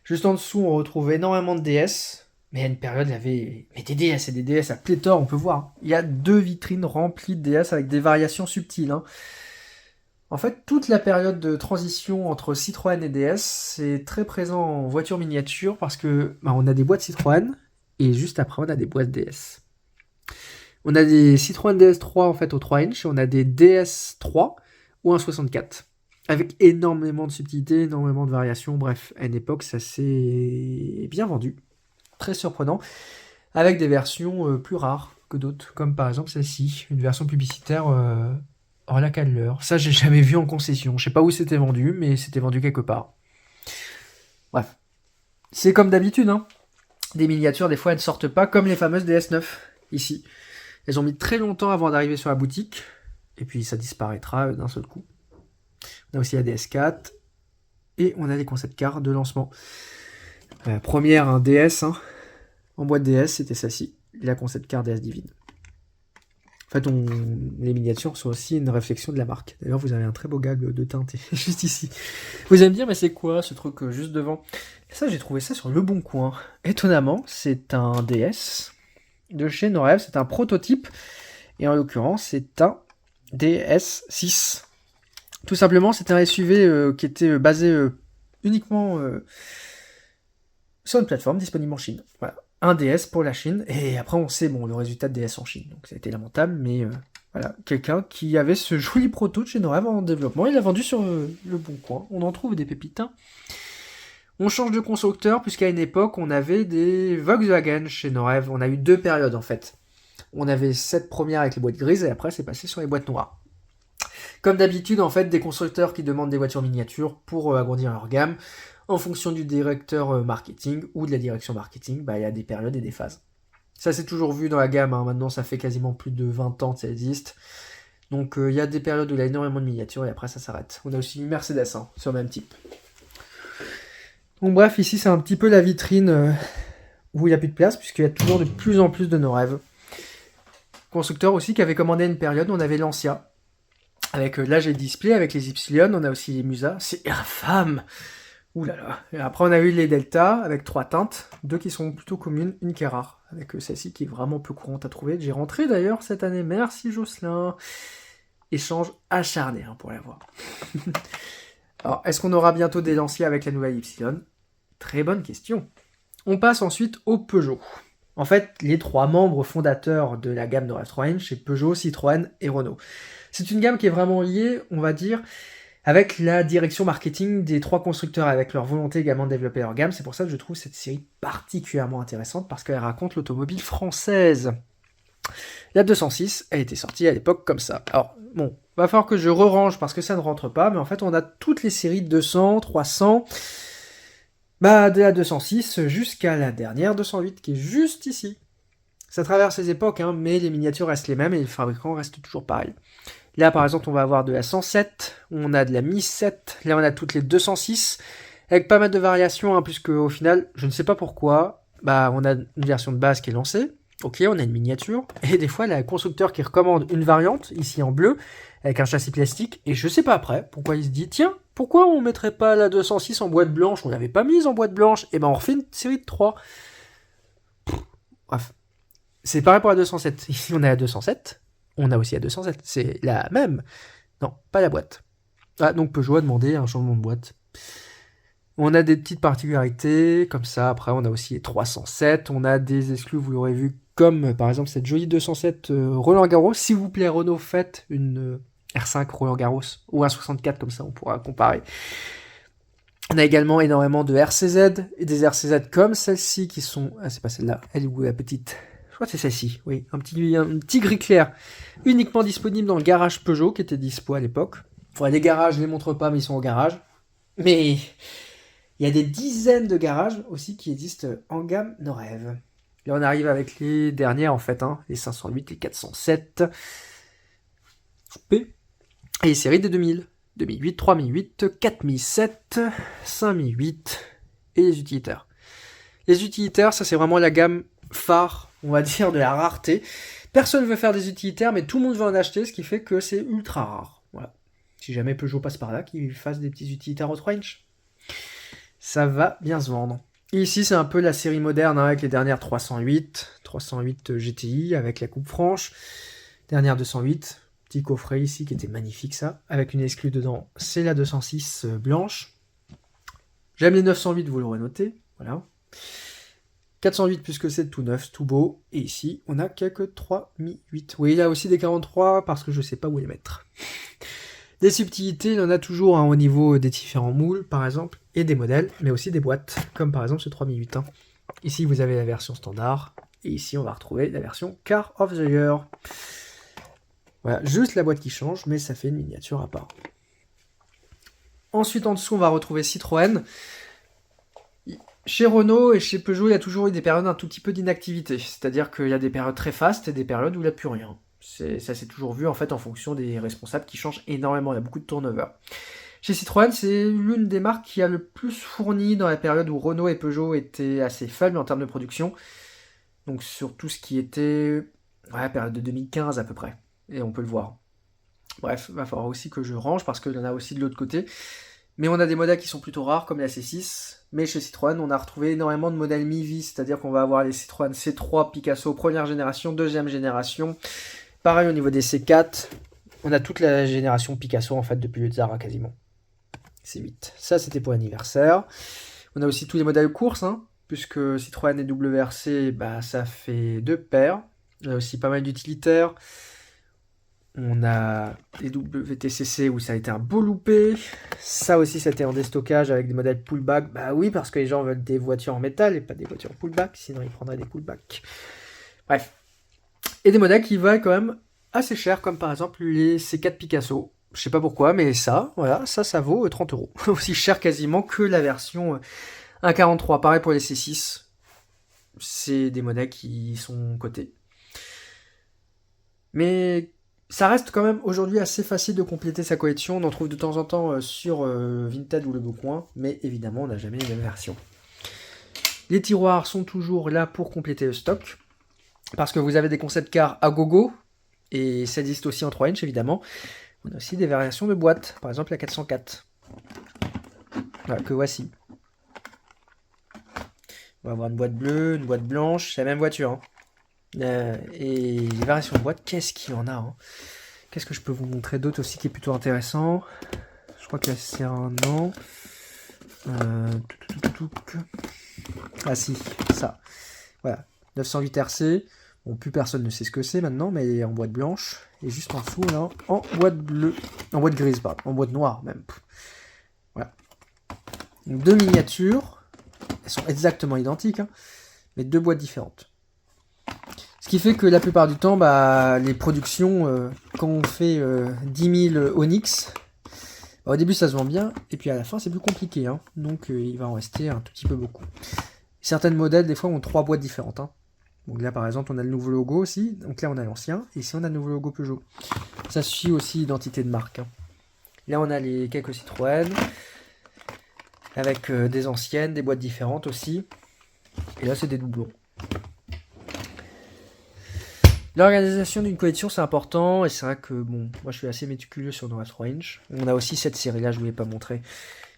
Juste en dessous, on retrouve énormément de DS, mais à une période, il y avait des DS et des DS à pléthore, on peut voir. Il y a 2 vitrines remplies de DS avec des variations subtiles. En fait, toute la période de transition entre Citroën et DS, c'est très présent en voiture miniature parce que on a des boîtes Citroën et juste après on a des boîtes DS. On a des Citroën DS3 en fait au 3 inch et on a des DS3 ou un 64 avec énormément de subtilités, énormément de variations. Bref, à une époque, ça s'est bien vendu, très surprenant, avec des versions plus rares que d'autres, comme par exemple celle-ci, une version publicitaire. La Cadler, ça j'ai jamais vu en concession. Je sais pas où c'était vendu, mais c'était vendu quelque part. Bref. C'est comme d'habitude, hein. Des miniatures, des fois, elles ne sortent pas comme les fameuses DS9, ici. Elles ont mis très longtemps avant d'arriver sur la boutique, et puis ça disparaîtra d'un seul coup. On a aussi la DS4, et on a des concept cars de lancement. Première, un DS, hein. En boîte DS, c'était celle-ci, la concept car DS Divine. En fait, les miniatures sont aussi une réflexion de la marque. D'ailleurs, vous avez un très beau gag de teinte juste ici. Vous allez me dire, mais c'est quoi ce truc juste devant? Ça, j'ai trouvé ça sur Le Bon Coin. Étonnamment, c'est un DS de chez No Rêve. C'est un prototype. Et en l'occurrence, c'est un DS6. Tout simplement, c'est un SUV qui était basé uniquement sur une plateforme disponible en Chine. Voilà. Un DS pour la Chine, et après on sait le résultat de DS en Chine, donc ça a été lamentable, mais voilà, quelqu'un qui avait ce joli proto de chez No Rêve en développement, il l'a vendu sur Le Bon Coin, on en trouve des pépites. Hein. On change de constructeur, puisqu'à une époque on avait des Volkswagen chez No Rêve, on a eu 2 périodes en fait. On avait cette première avec les boîtes grises, et après c'est passé sur les boîtes noires. Comme d'habitude, en fait, des constructeurs qui demandent des voitures miniatures pour agrandir leur gamme, en fonction du directeur marketing ou de la direction marketing, il y a des périodes et des phases. Ça, c'est toujours vu dans la gamme, hein. Maintenant, ça fait quasiment plus de 20 ans que ça existe. Donc, il y a des périodes où il y a énormément de miniatures et après, ça s'arrête. On a aussi une Mercedes, hein, sur le même type. Donc, bref, ici, c'est un petit peu la vitrine où il n'y a plus de place, puisqu'il y a toujours de plus en plus de nos rêves. Constructeur aussi qui avait commandé une période, on avait Lancia, avec là j'ai le display, avec les Y, on a aussi les Musa, c'est infâme. Ouh là là. Et après on a eu les Delta, avec 3 teintes, 2 qui sont plutôt communes, une qui est rare, avec celle-ci qui est vraiment peu courante à trouver. J'ai rentré d'ailleurs cette année, merci Jocelyn. Échange acharné pour l'avoir. Alors, est-ce qu'on aura bientôt des Lancia avec la nouvelle Y? Très bonne question. On passe ensuite au Peugeot. En fait, les 3 membres fondateurs de la gamme de Rêve 3 inch, c'est Peugeot, Citroën et Renault. C'est une gamme qui est vraiment liée, on va dire, avec la direction marketing des 3 constructeurs, avec leur volonté également de développer leur gamme. C'est pour ça que je trouve cette série particulièrement intéressante, parce qu'elle raconte l'automobile française. La 206 a été sortie à l'époque comme ça. Alors, bon, va falloir que je re-range parce que ça ne rentre pas, mais en fait, on a toutes les séries 200, 300, de la 206 jusqu'à la dernière 208 qui est juste ici. Ça traverse les époques, mais les miniatures restent les mêmes et les fabricants restent toujours pareils. Là, par exemple, on va avoir de la 107, on a de la Mi 7, là on a toutes les 206, avec pas mal de variations, puisque au final, je ne sais pas pourquoi, on a une version de base qui est lancée. Ok, on a une miniature, et des fois, il y a un constructeur qui recommande une variante, ici en bleu, avec un châssis plastique, et je sais pas après pourquoi il se dit, tiens, pourquoi on mettrait pas la 206 en boîte blanche? On l'avait pas mise en boîte blanche, et on refait une série de 3. Bref. C'est pareil pour la 207. Ici, on a la 207, on a aussi la 207, c'est la même. Non, pas la boîte. Donc Peugeot a demandé un changement de boîte. On a des petites particularités, comme ça, après on a aussi les 307, on a des exclus, vous l'aurez vu, comme par exemple cette jolie 207 Roland Garros. S'il vous plaît Renault, faites une R5 Roland Garros, ou un 64, comme ça on pourra comparer. On a également énormément de RCZ, et des RCZ comme celle-ci qui sont... Ah, c'est pas celle-là, elle est où la petite? Je crois que c'est celle-ci, oui, un petit gris clair, uniquement disponible dans le garage Peugeot, qui était dispo à l'époque. Enfin, les garages, je les montre pas, mais ils sont au garage. Mais... il y a des dizaines de garages aussi qui existent en gamme nos rêves. Là, on arrive avec les dernières, en fait, les 508, les 407, P, et les séries des 2000. 2008, 3008, 4007, 5008, et les utilitaires. Les utilitaires, ça c'est vraiment la gamme phare, on va dire, de la rareté. Personne ne veut faire des utilitaires, mais tout le monde veut en acheter, ce qui fait que c'est ultra rare. Voilà. Si jamais Peugeot passe par là, qu'ils fassent des petits utilitaires au 3 inch. Ça va bien se vendre. Et ici, c'est un peu la série moderne, avec les dernières 308 GTI, avec la coupe franche. Dernière 208, petit coffret ici, qui était magnifique ça, avec une exclue dedans, c'est la 206 blanche. J'aime les 908, vous l'aurez noté, voilà. 408, puisque c'est tout neuf, tout beau. Et ici, on a quelques 3008. Oui, il y a aussi des 43, parce que je sais pas où les mettre. Des subtilités, il y en a toujours au niveau des différents moules, par exemple, et des modèles, mais aussi des boîtes, comme par exemple ce 3008. Ici, vous avez la version standard, et ici, on va retrouver la version Car of the Year. Voilà, juste la boîte qui change, mais ça fait une miniature à part. Ensuite, en dessous, on va retrouver Citroën. Chez Renault et chez Peugeot, il y a toujours eu des périodes un tout petit peu d'inactivité, c'est-à-dire qu'il y a des périodes très fastes et des périodes où il n'y a plus rien. Ça s'est toujours vu en fait en fonction des responsables qui changent énormément, il y a beaucoup de turnover. Chez Citroën, c'est l'une des marques qui a le plus fourni dans la période où Renault et Peugeot étaient assez faibles en termes de production. Donc sur tout ce qui était la période de 2015 à peu près. Et on peut le voir. Bref, il va falloir aussi que je range parce qu'il y en a aussi de l'autre côté. Mais on a des modèles qui sont plutôt rares comme la C6. Mais chez Citroën, on a retrouvé énormément de modèles mi-vie, c'est-à-dire qu'on va avoir les Citroën C3 Picasso première génération, deuxième génération. Pareil au niveau des C4, on a toute la génération Picasso en fait depuis le Zara quasiment. C8. Ça c'était pour l'anniversaire. On a aussi tous les modèles courses, puisque Citroën et WRC, ça fait 2 paires. On a aussi pas mal d'utilitaires. On a les WTCC où ça a été un beau loupé. Ça aussi, c'était en déstockage avec des modèles pullback. Bah oui, parce que les gens veulent des voitures en métal et pas des voitures pullback. Sinon, ils prendraient des pullback. Bref. Et des modèles qui valent quand même assez cher, comme par exemple les C4 Picasso. Je sais pas pourquoi, mais ça vaut 30 €. Aussi cher quasiment que la version 1.43. Pareil pour les C6. C'est des modèles qui sont cotés. Mais ça reste quand même aujourd'hui assez facile de compléter sa collection. On en trouve de temps en temps sur Vinted ou Le Bon Coin, mais évidemment, on n'a jamais les mêmes versions. Les tiroirs sont toujours là pour compléter le stock, parce que vous avez des concept cars à gogo, et ça existe aussi en 3 inch évidemment. On a aussi des variations de boîtes, par exemple la 404. Voilà, que voici. On va avoir une boîte bleue, une boîte blanche, c'est la même voiture. Hein. Et les variations de boîte, qu'est-ce qu'il y en a hein. Qu'est-ce que je peux vous montrer d'autre aussi qui est plutôt intéressant? Je crois que là c'est un an. Ah si, ça. Voilà, 908 RC. Bon, plus personne ne sait ce que c'est maintenant, mais il est en boîte blanche. Et juste en dessous, là, en boîte bleue. En boîte grise, pardon. En boîte noire, même. Voilà. Donc, deux miniatures. Elles sont exactement identiques, hein, mais deux boîtes différentes. Ce qui fait que la plupart du temps, bah, les productions, quand on fait 10 000 Onyx, bah, au début ça se vend bien, et puis à la fin c'est plus compliqué. Hein, donc il va en rester un tout petit peu beaucoup. Certains modèles, des fois, ont 3 boîtes différentes. Hein. Donc là, par exemple, on a le nouveau logo aussi. Donc là, on a l'ancien. Et ici, on a le nouveau logo Peugeot. Ça suit aussi l'identité de marque. Hein. Là, on a les quelques Citroën. Avec des anciennes, des boîtes différentes aussi. Et là, c'est des doublons. L'organisation d'une collection, c'est important. Et c'est vrai que, bon, moi, je suis assez méticuleux sur nos 3 inch. On a aussi cette série-là, je ne vous l'ai pas montré.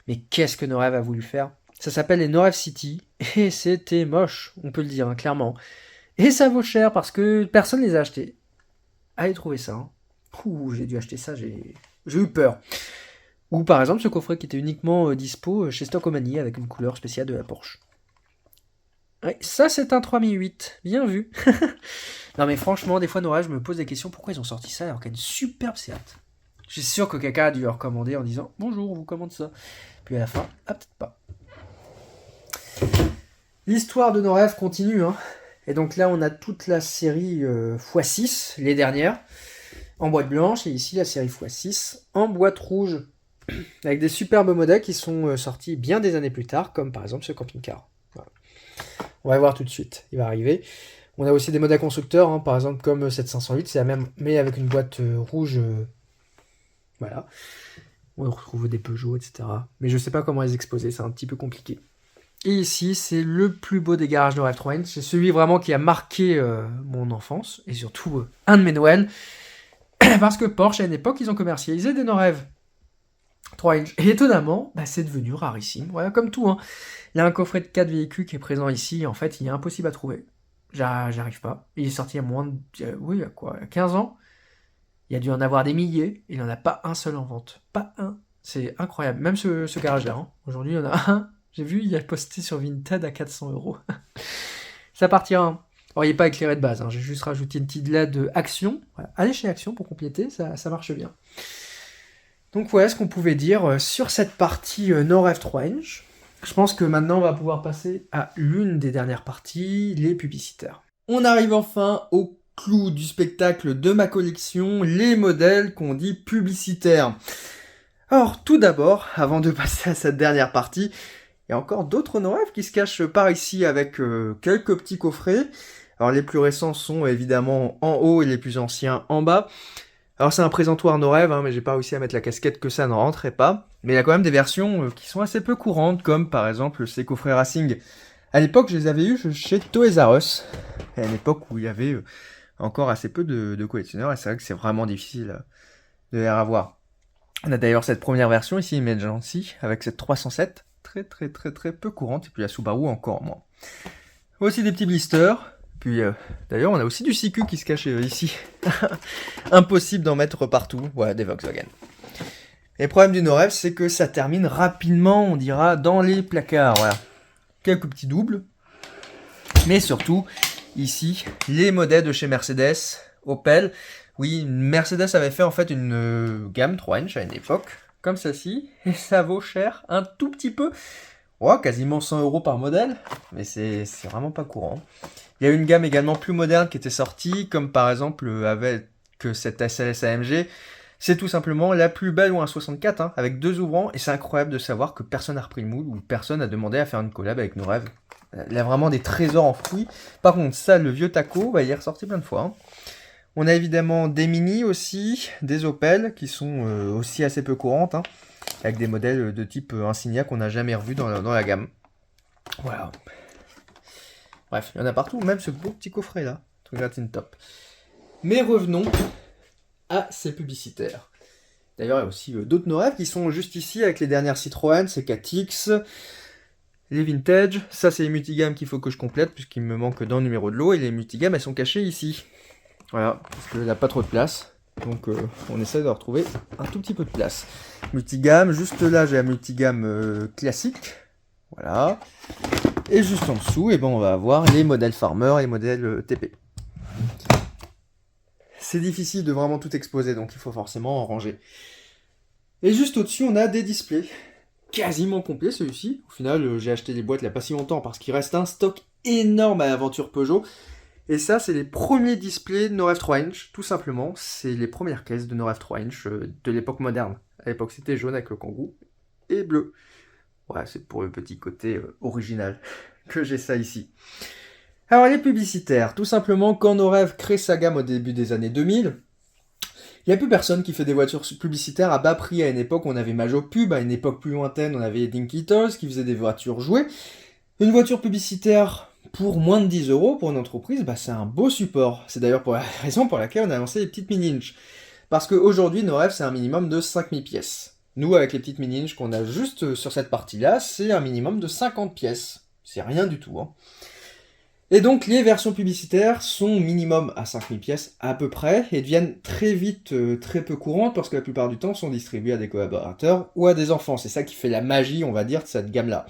Mais qu'est-ce que Norev a voulu faire? Ça s'appelle les Norev City, et c'était moche, on peut le dire, hein, clairement. Et ça vaut cher, parce que personne ne les a achetés. Allez trouver ça. Hein. Ouh, j'ai dû acheter ça, j'ai eu peur. Ou par exemple, ce coffret qui était uniquement dispo chez Stockomanie, avec une couleur spéciale de la Porsche. Ouais, ça, c'est un 3008, bien vu. Non mais franchement, des fois, Norev, je me pose des questions, pourquoi ils ont sorti ça alors qu'il y a une superbe Seat? Je suis sûr que quelqu'un a dû leur commander en disant « Bonjour, on vous commande ça ». Puis à la fin, ah peut-être pas. L'histoire de Norev continue, hein. Et donc là, on a toute la série x6, les dernières, en boîte blanche, et ici la série x6 en boîte rouge, avec des superbes modèles qui sont sortis bien des années plus tard, comme par exemple ce camping-car. Voilà. On va voir tout de suite, il va arriver. On a aussi des modèles constructeurs, hein, par exemple comme cette 508, c'est la même, mais avec une boîte rouge. Voilà. On retrouve des Peugeot, etc. Mais je ne sais pas comment les exposer, c'est un petit peu compliqué. Et ici, c'est le plus beau des garages Norev 3 inch. C'est celui vraiment qui a marqué mon enfance, et surtout un de mes Noëls. Parce que Porsche, à une époque, ils ont commercialisé des Norev 3 inch. Et étonnamment, bah, c'est devenu rarissime. Voilà, comme tout. Hein. Il y a un coffret de 4 véhicules qui est présent ici. En fait, il est impossible à trouver. J'arrive pas. Il est sorti il y a moins de... oui, il y a quoi 15 ans. Il y a dû en avoir des milliers. Il n'y en a pas un seul en vente. Pas un. C'est incroyable. Même ce garage-là. Hein. Aujourd'hui, il y en a un. J'ai vu, il a posté sur Vinted à 400 €. Ça partira. Hein. Alors, il n'est pas éclairé de base. Hein. J'ai juste rajouté une petite LED Action. Voilà. Allez chez Action pour compléter, ça marche bien. Donc voilà ce qu'on pouvait dire sur cette partie Norev 3 inch. Je pense que maintenant, on va pouvoir passer à l'une des dernières parties, les publicitaires. On arrive enfin au clou du spectacle de ma collection, les modèles qu'on dit publicitaires. Alors, tout d'abord, avant de passer à cette dernière partie, il y a encore d'autres Norev qui se cachent par ici avec quelques petits coffrets. Alors les plus récents sont évidemment en haut et les plus anciens en bas. Alors c'est un présentoir Norev, hein, mais j'ai pas réussi à mettre la casquette que ça ne rentrait pas. Mais il y a quand même des versions qui sont assez peu courantes, comme par exemple ces coffrets Racing. À l'époque, je les avais eus chez Toys R Us, à une époque où il y avait encore assez peu de collectionneurs, et c'est vrai que c'est vraiment difficile de les avoir. On a d'ailleurs cette première version ici, Emergency, avec cette 307. Très peu courante, et puis la Subaru encore moins. Aussi des petits blisters, puis d'ailleurs on a aussi du CQ qui se cache ici. Impossible d'en mettre partout, voilà, des Volkswagen. Et le problème du Norev, c'est que ça termine rapidement, on dira, dans les placards, voilà. Quelques petits doubles, mais surtout, ici, les modèles de chez Mercedes, Opel. Oui, Mercedes avait fait en fait une gamme 3 inch à une époque, comme celle-ci, et ça vaut cher un tout petit peu. Ouais, quasiment 100 € par modèle, mais c'est vraiment pas courant. Il y a une gamme également plus moderne qui était sortie, comme par exemple avec cette SLS AMG. C'est tout simplement la plus belle ou un 64, hein, avec 2 ouvrants, et c'est incroyable de savoir que personne n'a repris le moule, ou personne n'a demandé à faire une collab avec Norev. Il y a vraiment des trésors enfouis. Par contre, ça, le vieux taco, bah, il est ressorti plein de fois. Hein. On a évidemment des Mini aussi, des Opel, qui sont aussi assez peu courantes, hein, avec des modèles de type Insignia qu'on n'a jamais revu dans la gamme. Voilà. Bref, il y en a partout, même ce beau petit coffret là. Truc gratin top. Mais revenons à ces publicitaires. D'ailleurs, il y a aussi d'autres no rêves qui sont juste ici avec les dernières Citroën, c'est 4X, les vintage. Ça, c'est les multigammes qu'il faut que je complète puisqu'il me manque dans le numéro de lot et les multigammes elles sont cachées ici. Voilà, parce qu'il n'a pas trop de place. Donc on essaie de retrouver un tout petit peu de place. Multigamme, juste là j'ai un multigamme classique. Voilà. Et juste en dessous, eh ben, on va avoir les modèles Farmer et les modèles TP. C'est difficile de vraiment tout exposer, donc il faut forcément en ranger. Et juste au-dessus, on a des displays. Quasiment complets celui-ci. Au final, j'ai acheté les boîtes il n'y a pas si longtemps parce qu'il reste un stock énorme à l'aventure Peugeot. Et ça, c'est les premiers displays de No Rêve 3 inch, tout simplement. C'est les premières caisses de No Rêve 3 inch de l'époque moderne. À l'époque, c'était jaune avec le kangou et bleu. Ouais, c'est pour le petit côté original que j'ai ça ici. Alors, les publicitaires. Tout simplement, quand No Rêve crée sa gamme au début des années 2000, il n'y a plus personne qui fait des voitures publicitaires à bas prix à une époque où on avait Majo Pub, à une époque plus lointaine, on avait Dinky Toys qui faisait des voitures jouées. Une voiture publicitaire pour moins de 10 euros pour une entreprise, bah, c'est un beau support. C'est d'ailleurs pour la raison pour laquelle on a lancé les petites mini-inch. Parce qu'aujourd'hui, No Rêve, c'est un minimum de 5000 pièces. Nous, avec les petites mini-inch qu'on a juste sur cette partie-là, c'est un minimum de 50 pièces. C'est rien du tout, hein. Et donc, les versions publicitaires sont minimum à 5000 pièces à peu près, et deviennent très vite très peu courantes, parce que la plupart du temps sont distribuées à des collaborateurs ou à des enfants. C'est ça qui fait la magie, on va dire, de cette gamme-là.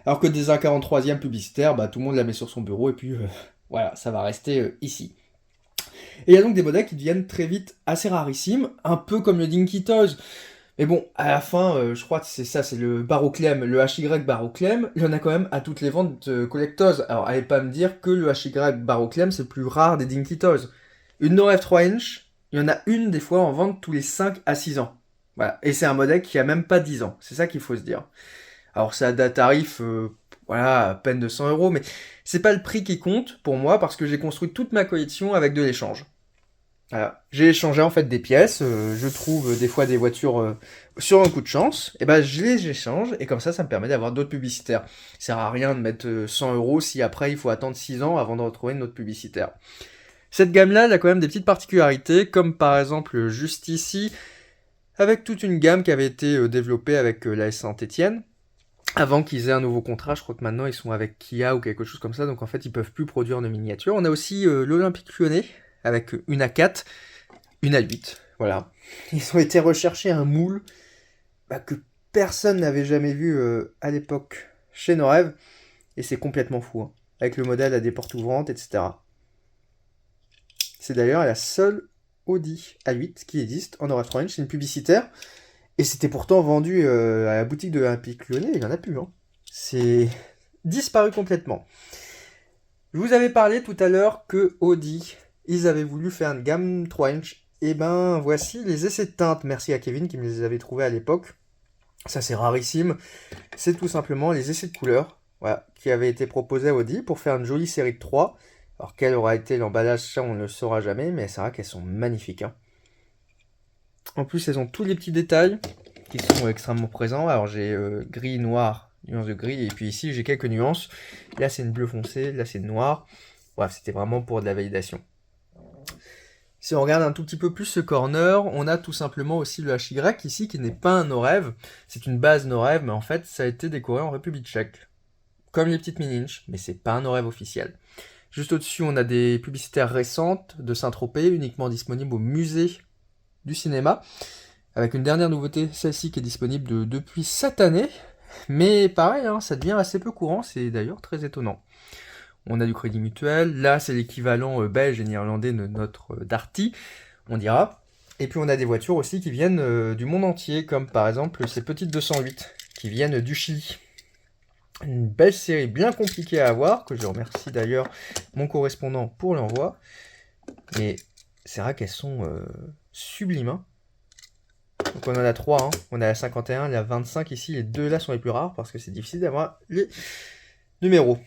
Alors que des 1,43e publicitaires, bah, tout le monde la met sur son bureau, et puis voilà, ça va rester ici. Et il y a donc des modèles qui deviennent très vite assez rarissimes, un peu comme le Dinky Toys. Mais bon, à la fin, je crois que c'est ça, c'est le Baroclem, le HY Baroclem, il y en a quand même à toutes les ventes collectors. Alors, allez pas me dire que le HY Baroclem, c'est le plus rare des Dinky Toys. Une No Rêve 3 inch, il y en a une des fois en vente tous les 5 à 6 ans. Voilà, et c'est un modèle qui a même pas 10 ans, c'est ça qu'il faut se dire. Alors, ça a des tarifs, voilà, à peine de 100 euros, mais c'est pas le prix qui compte pour moi, parce que j'ai construit toute ma collection avec de l'échange. Voilà. J'ai échangé en fait des pièces, je trouve des fois des voitures sur un coup de chance, et ben je les échange, et comme ça me permet d'avoir d'autres publicitaires. Ça sert à rien de mettre 100 euros si après il faut attendre 6 ans avant de retrouver une autre publicitaire. Cette gamme-là, elle a quand même des petites particularités, comme par exemple juste ici, avec toute une gamme qui avait été développée avec la Saint-Étienne, avant qu'ils aient un nouveau contrat. Je crois que maintenant ils sont avec Kia ou quelque chose comme ça, donc en fait ils peuvent plus produire de miniatures. On a aussi l'Olympique Lyonnais, avec une A4, une A8, voilà. Ils ont été rechercher un moule que personne n'avait jamais vu à l'époque chez No Rêve, et c'est complètement fou, hein, avec le modèle à des portes ouvrantes, etc. C'est d'ailleurs la seule Audi A8 qui existe en No Rêve 3 inch, c'est une publicitaire, et c'était pourtant vendu à la boutique de l'Olympique Lyonnais, il n'y en a plus, hein. C'est disparu complètement. Je vous avais parlé tout à l'heure que Audi, ils avaient voulu faire une gamme 3 inch. Et ben voici les essais de teinte. Merci à Kevin qui me les avait trouvés à l'époque. Ça c'est rarissime. C'est tout simplement les essais de couleurs, voilà, qui avaient été proposés à Audi pour faire une jolie série de 3. Alors quel aura été l'emballage, ça on ne le saura jamais, mais c'est vrai qu'elles sont magnifiques, hein. En plus elles ont tous les petits détails qui sont extrêmement présents. Alors j'ai gris, noir, nuance de gris, et puis ici j'ai quelques nuances. Là c'est une bleu foncé, là c'est noir. Bref, c'était vraiment pour de la validation. Si on regarde un tout petit peu plus ce corner, on a tout simplement aussi le HY ici, qui n'est pas un No Rêve. C'est une base No Rêve, mais en fait, ça a été décoré en République tchèque. Comme les petites mini-inch, mais c'est pas un No Rêve officiel. Juste au-dessus, on a des publicitaires récentes de Saint-Tropez, uniquement disponibles au musée du cinéma. Avec une dernière nouveauté, celle-ci qui est disponible depuis cette année. Mais pareil, hein, ça devient assez peu courant, c'est d'ailleurs très étonnant. On a du Crédit Mutuel, là c'est l'équivalent belge et néerlandais de notre Darty, on dira. Et puis on a des voitures aussi qui viennent du monde entier, comme par exemple ces petites 208, qui viennent du Chili. Une belle série bien compliquée à avoir, que je remercie d'ailleurs mon correspondant pour l'envoi. Et c'est vrai qu'elles sont sublimes, hein. Donc on en a 3, hein. On a la 51, la 25 ici, les deux là sont les plus rares, parce que c'est difficile d'avoir les numéros.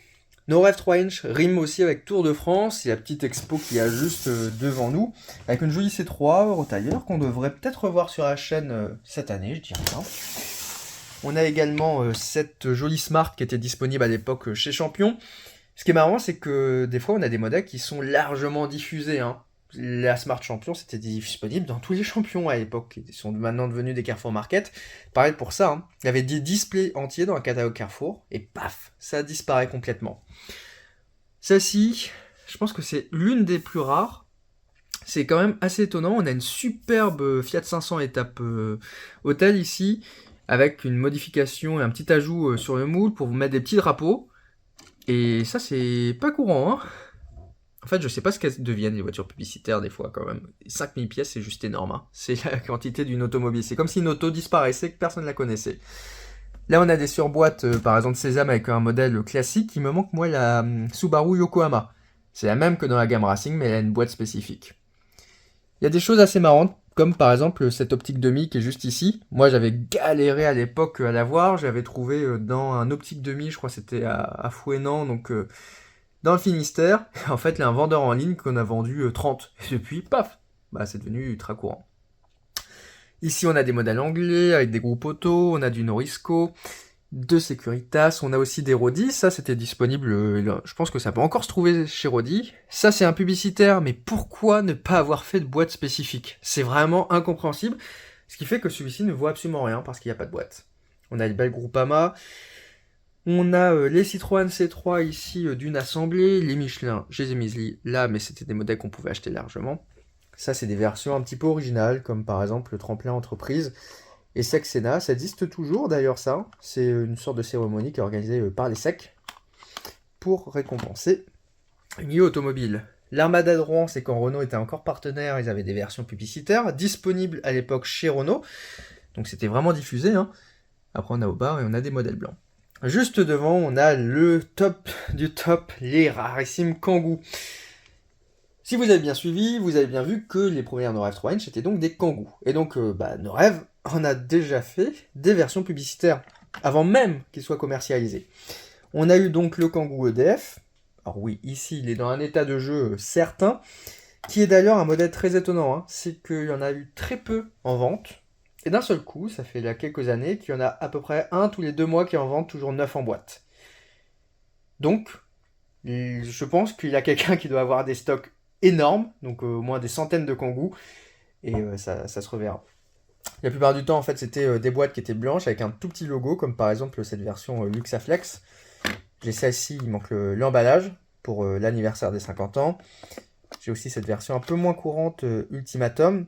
No Rêve 3 inch rime aussi avec Tour de France, c'est la petite expo qu'il y a juste devant nous, avec une jolie C3 retailleur qu'on devrait peut-être revoir sur la chaîne cette année, je dirais bien. On a également cette jolie Smart qui était disponible à l'époque chez Champion, Ce qui est marrant, c'est que des fois, on a des modèles qui sont largement diffusés, hein. La Smart Champion, c'était disponible dans tous les champions à l'époque, qui sont maintenant devenus des Carrefour Market. Pareil pour ça, hein. Il y avait des displays entiers dans un catalogue Carrefour, et paf, ça disparaît complètement. Celle-ci, je pense que c'est l'une des plus rares. C'est quand même assez étonnant. On a une superbe Fiat 500 étape hôtel ici, avec une modification et un petit ajout sur le moule pour vous mettre des petits drapeaux. Et ça, c'est pas courant, hein. En fait, je sais pas ce qu'elles deviennent, les voitures publicitaires, des fois, quand même. 5000 pièces, c'est juste énorme, hein. C'est la quantité d'une automobile. C'est comme si une auto disparaissait, que personne ne la connaissait. Là, on a des surboîtes, par exemple Sésame, avec un modèle classique. Il me manque, moi, la Subaru Yokohama. C'est la même que dans la gamme Racing, mais elle a une boîte spécifique. Il y a des choses assez marrantes, comme par exemple cette optique demi qui est juste ici. Moi, j'avais galéré à l'époque à la voir. J'avais trouvé dans un optique demi, je crois que c'était à Fouesnant, donc dans le Finistère. En fait, il y a un vendeur en ligne qu'on a vendu 30. Et depuis, paf, c'est devenu ultra courant. Ici, on a des modèles anglais avec des groupes auto, on a du Norisco, de Securitas, on a aussi des Rodi. Ça, c'était disponible, je pense que ça peut encore se trouver chez Rodi. Ça, c'est un publicitaire, mais pourquoi ne pas avoir fait de boîte spécifique? C'est vraiment incompréhensible, ce qui fait que celui-ci ne vaut absolument rien, parce qu'il n'y a pas de boîte. On a les belles Groupama, on a les Citroën C3 ici d'une assemblée, les Michelin, je les ai mises là, mais c'était des modèles qu'on pouvait acheter largement. Ça, c'est des versions un petit peu originales, comme par exemple le tremplin entreprise. Et Sexena, ça existe toujours d'ailleurs ça. C'est une sorte de cérémonie qui est organisée par les SEC pour récompenser une milieu automobile. L'Armada de Rouen, c'est quand Renault était encore partenaire, ils avaient des versions publicitaires disponibles à l'époque chez Renault. Donc c'était vraiment diffusé, hein. Après on a au bar et on a des modèles blancs. Juste devant, on a le top du top, les rarissimes Kangoo. Si vous avez bien suivi, vous avez bien vu que les premières Norev 3 inch étaient donc des Kangoo. Et donc Norev en a déjà fait des versions publicitaires, avant même qu'ils soient commercialisés. On a eu donc le Kangoo EDF. Alors oui, ici il est dans un état de jeu certain, qui est d'ailleurs un modèle très étonnant, hein. C'est qu'il y en a eu très peu en vente, et d'un seul coup, ça fait là quelques années qu'il y en a à peu près un tous les 2 mois qui est en vente, toujours 9 en boîte. Donc, je pense qu'il y a quelqu'un qui doit avoir des stocks énormes, donc au moins des centaines de Kangoo, et ça se reverra. La plupart du temps, en fait, c'était des boîtes qui étaient blanches avec un tout petit logo, comme par exemple cette version Luxaflex. J'ai celle-ci, il manque l'emballage pour l'anniversaire des 50 ans. J'ai aussi cette version un peu moins courante Ultimatum.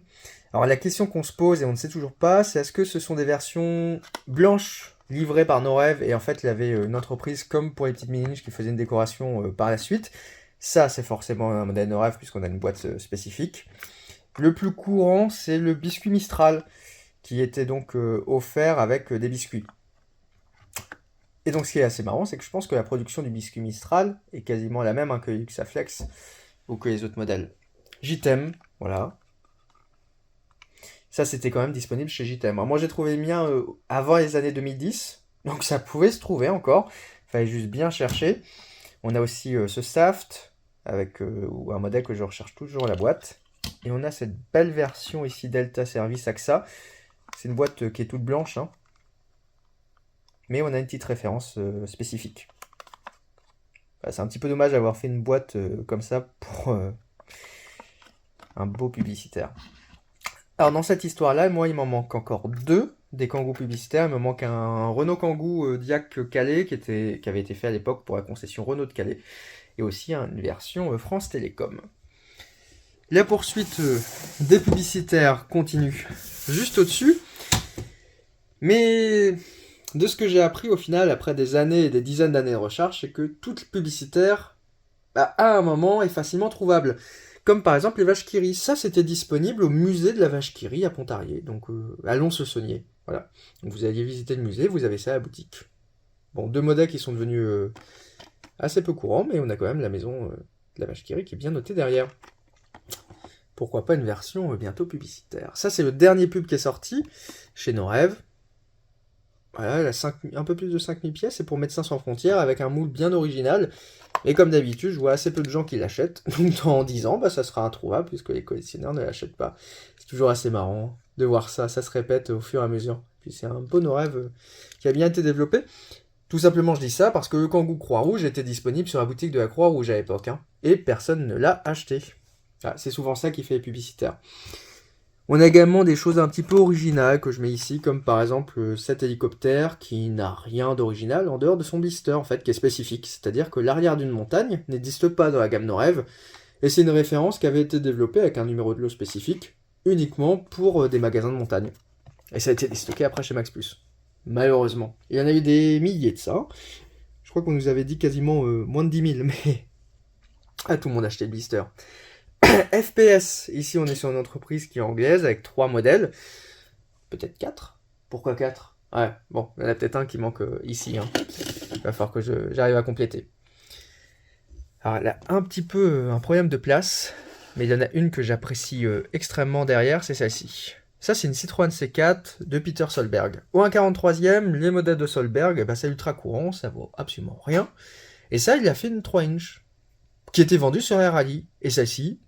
Alors la question qu'on se pose et on ne sait toujours pas, c'est est-ce que ce sont des versions blanches livrées par Norev et en fait il y avait une entreprise comme pour les petites mini-niches qui faisait une décoration par la suite. Ça c'est forcément un modèle Norev puisqu'on a une boîte spécifique. Le plus courant c'est le biscuit Mistral qui était donc offert avec des biscuits. Et donc ce qui est assez marrant, c'est que je pense que la production du biscuit Mistral est quasiment la même que Luxaflex ou que les autres modèles. JTEM, voilà. Ça, c'était quand même disponible chez JTEM. Alors, moi, j'ai trouvé le mien avant les années 2010, donc ça pouvait se trouver encore. Il fallait juste bien chercher. On a aussi ce Saft, avec un modèle que je recherche toujours à la boîte. Et on a cette belle version ici Delta Service AXA. C'est une boîte qui est toute blanche, hein. Mais on a une petite référence spécifique. C'est un petit peu dommage d'avoir fait une boîte comme ça pour un beau publicitaire. Alors dans cette histoire-là, moi il m'en manque encore 2 des Kangoo publicitaires. Il me manque un Renault Kangoo Diac Calais qui avait été fait à l'époque pour la concession Renault de Calais. Et aussi une version France Télécom. La poursuite des publicitaires continue juste au-dessus. Mais de ce que j'ai appris au final, après des années et des dizaines d'années de recherche, c'est que toute publicitaire, à un moment, est facilement trouvable. Comme par exemple les vaches qui rient. Ça, c'était disponible au musée de la vache qui rit à Pontarlier, donc à Lons-le-Saunier. Voilà. Donc vous alliez visiter le musée, vous avez ça à la boutique. Bon, 2 modèles qui sont devenus assez peu courants, mais on a quand même la maison de la vache qui rit qui est bien notée derrière. Pourquoi pas une version bientôt publicitaire. Ça, c'est le dernier pub qui est sorti chez Norev. Voilà, elle a un peu plus de 5000 pièces, et pour Médecins Sans Frontières, avec un moule bien original. Et comme d'habitude, je vois assez peu de gens qui l'achètent. Donc dans 10 ans, ça sera introuvable, puisque les collectionneurs ne l'achètent pas. C'est toujours assez marrant de voir ça, ça se répète au fur et à mesure. Puis c'est un beau Norev qui a bien été développé. Tout simplement, je dis ça parce que le Kangoo Croix-Rouge était disponible sur la boutique de la Croix-Rouge à l'époque, hein, et personne ne l'a acheté. Ah, c'est souvent ça qui fait les publicitaires. On a également des choses un petit peu originales que je mets ici, comme par exemple cet hélicoptère qui n'a rien d'original en dehors de son blister, en fait, qui est spécifique. C'est-à-dire que l'arrière d'une montagne n'existe pas dans la gamme No Rêve, et c'est une référence qui avait été développée avec un numéro de lot spécifique, uniquement pour des magasins de montagne. Et ça a été déstocké après chez Max Plus. Malheureusement. Il y en a eu des milliers de ça. Je crois qu'on nous avait dit quasiment moins de 10 000, mais tout le monde achetait le blister. FPS, ici on est sur une entreprise qui est anglaise avec 3 modèles, peut-être 4. Pourquoi 4? Ouais, bon, il y en a peut-être un qui manque ici, hein. Il va falloir que j'arrive à compléter. Alors elle a un petit peu un problème de place, mais il y en a une que j'apprécie extrêmement derrière, c'est celle-ci. Ça c'est une Citroën C4 de Peter Solberg. Au 1,43e, les modèles de Solberg, c'est ultra courant, ça vaut absolument rien. Et ça, il a fait une 3 inch, qui était vendue sur Air Rally. Et celle-ci,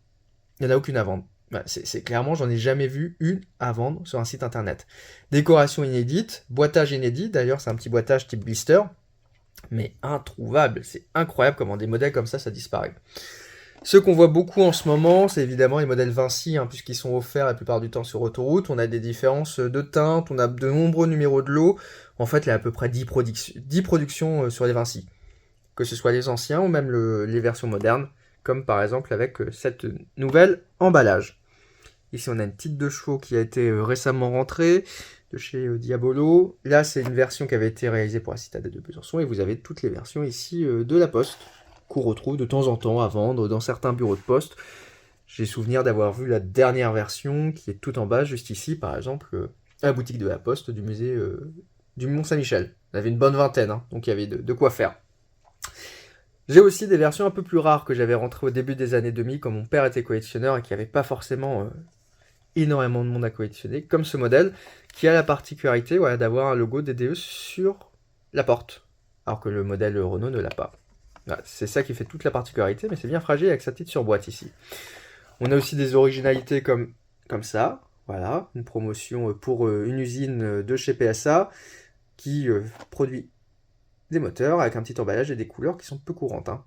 il n'y en a aucune à vendre. C'est clairement, j'en ai jamais vu une à vendre sur un site internet. Décoration inédite, boitage inédit, d'ailleurs c'est un petit boitage type blister, mais introuvable. C'est incroyable comment des modèles comme ça disparaît. Ceux qu'on voit beaucoup en ce moment, c'est évidemment les modèles Vinci, hein, puisqu'ils sont offerts la plupart du temps sur autoroute. On a des différences de teinte, on a de nombreux numéros de lot. En fait, il y a à peu près 10 productions sur les Vinci. Que ce soit les anciens ou même les versions modernes, comme par exemple avec cette nouvelle emballage. Ici, on a une petite 2 chevaux qui a été récemment rentrée de chez Diabolo. Là, c'est une version qui avait été réalisée pour la Citadelle de Besançon, et vous avez toutes les versions ici de la Poste, qu'on retrouve de temps en temps à vendre dans certains bureaux de poste. J'ai souvenir d'avoir vu la dernière version qui est tout en bas, juste ici, par exemple, à la boutique de la Poste du musée du Mont-Saint-Michel. On avait une bonne vingtaine, hein, donc il y avait de quoi faire. J'ai aussi des versions un peu plus rares que j'avais rentrées au début des années 2000, quand mon père était collectionneur et qu'il n'y avait pas forcément énormément de monde à collectionner, comme ce modèle, qui a la particularité d'avoir un logo DDE sur la porte, alors que le modèle Renault ne l'a pas. C'est ça qui fait toute la particularité, mais c'est bien fragile avec sa petite surboîte ici. On a aussi des originalités comme ça, voilà, une promotion pour une usine de chez PSA qui produit des moteurs avec un petit emballage et des couleurs qui sont peu courantes, hein.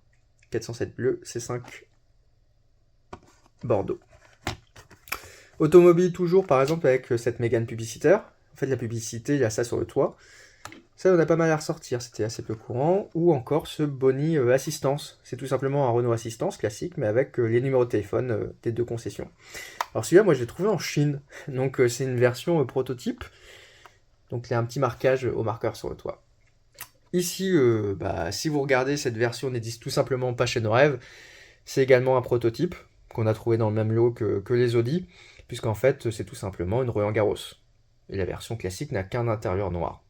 407 bleu, C5 Bordeaux. Automobile toujours, par exemple, avec cette Mégane publicitaire. En fait, la publicité, il y a ça sur le toit. Ça, on a pas mal à ressortir, c'était assez peu courant. Ou encore ce Boni Assistance. C'est tout simplement un Renault Assistance classique, mais avec les numéros de téléphone des 2 concessions. Alors celui-là, moi, je l'ai trouvé en Chine. Donc, c'est une version prototype. Donc, il y a un petit marquage au marqueur sur le toit. Ici, si vous regardez, cette version n'existe tout simplement pas chez No Rêve. C'est également un prototype qu'on a trouvé dans le même lot que les Audi, puisqu'en fait, c'est tout simplement une Roland Garros. Et la version classique n'a qu'un intérieur noir.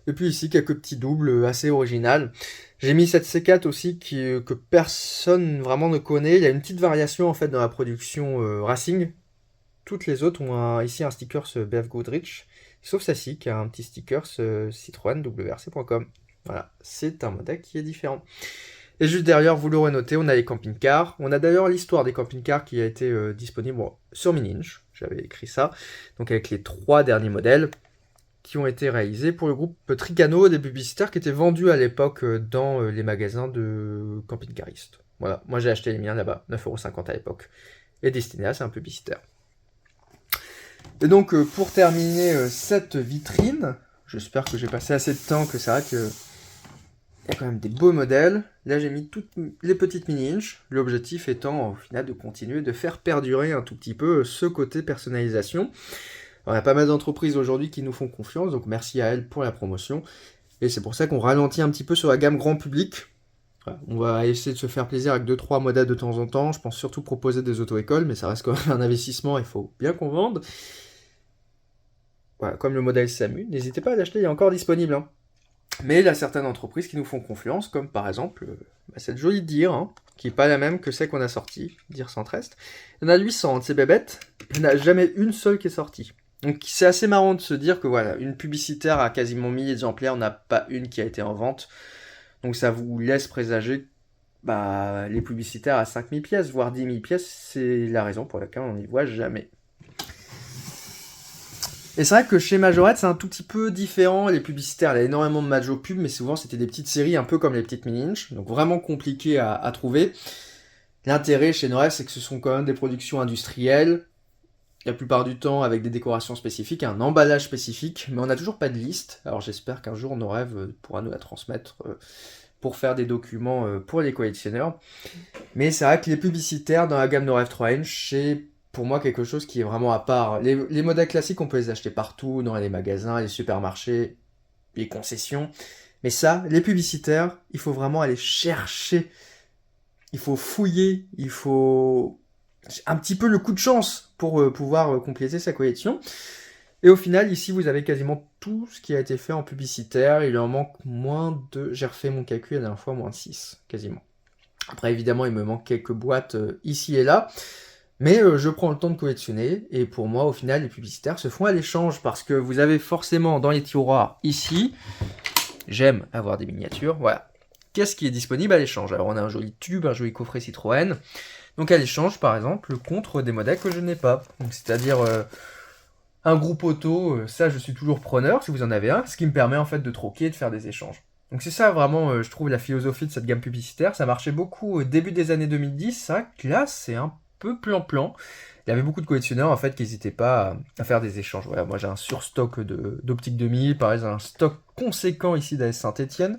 Et puis ici, quelques petits doubles assez originales. J'ai mis cette C4 aussi que personne vraiment ne connaît. Il y a une petite variation en fait dans la production Racing. Toutes les autres ont ici un sticker BF Goodrich, sauf celle-ci qui a un petit sticker Citroën WRC.com. Voilà, c'est un modèle qui est différent. Et juste derrière, vous l'aurez noté, on a les camping-cars. On a d'ailleurs l'histoire des camping-cars qui a été disponible sur Mini-Inch. J'avais écrit ça. Donc avec les 3 derniers modèles qui ont été réalisés pour le groupe Tricano, des publicitaires qui étaient vendus à l'époque dans les magasins de camping-caristes. Voilà, moi j'ai acheté les miens là-bas, 9,50€ à l'époque, et destiné à c'est un publicitaire. Et donc pour terminer cette vitrine, j'espère que j'ai passé assez de temps, que c'est vrai que il y a quand même des beaux modèles. Là j'ai mis toutes les petites mini-inch, l'objectif étant au final de continuer de faire perdurer un tout petit peu ce côté personnalisation. Alors, il y a pas mal d'entreprises aujourd'hui qui nous font confiance, donc merci à elles pour la promotion. Et c'est pour ça qu'on ralentit un petit peu sur la gamme grand public. Voilà, on va essayer de se faire plaisir avec 2-3 modèles de temps en temps. Je pense surtout proposer des auto-écoles, mais ça reste quand même un investissement, il faut bien qu'on vende. Voilà, comme le modèle SAMU, n'hésitez pas à l'acheter, il est encore disponible, hein. Mais il y a certaines entreprises qui nous font confiance, comme par exemple cette jolie Deere, hein, qui n'est pas la même que celle qu'on a sortie, Deere Centrest. Il y en a 800 de ces bébêtes, il n'y en a jamais une seule qui est sortie. Donc c'est assez marrant de se dire que voilà, une publicitaire à quasiment 1000 exemplaires, on n'a pas une qui a été en vente. Donc ça vous laisse présager les publicitaires à 5000 pièces, voire 10 000 pièces, c'est la raison pour laquelle on n'y voit jamais. Et c'est vrai que chez Majorette, c'est un tout petit peu différent. Les publicitaires, il y a énormément de Majo pubs, mais souvent c'était des petites séries un peu comme les petites mini-inch, donc vraiment compliqué à trouver. L'intérêt chez Noref, c'est que ce sont quand même des productions industrielles, la plupart du temps avec des décorations spécifiques, un emballage spécifique, mais on n'a toujours pas de liste. Alors j'espère qu'un jour Noref pourra nous la transmettre pour faire des documents pour les collectionneurs. Mais c'est vrai que les publicitaires dans la gamme Noref 3-inch, c'est pour moi quelque chose qui est vraiment à part. Les modèles classiques, on peut les acheter partout, dans les magasins, les supermarchés, les concessions. Mais ça, les publicitaires, il faut vraiment aller chercher. Il faut fouiller, il faut un petit peu le coup de chance pour pouvoir compléter sa collection. Et au final, ici, vous avez quasiment tout ce qui a été fait en publicitaire. Il en manque moins de... J'ai refait mon calcul la dernière fois, moins de 6, quasiment. Après, évidemment, il me manque quelques boîtes ici et là. Mais je prends le temps de collectionner. Et pour moi, au final, les publicitaires se font à l'échange. Parce que vous avez forcément dans les tiroirs, ici, j'aime avoir des miniatures. Voilà. Qu'est-ce qui est disponible à l'échange? Alors, on a un joli tube, un joli coffret Citroën. Donc, à l'échange, par exemple, contre des modèles que je n'ai pas. C'est-à-dire... un groupe auto, ça je suis toujours preneur si vous en avez un, ce qui me permet en fait de troquer et de faire des échanges. Donc c'est ça vraiment, je trouve, la philosophie de cette gamme publicitaire. Ça marchait beaucoup au début des années 2010, ça, là c'est un peu plan-plan. Il y avait beaucoup de collectionneurs en fait qui n'hésitaient pas à faire des échanges. Voilà, moi j'ai un surstock d'Optique 2000, pareil, un stock conséquent ici d'AS Saint-Etienne.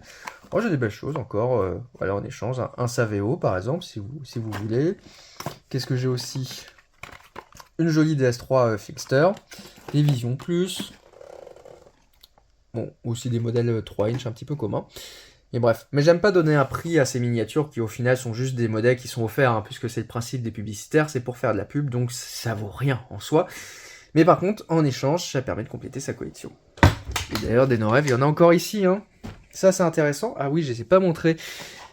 Moi j'ai des belles choses encore, voilà, en échange, un Saveo par exemple, si vous voulez. Qu'est-ce que j'ai aussi? Une jolie DS3 Fixter, des Vision Plus, bon, aussi des modèles 3 inch un petit peu communs, mais bref. Mais j'aime pas donner un prix à ces miniatures qui au final sont juste des modèles qui sont offerts, hein, puisque c'est le principe des publicitaires, c'est pour faire de la pub, donc ça vaut rien en soi. Mais par contre, en échange, ça permet de compléter sa collection. Et d'ailleurs, des Noref, il y en a encore ici, hein. Ça c'est intéressant, ah oui, je les ai pas montrés.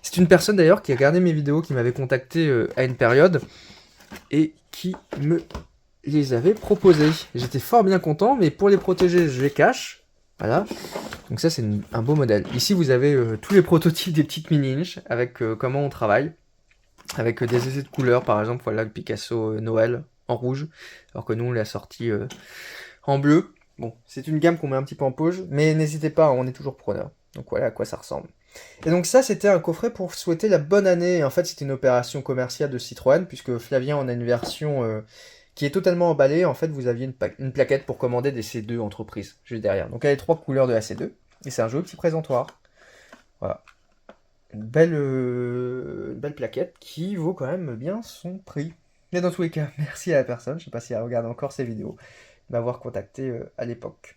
C'est une personne d'ailleurs qui a regardé mes vidéos, qui m'avait contacté à une période, et qui me les avait proposés. J'étais fort bien content, mais pour les protéger, je les cache. Voilà. Donc ça, c'est un beau modèle. Ici, vous avez tous les prototypes des petites mini-inch, avec comment on travaille. Avec des essais de couleurs, par exemple, voilà, le Picasso Noël en rouge, alors que nous, on l'a sorti en bleu. Bon, c'est une gamme qu'on met un petit peu en pause, mais n'hésitez pas, on est toujours preneur. Donc voilà à quoi ça ressemble. Et donc ça, c'était un coffret pour souhaiter la bonne année. En fait, c'était une opération commerciale de Citroën, puisque Flavien en a une version... qui est totalement emballé. En fait, vous aviez une plaquette pour commander des C2 entreprises, juste derrière. Donc, elle a les 3 couleurs de la C2, et c'est un joli petit présentoir. Voilà. Une belle plaquette qui vaut quand même bien son prix. Mais dans tous les cas, merci à la personne, je sais pas si elle regarde encore ces vidéos, de m'avoir contacté à l'époque.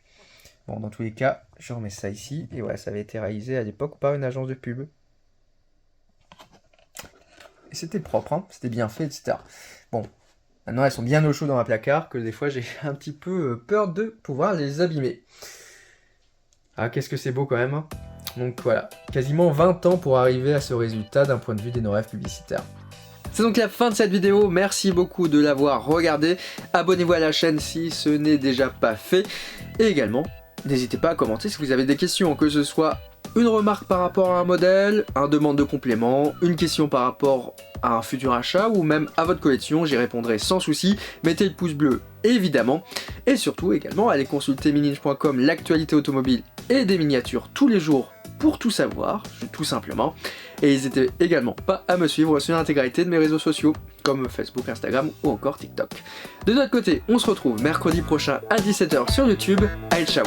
Bon, dans tous les cas, je remets ça ici, et voilà, ça avait été réalisé à l'époque par une agence de pub. Et c'était propre, hein, c'était bien fait, etc. Bon. Maintenant, elles sont bien au chaud dans ma placard, que des fois j'ai un petit peu peur de pouvoir les abîmer. Ah, qu'est-ce que c'est beau quand même, hein. Donc voilà, quasiment 20 ans pour arriver à ce résultat d'un point de vue des Noref publicitaires. C'est donc la fin de cette vidéo, merci beaucoup de l'avoir regardée. Abonnez-vous à la chaîne si ce n'est déjà pas fait. Et également, n'hésitez pas à commenter si vous avez des questions, que ce soit une remarque par rapport à un modèle, une demande de complément, une question par rapport à un futur achat ou même à votre collection, j'y répondrai sans souci. Mettez le pouce bleu évidemment, et surtout également allez consulter miniinch.com, l'actualité automobile et des miniatures tous les jours pour tout savoir, tout simplement. Et n'hésitez également pas à me suivre sur l'intégralité de mes réseaux sociaux, comme Facebook, Instagram ou encore TikTok. De notre côté, on se retrouve mercredi prochain à 17h sur YouTube. Allez, ciao!